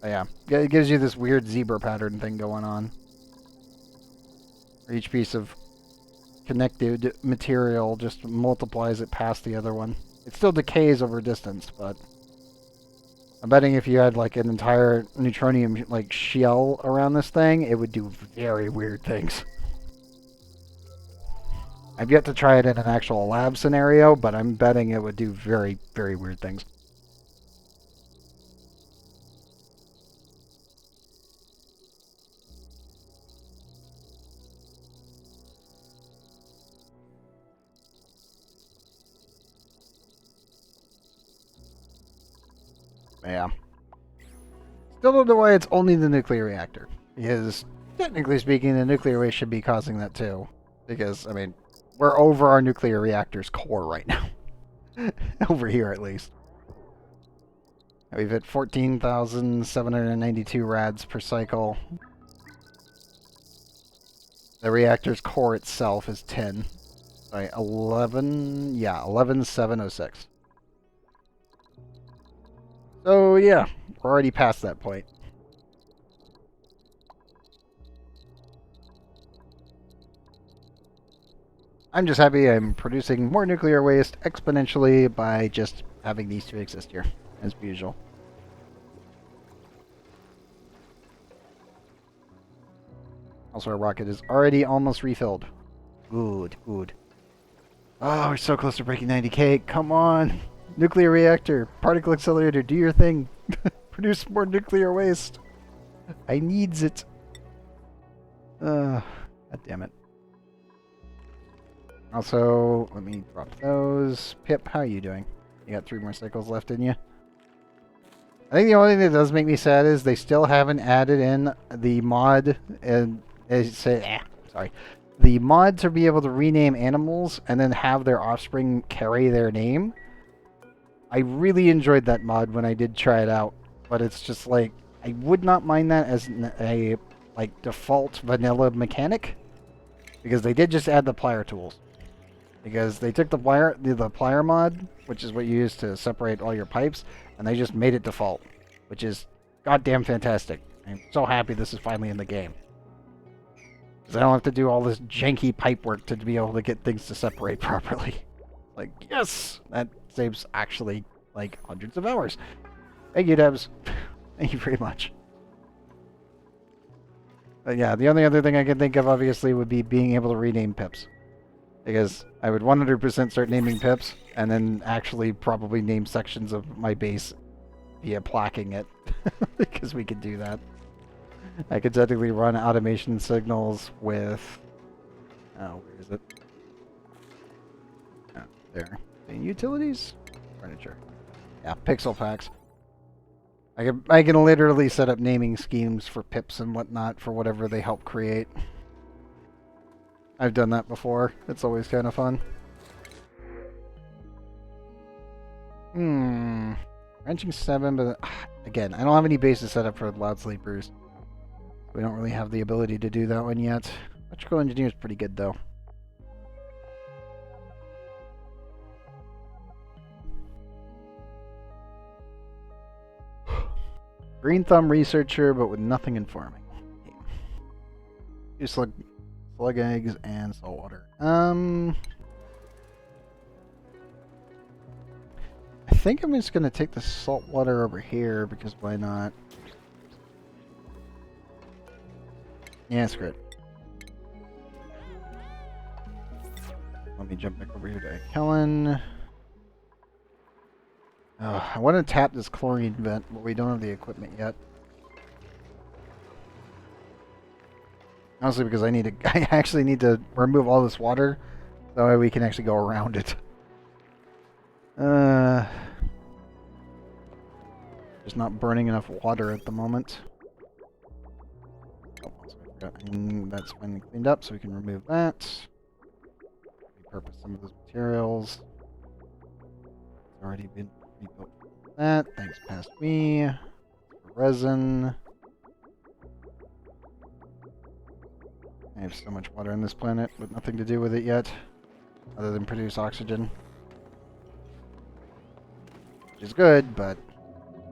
But yeah, it gives you this weird zebra pattern thing going on. Where each piece of connected material just multiplies it past the other one. It still decays over distance, but I'm betting if you had like an entire neutronium like shell around this thing, it would do very weird things. I've yet to try it in an actual lab scenario, but I'm betting it would do very, very weird things. Yeah. Still don't know why it's only the nuclear reactor. Because, technically speaking, the nuclear waste should be causing that too. Because, I mean, we're over our nuclear reactor's core right now. Over here, at least. We've hit 14,792 rads per cycle. The reactor's core itself is 10. Sorry, 11... Yeah, 11,706. So, yeah, we're already past that point. I'm just happy I'm producing more nuclear waste exponentially by just having these two exist here, as usual. Also, our rocket is already almost refilled. Good, good. Oh, we're so close to breaking 90K. Come on. Nuclear reactor, particle accelerator, do your thing. Produce more nuclear waste. I needs it. God damn it. Also, let me drop those. Pip, how are you doing? You got 3 more cycles left in you? I think the only thing that does make me sad is they still haven't added in the mod and sorry. The mod to be able to rename animals and then have their offspring carry their name. I really enjoyed that mod when I did try it out, but it's just like I would not mind that as a like default vanilla mechanic because they did just add the plier tools. Because they took the plier mod, which is what you use to separate all your pipes, and they just made it default, which is goddamn fantastic. I'm so happy this is finally in the game. Because I don't have to do all this janky pipe work to be able to get things to separate properly. Like, yes! That saves actually, like, hundreds of hours. Thank you, Debs. Thank you very much. But yeah, the only other thing I can think of, obviously, would be being able to rename pips. Because I would 100% start naming pips, and then actually probably name sections of my base via placking it. Because we could do that. I could technically run automation signals with... Oh, where is it? Oh, there. In utilities? Furniture. Yeah, pixel packs. I can literally set up naming schemes for pips and whatnot for whatever they help create. I've done that before. It's always kind of fun. Wrenching 7, but again, I don't have any bases set up for loud sleepers. We don't really have the ability to do that one yet. Electrical engineer is pretty good though. Green thumb researcher, but with nothing in farming. Just slug eggs and salt water. I think I'm just gonna take the salt water over here because why not? Yeah, screw it. Let me jump back over here to Kellen. I want to tap this chlorine vent, but we don't have the equipment yet. Honestly, because I actually need to remove all this water, so that way we can actually go around it. Just not burning enough water at the moment. Oh, also I forgot. And that's finally cleaned up, so we can remove that. Repurpose some of those materials. It's already been rebuilt. That. Thanks, past me. Resin. I have so much water on this planet, with nothing to do with it yet, other than produce oxygen. Which is good, but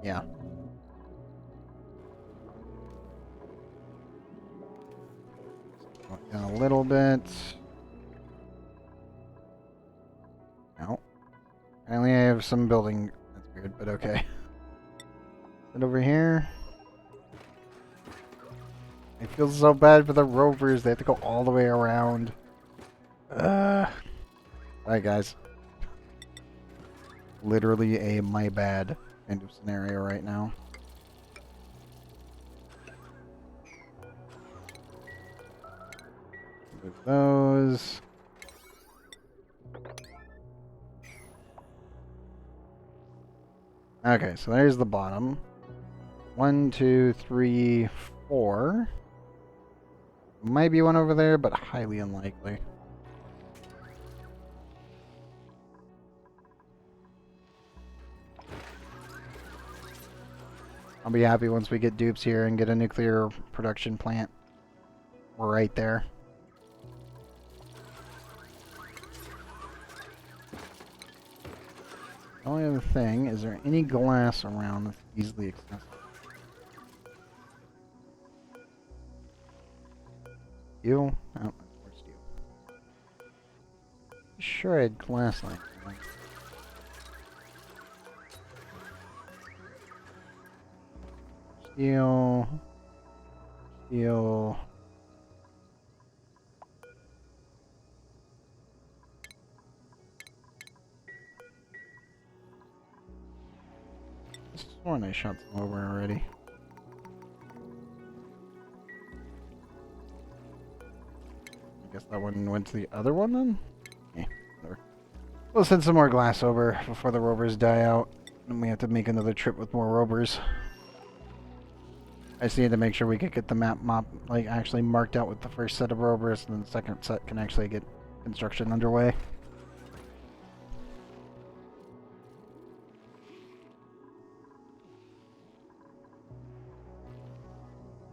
yeah. Down a little bit. No. Apparently I have some building. That's weird, but okay. And over here. I feel so bad for the Rovers. They have to go all the way around. Alright, guys. Literally a my bad kind of scenario right now. Move those. Okay, so there's the bottom. 1, 2, 3, 4. Might be one over there, but highly unlikely. I'll be happy once we get dupes here and get a nuclear production plant. We're right there. The only other thing, is there any glass around that's easily accessible? Steel? Oh, of course steel. Sure, I had glass like that. Steel. Steel. I sworn I shot some over already. I guess that one went to the other one then? Yeah, whatever. We'll send some more glass over before the Rovers die out. And we have to make another trip with more Rovers. I just need to make sure we can get the map like actually marked out with the first set of Rovers, and then the second set can actually get construction underway.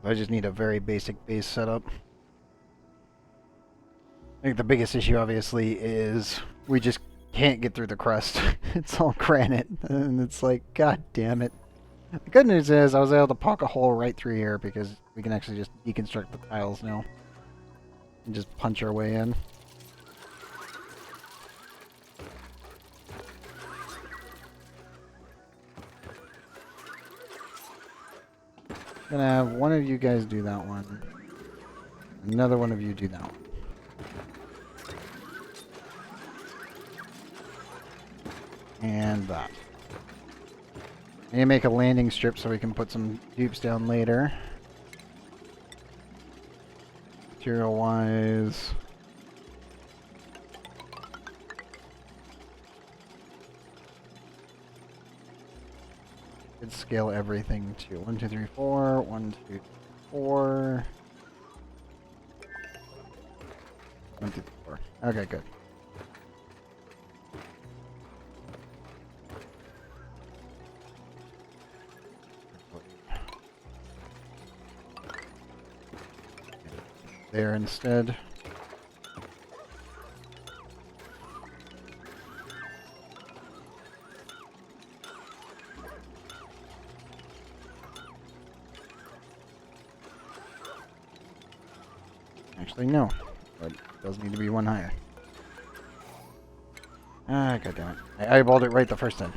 I just need a very basic base setup. I think the biggest issue, obviously, is we just can't get through the crust. It's all granite, and it's like, god damn it. The good news is I was able to poke a hole right through here because we can actually just deconstruct the tiles now. And just punch our way in. I'm gonna have one of you guys do that one. Another one of you do that one. And that. I need to make a landing strip so we can put some dupes down later. Material-wise... could scale everything to 1, 2, 3, 4. 1, 2, 3, 4. 1, 2, 3, 4. Okay, good. There instead. Actually, no. But it does need to be one higher. Ah, goddammit. I eyeballed it right the first time.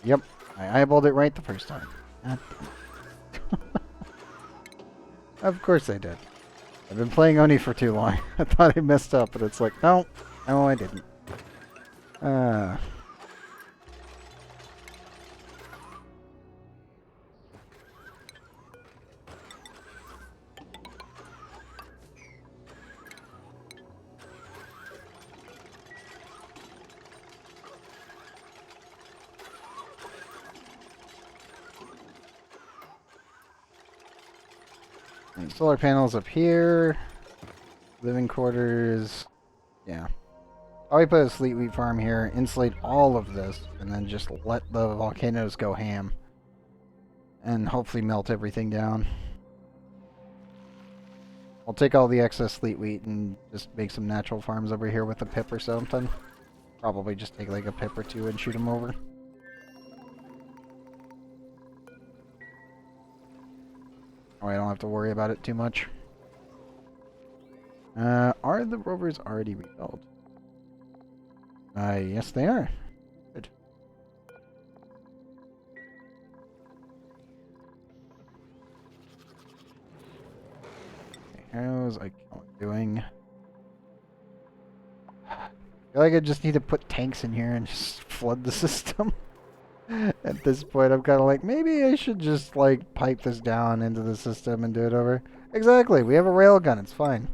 Yep, I eyeballed it right the first time. God damn it. Of course I did. I've been playing Oni for too long. I thought I messed up, but it's like, no, no, I didn't. Uh, and solar panels up here. Living quarters. Yeah. Probably put a Sleetwheat farm here, insulate all of this, and then just let the volcanoes go ham. And hopefully melt everything down. I'll take all the excess Sleetwheat and just make some natural farms over here with a pip or something. Probably just take like a pip or two and shoot them over. Oh, I don't have to worry about it too much. Are the Rovers already rebuilt? Yes they are. Good. Okay, how's Icon doing? I feel like I just need to put tanks in here and just flood the system. At this point, I'm kind of like, maybe I should just, like, pipe this down into the system and do it over. Exactly, we have a railgun, it's fine.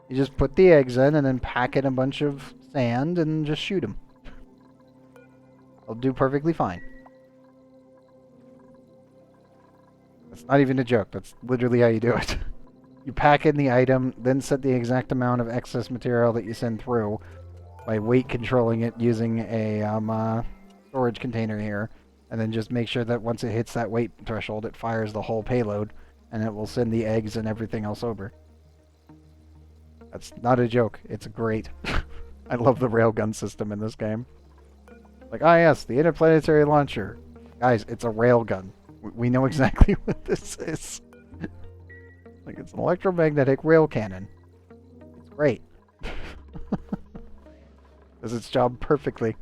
You just put the eggs in and then pack in a bunch of sand and just shoot them. I'll do perfectly fine. That's not even a joke, that's literally how you do it. You pack in the item, then set the exact amount of excess material that you send through by weight controlling it using a storage container here, and then just make sure that once it hits that weight threshold, it fires the whole payload, and it will send the eggs and everything else over. That's not a joke. It's great. I love the railgun system in this game. Like, ah yes, the interplanetary launcher. Guys, it's a railgun. We know exactly what this is. Like, it's an electromagnetic rail cannon. It's great. Does its job perfectly.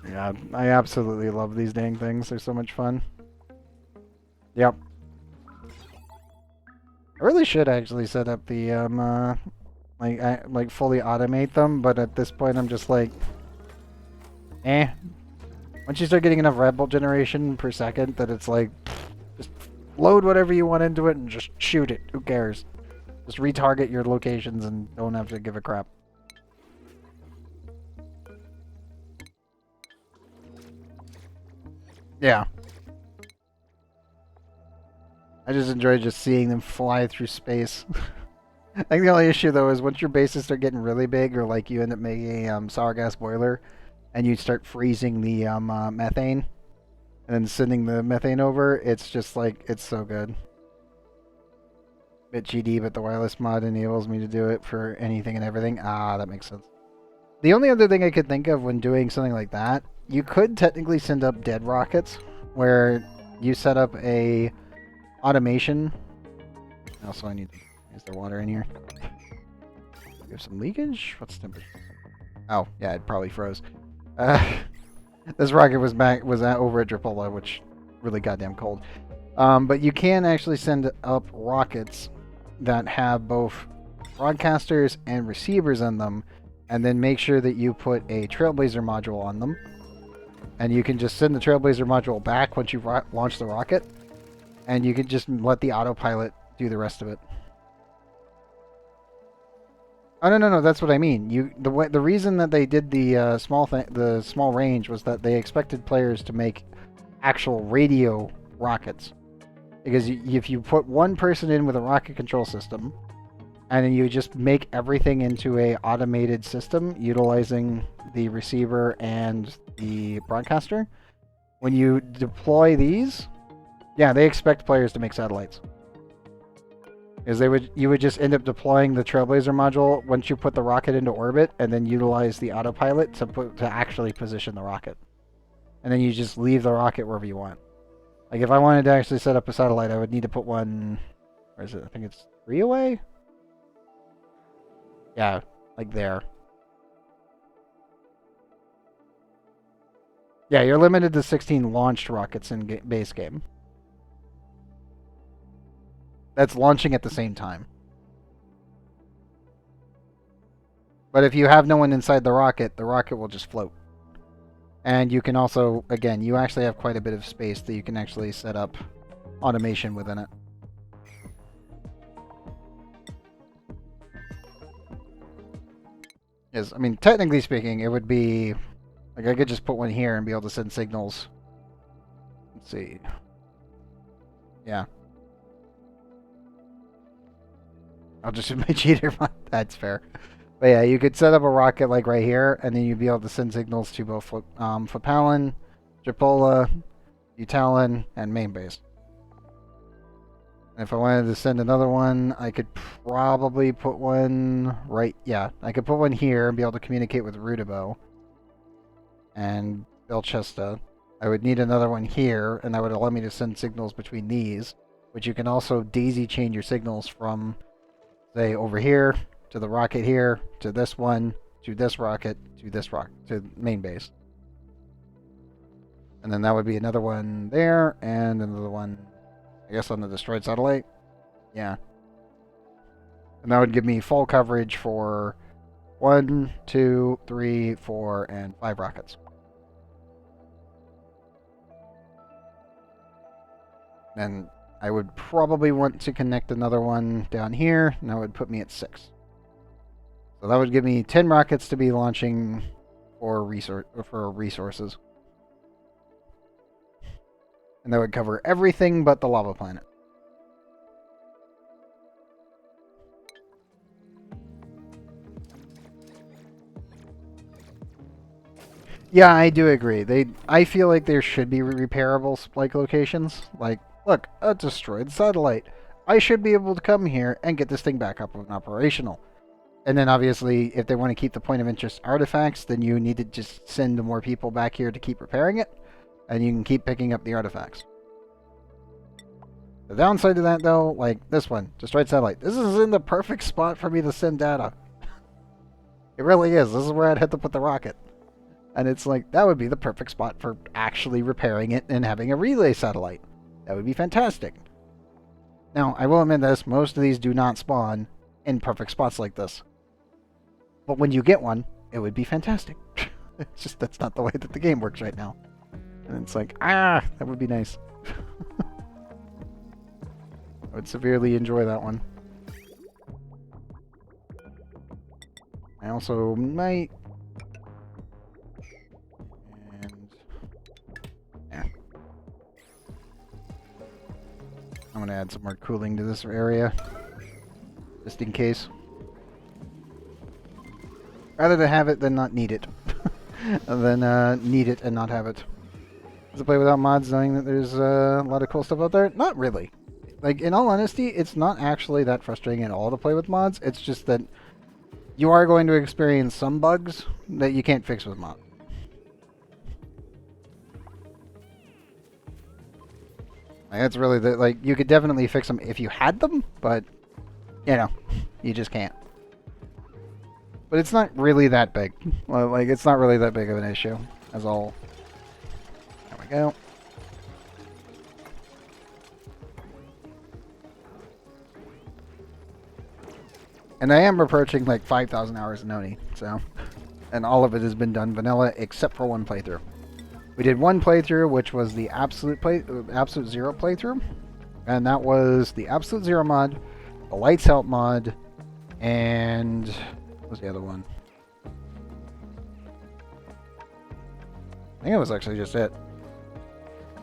Yeah, I absolutely love these dang things. They're so much fun. Yep. I really should actually set up the like fully automate them, but at this point I'm just like, eh. Once you start getting enough Red Bull generation per second that it's like, just load whatever you want into it and just shoot it. Who cares? Just retarget your locations and don't have to give a crap. Yeah. I just enjoy just seeing them fly through space. I think the only issue though is once your bases start getting really big, or like you end up making a sour gas boiler, and you start freezing the methane, and then sending the methane over, it's just like, it's so good. Bit GD, but the wireless mod enables me to do it for anything and everything. Ah, that makes sense. The only other thing I could think of when doing something like that, you could technically send up dead rockets, where you set up a automation. Also, I need. Is there water in here? We have some leakage. What's the temperature? Oh, yeah, it probably froze. This rocket was over at Drapola, which really goddamn cold. But you can actually send up rockets that have both broadcasters and receivers in them, and then make sure that you put a Trailblazer module on them. And you can just send the Trailblazer module back once you launch the rocket, and you can just let the autopilot do the rest of it. Oh no, that's what I mean. The reason that they did the small range was that they expected players to make actual radio rockets. Because if you put one person in with a rocket control system, and then you just make everything into a automated system utilizing the receiver and the broadcaster, when you deploy these, yeah, they expect players to make satellites. Because you would just end up deploying the Trailblazer module once you put the rocket into orbit, and then utilize the autopilot to actually position the rocket. And then you just leave the rocket wherever you want. Like, if I wanted to actually set up a satellite, I would need to put one... Where is it? I think it's 3 away? Yeah, like there. Yeah, you're limited to 16 launched rockets in base game. That's launching at the same time. But if you have no one inside the rocket will just float. And you can also, again, you actually have quite a bit of space that you can actually set up automation within it. Yes, I mean, technically speaking, it would be like I could just put one here and be able to send signals. Let's see. Yeah. I'll just use my cheater. That's fair. But yeah, you could set up a rocket like right here, and then you'd be able to send signals to both Fapalin, Japola, Utalin, and main base. And if I wanted to send another one, I could probably put one right... Yeah, I could put one here and be able to communicate with Rudabo and Belchesta. I would need another one here, and that would allow me to send signals between these, which you can also daisy chain your signals from, say, over here, to the rocket here, to this one, to this rocket, to this rocket, to main base. And then that would be another one there, and another one, I guess, on the destroyed satellite. Yeah. And that would give me full coverage for 1, 2, 3, 4, and 5 rockets. And I would probably want to connect another one down here, and that would put me at 6. So that would give me 10 rockets to be launching for resources. And that would cover everything but the lava planet. Yeah, I do agree. I feel like there should be repairable spike locations. Like, look, a destroyed satellite. I should be able to come here and get this thing back up and operational. And then obviously, if they want to keep the point of interest artifacts, then you need to just send more people back here to keep repairing it. And you can keep picking up the artifacts. The downside to that, though, like this one, destroyed satellite. This is in the perfect spot for me to send data. It really is. This is where I'd have to put the rocket. And it's like, that would be the perfect spot for actually repairing it and having a relay satellite. That would be fantastic. Now, I will admit this, most of these do not spawn in perfect spots like this. But when you get one, it would be fantastic. It's just, that's not the way that the game works right now. And it's like, that would be nice. I would severely enjoy that one. I also might... And... Yeah. I'm going to add some more cooling to this area. Just in case. Rather to have it than not need it. Than need it and not have it. Does it play without mods knowing that there's a lot of cool stuff out there? Not really. Like, in all honesty, it's not actually that frustrating at all to play with mods. It's just that you are going to experience some bugs that you can't fix with mods. Like, that's really the, like, you could definitely fix them if you had them, but, you know, you just can't. But it's not really that big. Like, it's not really that big of an issue, as all. There we go. And I am approaching like 5,000 hours in ONI, so... And all of it has been done vanilla, except for one playthrough. We did one playthrough, which was the Absolute Zero playthrough. And that was the Absolute Zero mod, the Lights Out mod, and... what was the other one? I think it was actually just it.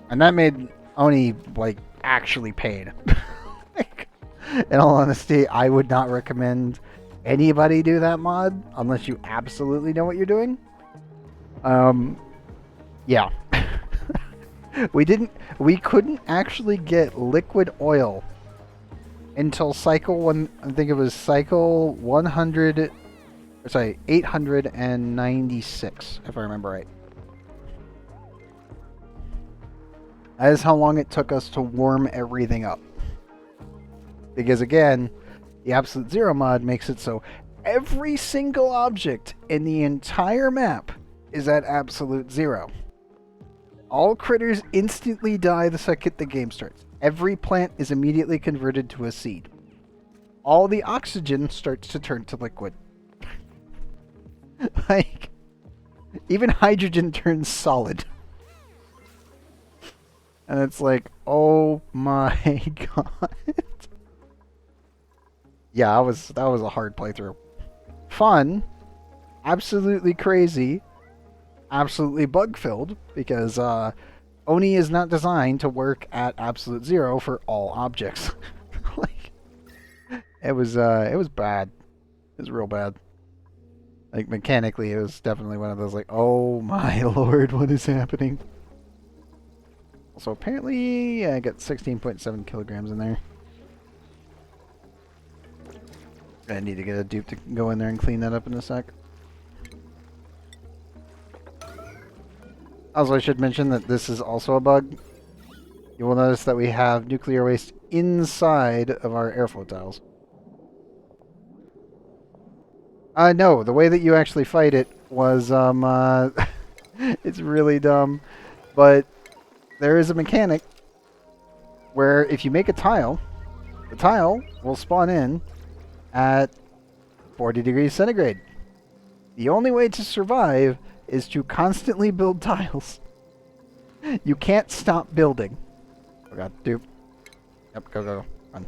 And that made ONI, like, actually paid. In all honesty, I would not recommend anybody do that mod unless you absolutely know what you're doing. Yeah. We couldn't actually get liquid oil until cycle one, I think it was cycle 100, sorry, 896, if I remember right. That is how long it took us to warm everything up. Because again, the Absolute Zero mod makes it so every single object in the entire map is at absolute zero. All critters instantly die the second the game starts. Every plant is immediately converted to a seed. All the oxygen starts to turn to liquid. Like, even hydrogen turns solid. And it's like, oh my god. Yeah, that was a hard playthrough. Fun, absolutely crazy, absolutely bug-filled, because ONI is not designed to work at absolute zero for all objects. Like, it was bad. It was real bad. Like, mechanically, it was definitely one of those, like, oh my lord, what is happening? So apparently, yeah, I got 16.7 kilograms in there. I need to get a dupe to go in there and clean that up in a sec. Also, I should mention that this is also a bug. You will notice that we have nuclear waste inside of our airflow tiles. No, the way that you actually fight it was, it's really dumb. But there is a mechanic where if you make a tile, the tile will spawn in at 40 degrees centigrade. The only way to survive is to constantly build tiles. You can't stop building. Oh god, dupe. Yep, go. Run.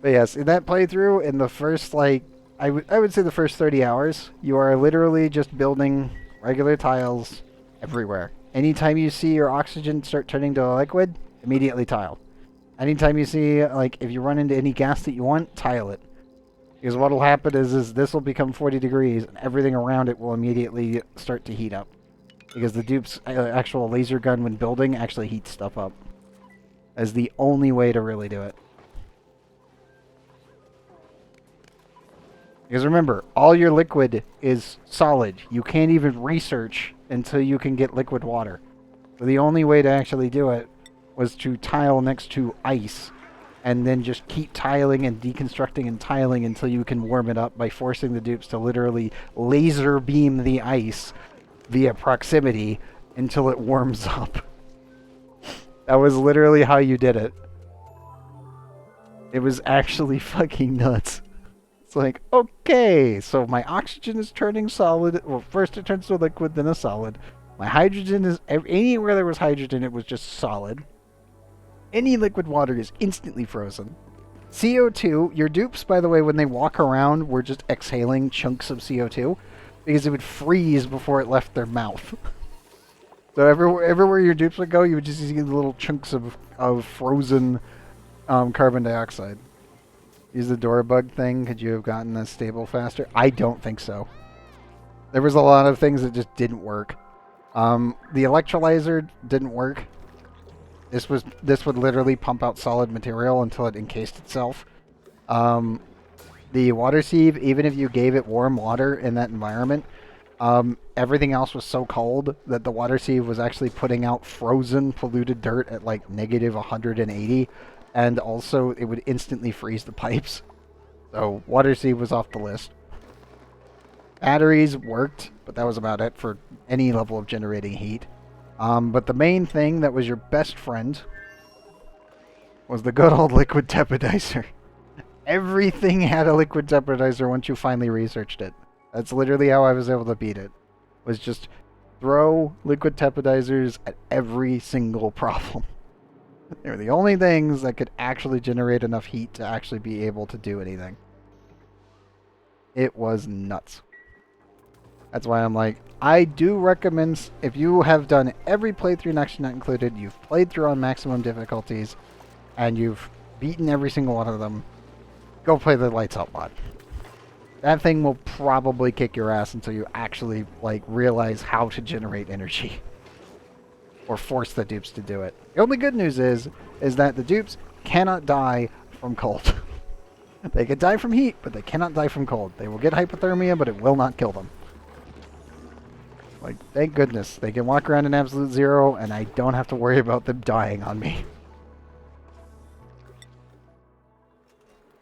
But yes, in that playthrough, in the first, like, I would say the first 30 hours, you are literally just building regular tiles everywhere. Anytime you see your oxygen start turning to a liquid, immediately tile. Anytime you see, like, if you run into any gas that you want, tile it. Because what'll happen is this will become 40 degrees, and everything around it will immediately start to heat up. Because the dupe's actual laser gun, when building, actually heats stuff up. As the only way to really do it. Because remember, all your liquid is solid. You can't even research until you can get liquid water. So the only way to actually do it was to tile next to ice, and then just keep tiling and deconstructing and tiling until you can warm it up by forcing the dupes to literally laser beam the ice via proximity until it warms up. That was literally how you did it. It was actually fucking nuts. It's like, okay, so my oxygen is turning solid. Well, first it turns to a liquid, then a solid. My hydrogen is... Anywhere there was hydrogen, it was just solid. Any liquid water is instantly frozen. CO2, your dupes, by the way, when they walk around, were just exhaling chunks of CO2 because it would freeze before it left their mouth. So everywhere your dupes would go, you would just see little chunks of frozen carbon dioxide. Is the door bug thing? Could you have gotten this stable faster? I don't think so. There was a lot of things that just didn't work. The electrolyzer didn't work. This would literally pump out solid material until it encased itself. The water sieve, even if you gave it warm water in that environment, everything else was so cold that the water sieve was actually putting out frozen, polluted dirt at like negative 180, and also it would instantly freeze the pipes. So water sieve was off the list. Batteries worked, but that was about it for any level of generating heat. But the main thing that was your best friend was the good old liquid tepidizer. Everything had a liquid tepidizer once you finally researched it. That's literally how I was able to beat it. Was just throw liquid tepidizers at every single problem. They were the only things that could actually generate enough heat to actually be able to do anything. It was nuts. That's why I'm like, I do recommend, if you have done every playthrough, Next Not Included, you've played through on maximum difficulties, and you've beaten every single one of them, go play the Lights Out mod. That thing will probably kick your ass until you actually, like, realize how to generate energy. Or force the dupes to do it. The only good news is that the dupes cannot die from cold. They can die from heat, but they cannot die from cold. They will get hypothermia, but it will not kill them. Like, thank goodness. They can walk around in absolute zero, and I don't have to worry about them dying on me.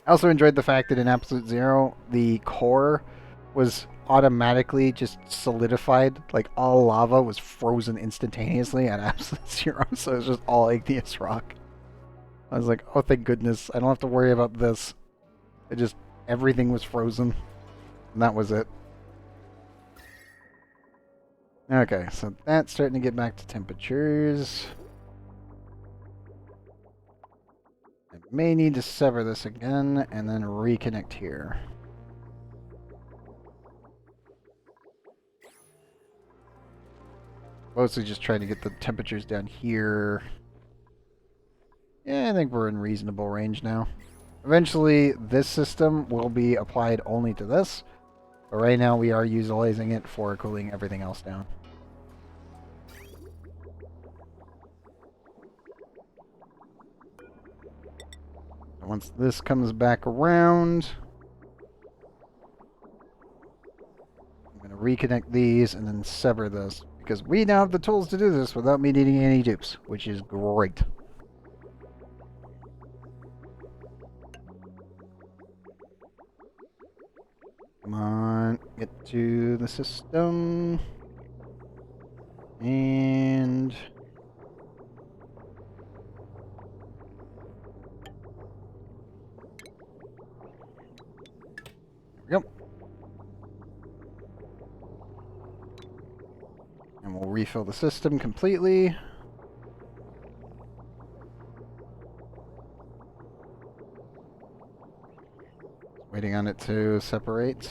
I also enjoyed the fact that in absolute zero, the core was automatically just solidified. Like, all lava was frozen instantaneously at absolute zero, so it was just all igneous rock. I was like, oh, thank goodness. I don't have to worry about this. It just, everything was frozen. And that was it. Okay, so that's starting to get back to temperatures. I may need to sever this again and then reconnect here. Mostly just trying to get the temperatures down here. Yeah, I think we're in reasonable range now. Eventually, this system will be applied only to this, but right now we are utilizing it for cooling everything else down. Once this comes back around, I'm going to reconnect these and then sever this, because we now have the tools to do this without me needing any dupes, which is great. Come on, get to the system. And there we go. And we'll refill the system completely. Waiting on it to separate.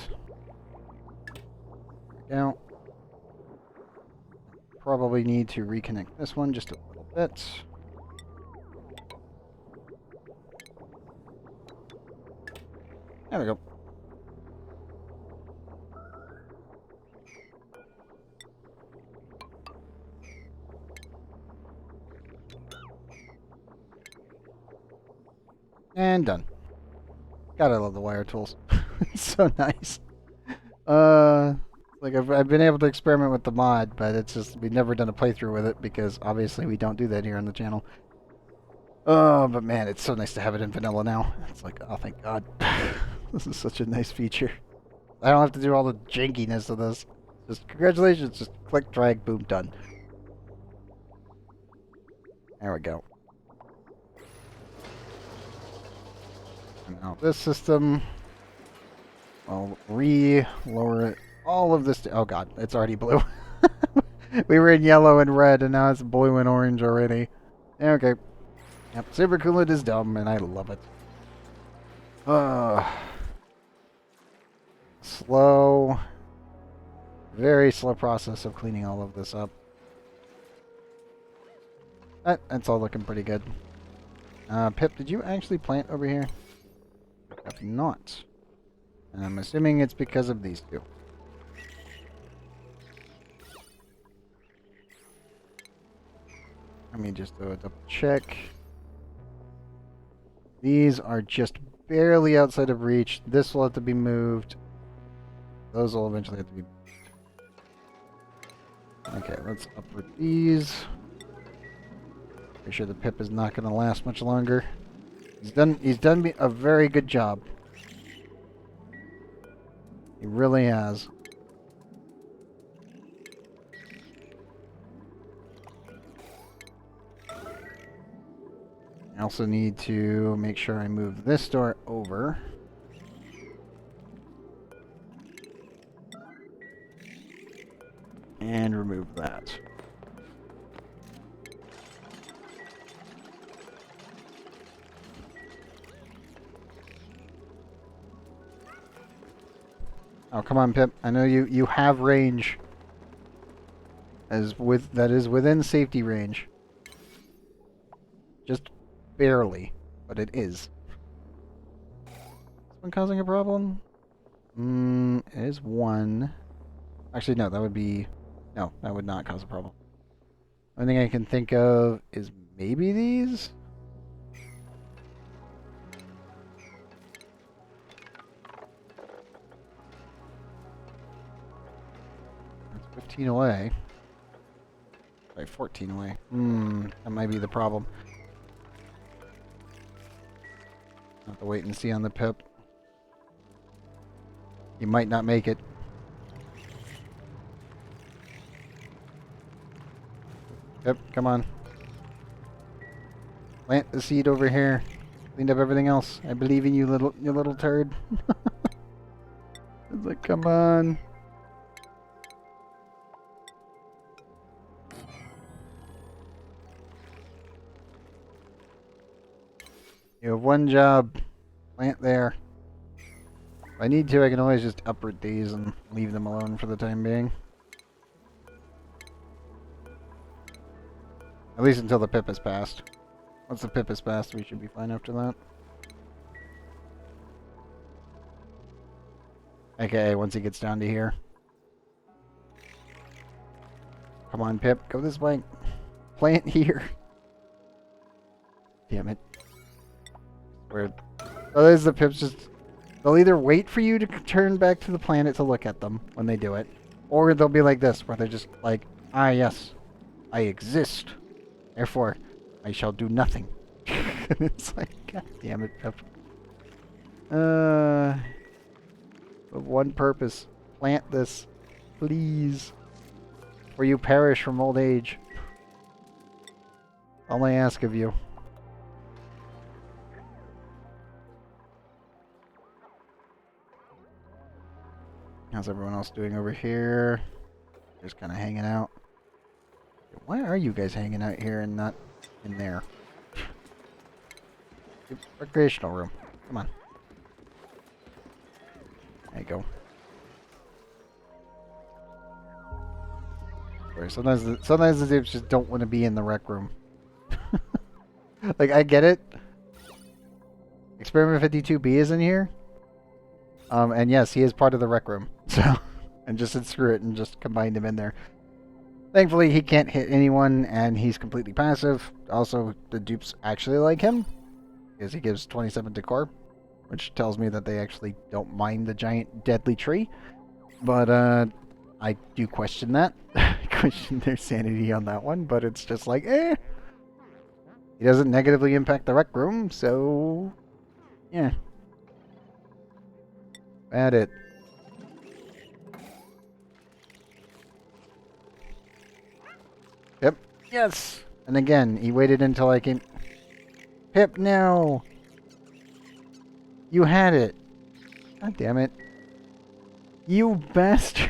There we go. Probably need to reconnect this one just a little bit. There we go. And done. Gotta love the wire tools. It's so nice. Like I've been able to experiment with the mod, but it's just we've never done a playthrough with it because obviously we don't do that here on the channel. Oh, but man, it's so nice to have it in vanilla now. It's like, oh, thank God. This is such a nice feature. I don't have to do all the jankiness of this. Just congratulations, just click, drag, boom, done. There we go. And now this system, I'll re-lower it. All of this, oh God, it's already blue. We were in yellow and red, and now it's blue and orange already. Okay. Yep, supercoolant is dumb, and I love it. Slow, very slow process of cleaning all of this up. That's all looking pretty good. Pip, did you actually plant over here? Have not. And I'm assuming it's because of these two. Let me just do a double check. These are just barely outside of reach. This will have to be moved. Those will eventually have to be moved. Okay, let's uproot these. Pretty sure the Pip is not going to last much longer. He's done me a very good job. He really has. I also need to make sure I move this door over. And remove that. Oh, come on, Pip. I know you have range. That is within safety range. Just barely, but it is. Is one causing a problem? It is one. Actually, no, that would be... No, that would not cause a problem. The only thing I can think of is maybe these? That's 15 away. Like 14 away. That might be the problem. Have to wait and see on the Pip. He might not make it. Yep, come on. Plant the seed over here. Cleaned up everything else. I believe in you, you little turd. It's like, come on. You have one job. Plant there. If I need to, I can always just uproot these and leave them alone for the time being. At least until the pip is passed. Once the pip is passed, we should be fine after that. Okay, once he gets down to here. Come on, Pip. Go this way. Plant here. Damn it. Weird. Otherwise, the Pips just... They'll either wait for you to turn back to the planet to look at them when they do it, or they'll be like this, where they're just like, ah, yes, I exist. Therefore, I shall do nothing. And it's like, god damn it, Pip. With one purpose. Plant this. Please. Or you perish from old age. All I ask of you. How's everyone else doing over here? Just kind of hanging out. Why are you guys hanging out here and not in there? Recreational room. Come on. There you go. Sometimes the dudes just don't want to be in the rec room. Like, I get it. Experiment 52B is in here. And yes, he is part of the rec room. So, and just said screw it and just combined him in there. Thankfully, he can't hit anyone, and he's completely passive. Also, the dupes actually like him, because he gives 27 decor, which tells me that they actually don't mind the giant deadly tree. But, I do question that. I question their sanity on that one, but it's just like, eh. He doesn't negatively impact the rec room, so... yeah. At it. Yep. Yes! And again, he waited until I came... Pip, no! You had it! God damn it. You bastard!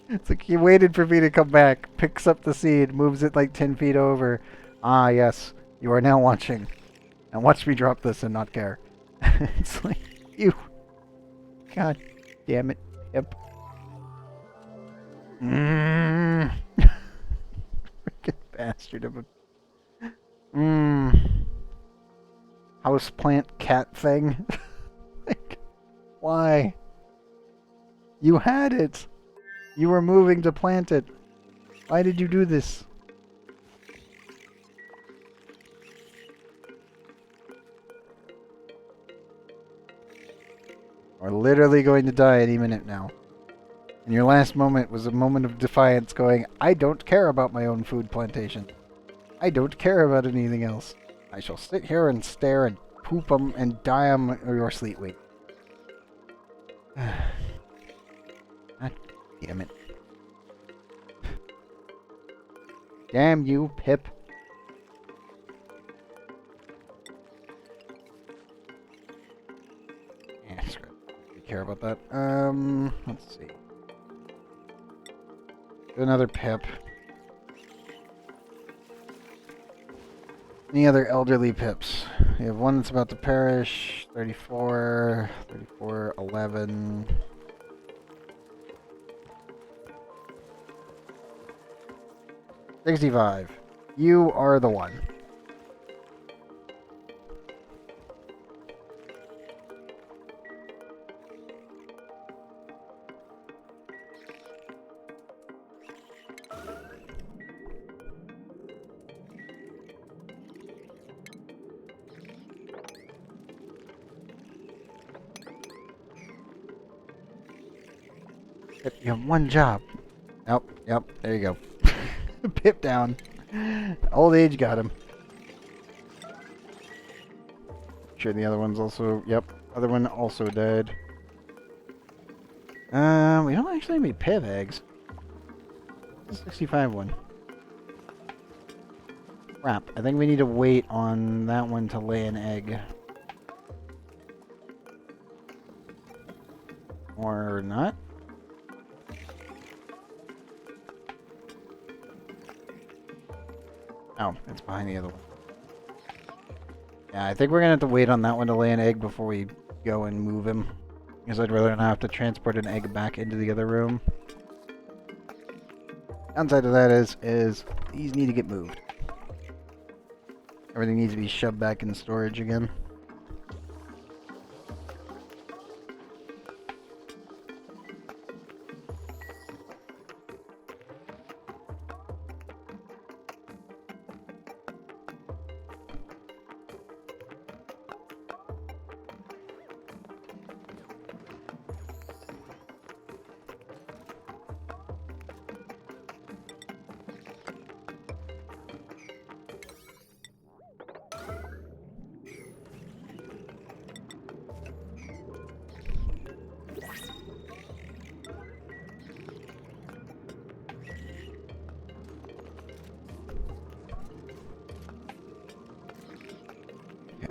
It's like he waited for me to come back, picks up the seed, moves it like 10 feet over. Ah, yes. You are now watching. And watch me drop this and not care. It's like, you... God damn it, Pip. Freaking bastard of a... Houseplant cat thing. Like, why? You had it! You were moving to plant it. Why did you do this? We're literally going to die any minute now. And your last moment was a moment of defiance going, I don't care about my own food plantation. I don't care about anything else. I shall sit here and stare and poop them and die on your Sleetwheat. God damn it. Damn you, Pip. Yeah, screw it. You care about that? Let's see. Do another Pip. Any other elderly Pips? We have one that's about to perish. 34, 34, 11. $65. You are the one. You have one job. Yep, there you go. Pip down. Old age got him. Sure, the other one's also... Yep, other one also died. We don't actually have any Pip eggs. the 65 one? Crap. I think we need to wait on that one to lay an egg. Or not? Oh, it's behind the other one. Yeah, I think we're gonna have to wait on that one to lay an egg before we go and move him. Because I'd rather not have to transport an egg back into the other room. Downside of that is these need to get moved. Everything needs to be shoved back in storage again.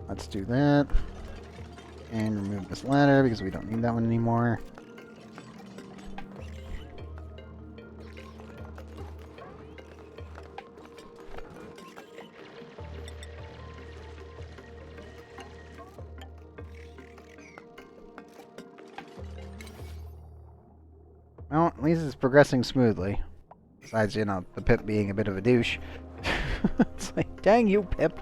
Let's do that. And remove this ladder because we don't need that one anymore. Well, at least it's progressing smoothly. Besides, you know, the Pip being a bit of a douche. It's like, dang you, Pip.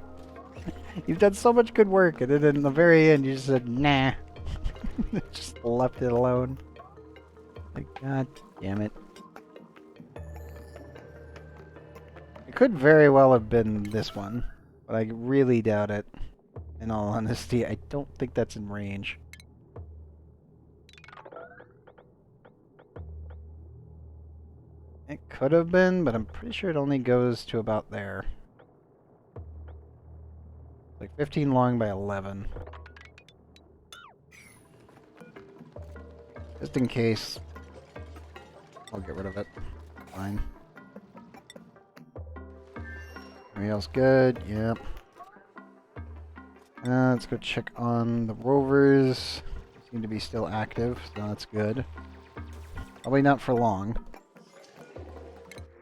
You've done so much good work, and then in the very end, you just said, nah. Just left it alone. Like, god damn it. It could very well have been this one, but I really doubt it. In all honesty, I don't think that's in range. It could have been, but I'm pretty sure it only goes to about there. Like 15 long by 11. Just in case. I'll get rid of it. Fine. Everything else good? Yep. Let's go check on the Rovers. They seem to be still active, so that's good. Probably not for long.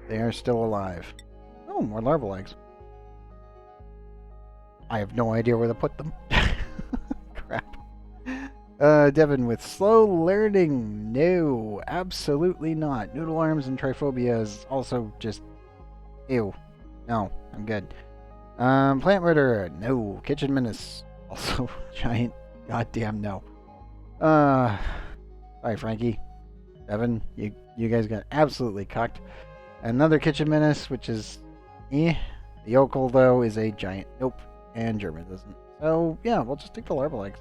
They are still alive. Oh, more larval eggs. I have no idea where to put them. Crap. Devin with slow learning. No, absolutely not. Noodle arms and triphobia is also just ew. No, I'm good. Plant murderer. No. Kitchen menace. Also giant. Goddamn no. Sorry, Frankie. Devin, you guys got absolutely cucked. Another kitchen menace, which is eh. The yokel though is a giant nope. And German doesn't. So, yeah, we'll just take the larval eggs.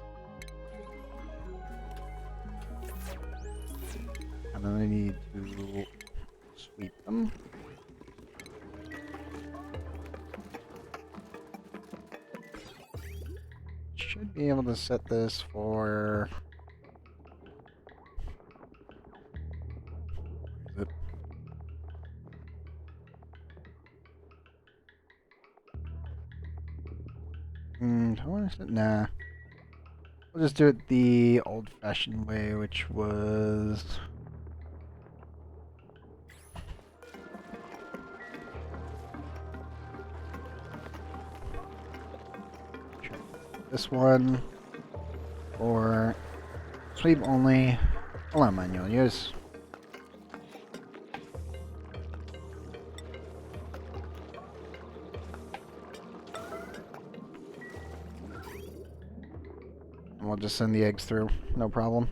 And then I need to sweep them. Should be able to set this for... How want to set? Nah. We'll just do it the old-fashioned way, which was... this one. Or sweep only. Hola, Magnolias. We'll just send the eggs through, no problem.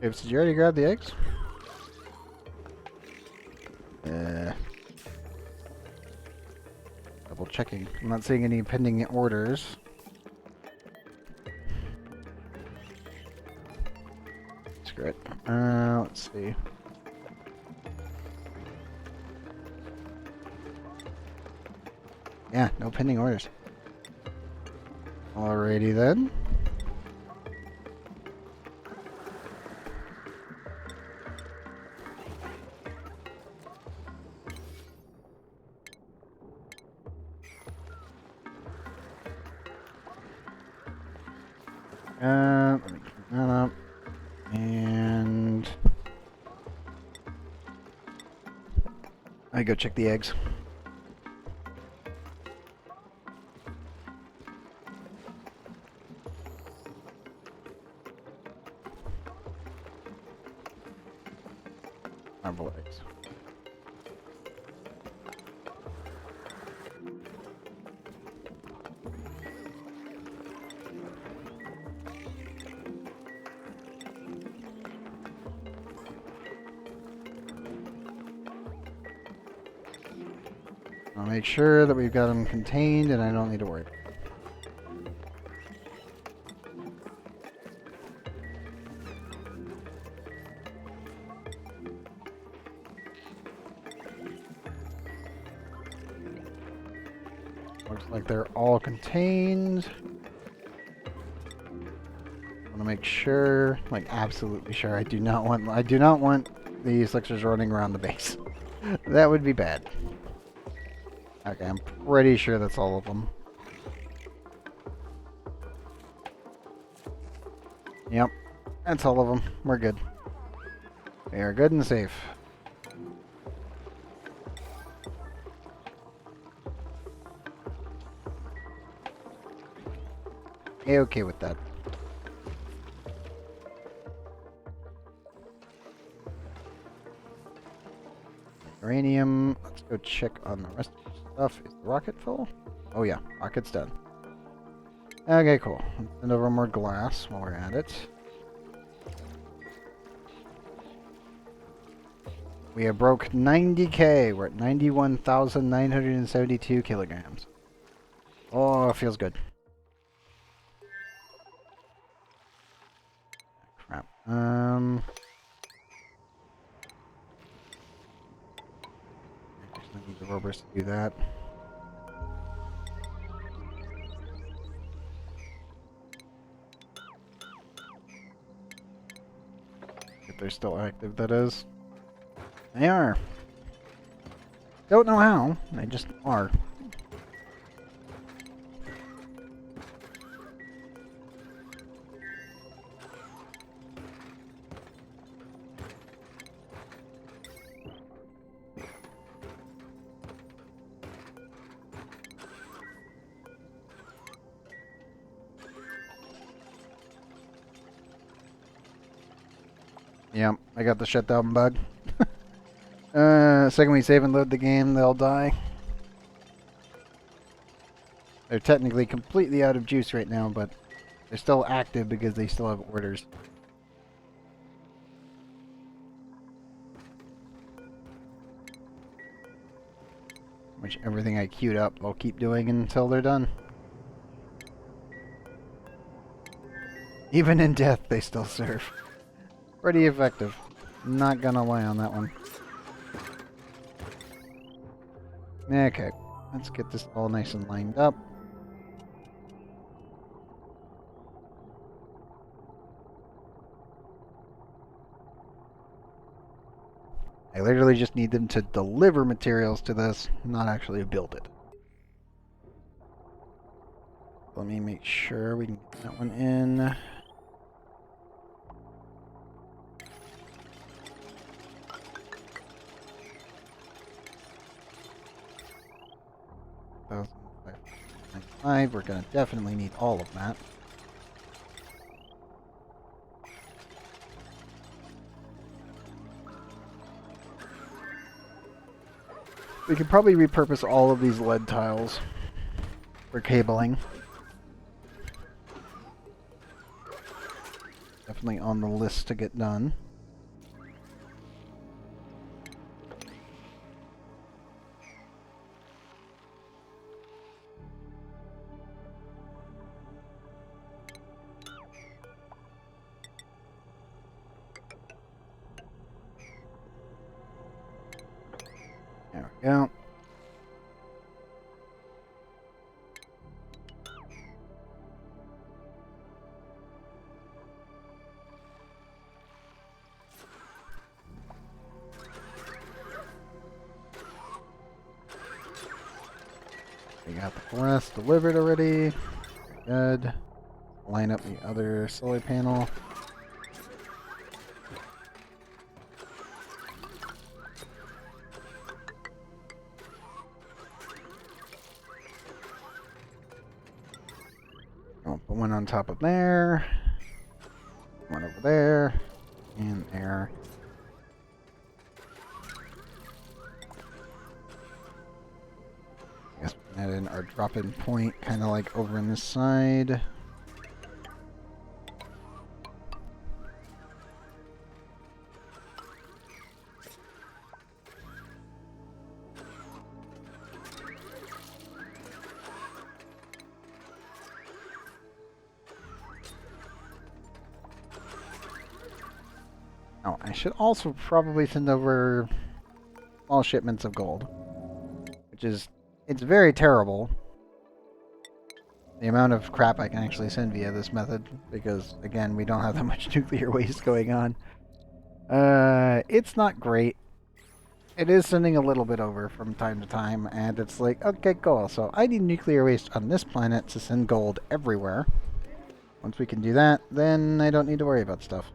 Did you already grab the eggs? checking. I'm not seeing any pending orders. Screw it. Let's see. Yeah, no pending orders. Alrighty then. Let me clean that up. And I go check the eggs. Marble eggs. I'll make sure that we've got them contained and I don't need to worry. Looks like they're all contained. I want to make sure, like absolutely sure, I do not want these Elixers running around the base. That would be bad. Okay, I'm pretty sure that's all of them. Yep, that's all of them. We're good. We are good and safe. Okay with that. Uranium. Let's go check on the rest of the stuff. Is the rocket full? Oh yeah, rocket's done. Okay, cool. Let's send over more glass while we're at it. We have broke 90k. We're at 91,972 kilograms. Oh, it feels good. Crap. I just need the Rovers to do that. If they're still active, that is. They are. Don't know how. They just are. Yeah, I got the shutdown bug. Second we save and load the game, they'll die. They're technically completely out of juice right now, but they're still active because they still have orders. Which everything I queued up, I'll keep doing until they're done. Even in death, they still serve. Pretty effective. Not gonna lie on that one. Okay, let's get this all nice and lined up. I literally just need them to deliver materials to this, not actually build it. Let me make sure we can get that one in. We're gonna definitely need all of that. We could probably repurpose all of these lead tiles for cabling. Definitely on the list to get done. got the glass delivered already. Good. Line up the other solar panel. I'll put one on top of there. One over there. And there. I guess we can add in our drop-in point, kind of like over on this side. Oh, I should also probably send over small shipments of gold, which is, it's very terrible, the amount of crap I can actually send via this method, because, again, we don't have that much nuclear waste going on. It's not great. It is sending a little bit over from time to time, and it's like, okay, cool, so I need nuclear waste on this planet to send gold everywhere. Once we can do that, then I don't need to worry about stuff.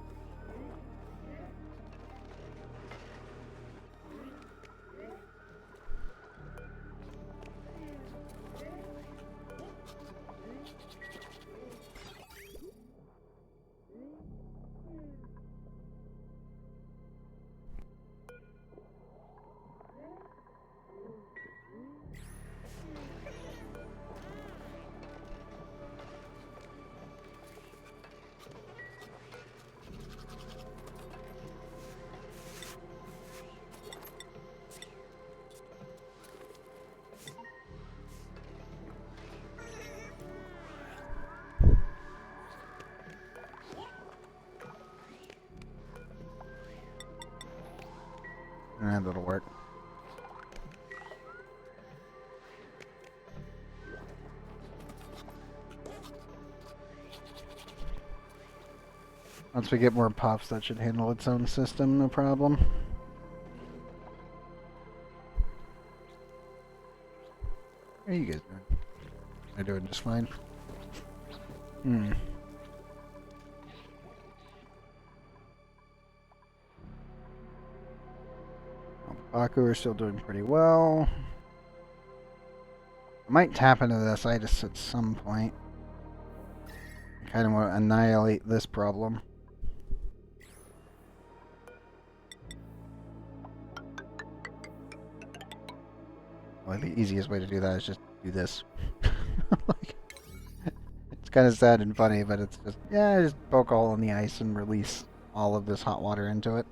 That'll work. Once we get more puffs, that should handle its own system, no problem. How are you guys doing? Am I doing just fine? Baku are still doing pretty well. I might tap into this itis at some point. I kind of want to annihilate this problem. Well, the easiest way to do that is just do this. Like, it's kind of sad and funny, but it's just, yeah, just poke a hole in the ice and release all of this hot water into it.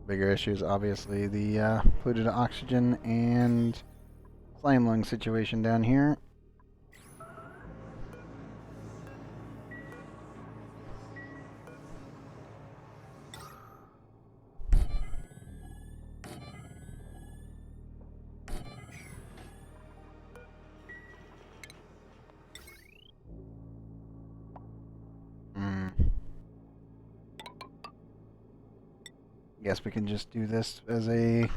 Bigger issue is obviously the polluted oxygen and slime lung situation down here. Guess we can just do this as a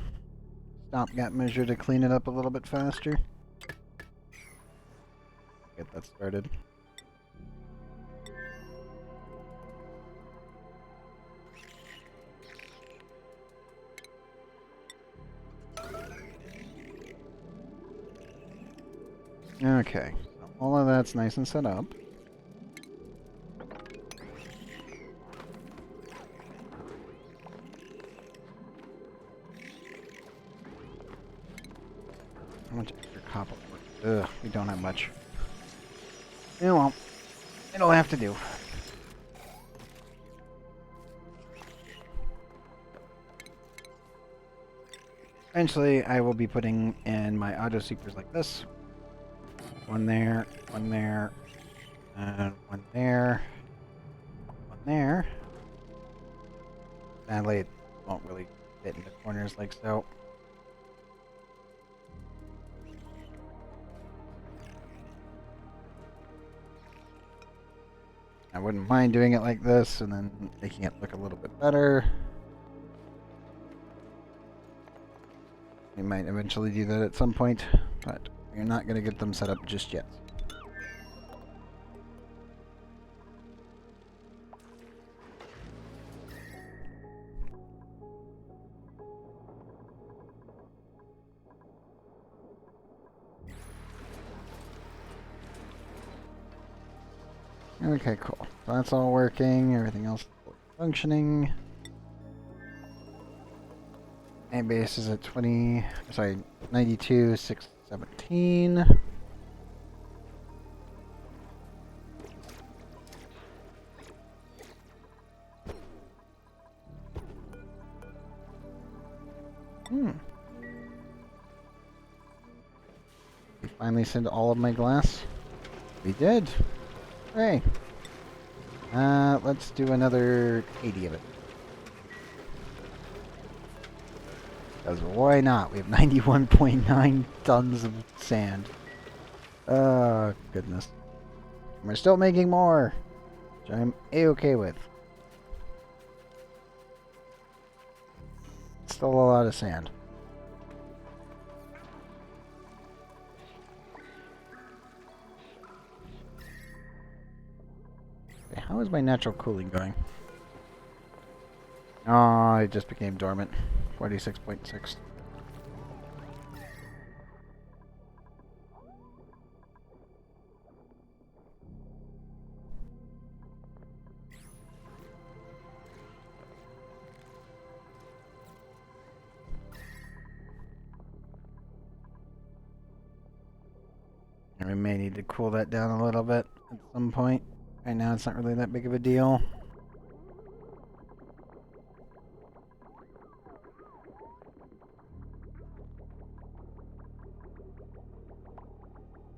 stopgap measure to clean it up a little bit faster. Get that started. Okay, so all of that's nice and set up. How much extra copper? Ugh, we don't have much. Yeah, well, it'll have to do. Eventually, I will be putting in my auto seekers like this. One there, and one there, one there. Sadly, it won't really fit in the corners like so. I wouldn't mind doing it like this and then making it look a little bit better. We might eventually do that at some point, but we're not going to get them set up just yet. Okay, cool. So that's all working. Everything else is functioning. A base is at 92, 617. We finally sent all of my glass. We did. Hooray. Let's do another 80 of it. Because why not? We have 91.9 tons of sand. Oh, goodness. And we're still making more, which I'm A-okay with. Still a lot of sand. Okay, how is my natural cooling going? Oh, it just became dormant. 46.6. And we may need to cool that down a little bit at some point. Right now it's not really that big of a deal.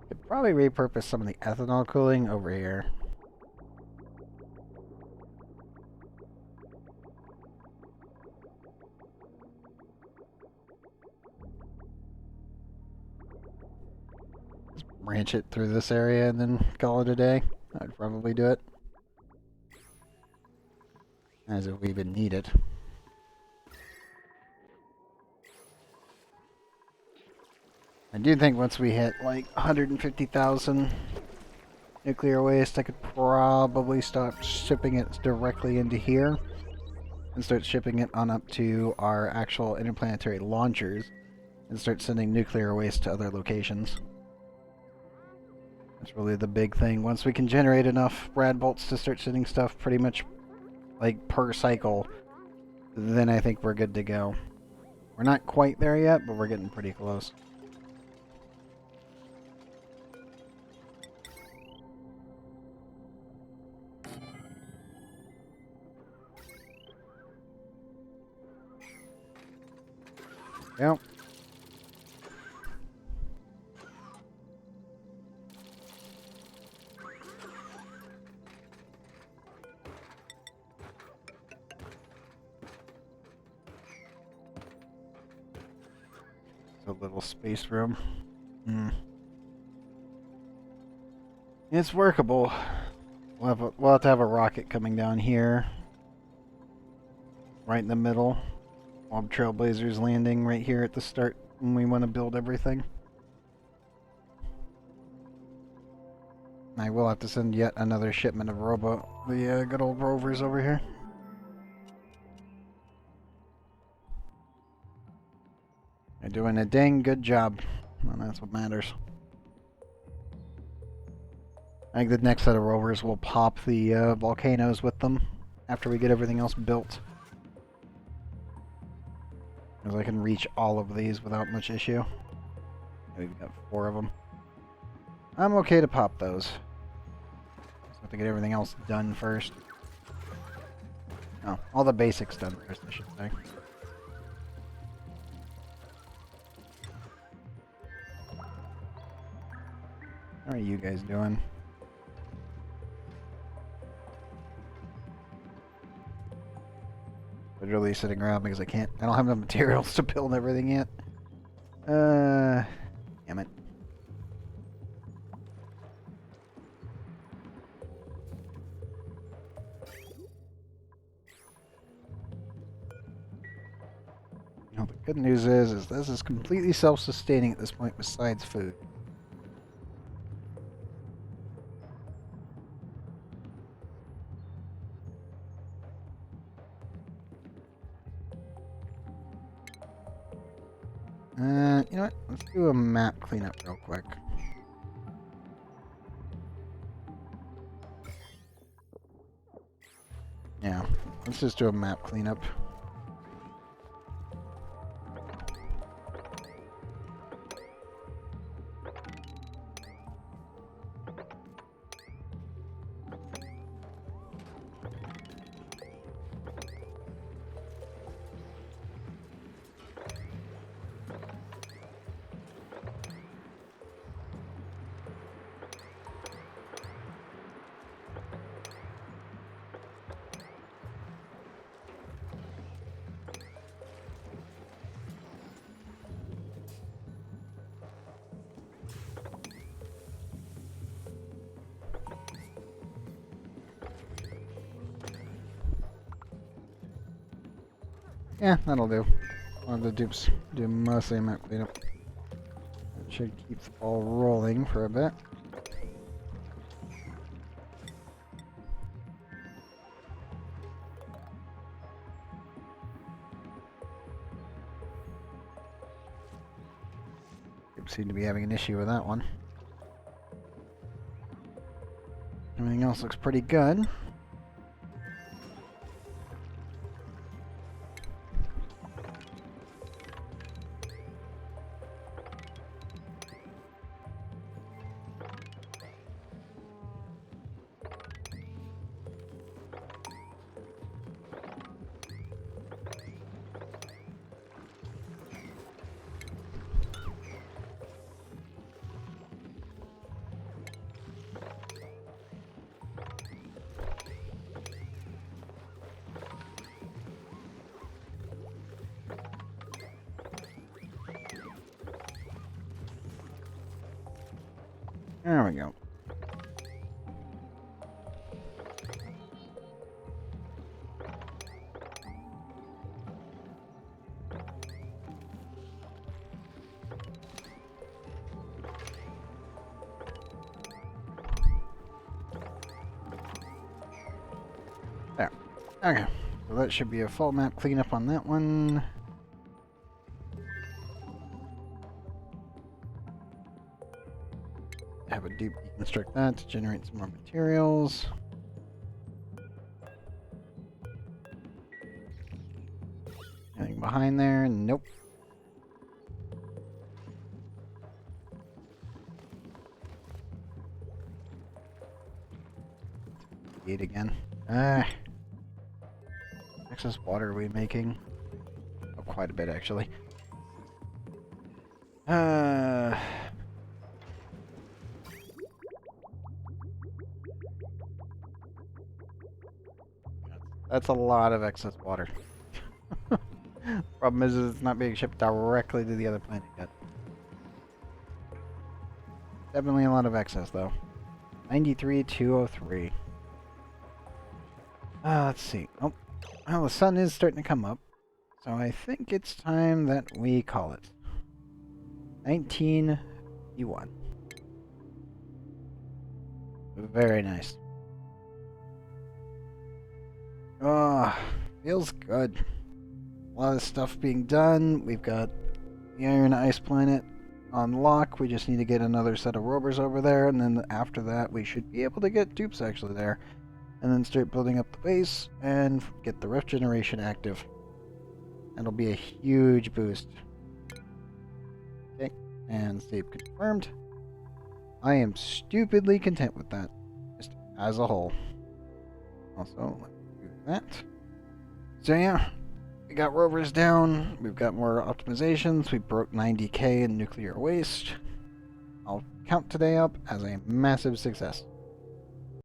Could probably repurpose some of the ethanol cooling over here. Just branch it through this area and then call it a day. I'd probably do it. As if we even need it. I do think once we hit like 150,000 nuclear waste, I could probably stop shipping it directly into here and start shipping it on up to our actual interplanetary launchers and start sending nuclear waste to other locations. That's really the big thing. Once we can generate enough rad bolts to start sending stuff pretty much like per cycle, then I think we're good to go. We're not quite there yet, but we're getting pretty close. Yep. A little space room. It's workable. We'll have to have a rocket coming down here. Right in the middle. Mob Trailblazers landing right here at the start when we want to build everything. I will have to send yet another shipment of the good old Rovers over here. They're doing a dang good job, and that's what matters. I think the next set of Rovers will pop the volcanoes with them after we get everything else built. Because I can reach all of these without much issue. We've got 4 of them. I'm okay to pop those. Just have to get everything else done first. Oh, all the basics done first, I should say. How are you guys doing? Literally sitting around because I don't have the materials to build everything yet. Damn it. the good news is this is completely self-sustaining at this point besides food. You know what? Let's do a map cleanup real quick. Yeah, let's just do a map cleanup. Yeah, that'll do. One of the dupes do mostly a map cleanup. That should keep the ball rolling for a bit. Dupes seem to be having an issue with that one. Everything else looks pretty good. There we go. There. Okay. So that should be a full map cleanup on that one. Have a dupe deconstruct that to generate some more materials. Anything behind there? Nope. Gate again. Excess water are we making? Oh, quite a bit actually. That's a lot of excess water. Problem is it's not being shipped directly to the other planet yet. Definitely a lot of excess though. 93,203. Let's see. Oh, well, the sun is starting to come up. So I think it's time that we call it. 1951. Very nice. Oh, feels good. A lot of stuff being done. We've got the Iron Ice Planet on lock. We just need to get another set of rovers over there, and then after that we should be able to get dupes actually there. And then start building up the base and get the rift generation active. That'll be a huge boost. Okay, and save confirmed. I am stupidly content with that, just as a whole. Also, let's do that. So yeah, we got rovers down. We've got more optimizations. We broke 90k in nuclear waste. I'll count today up as a massive success.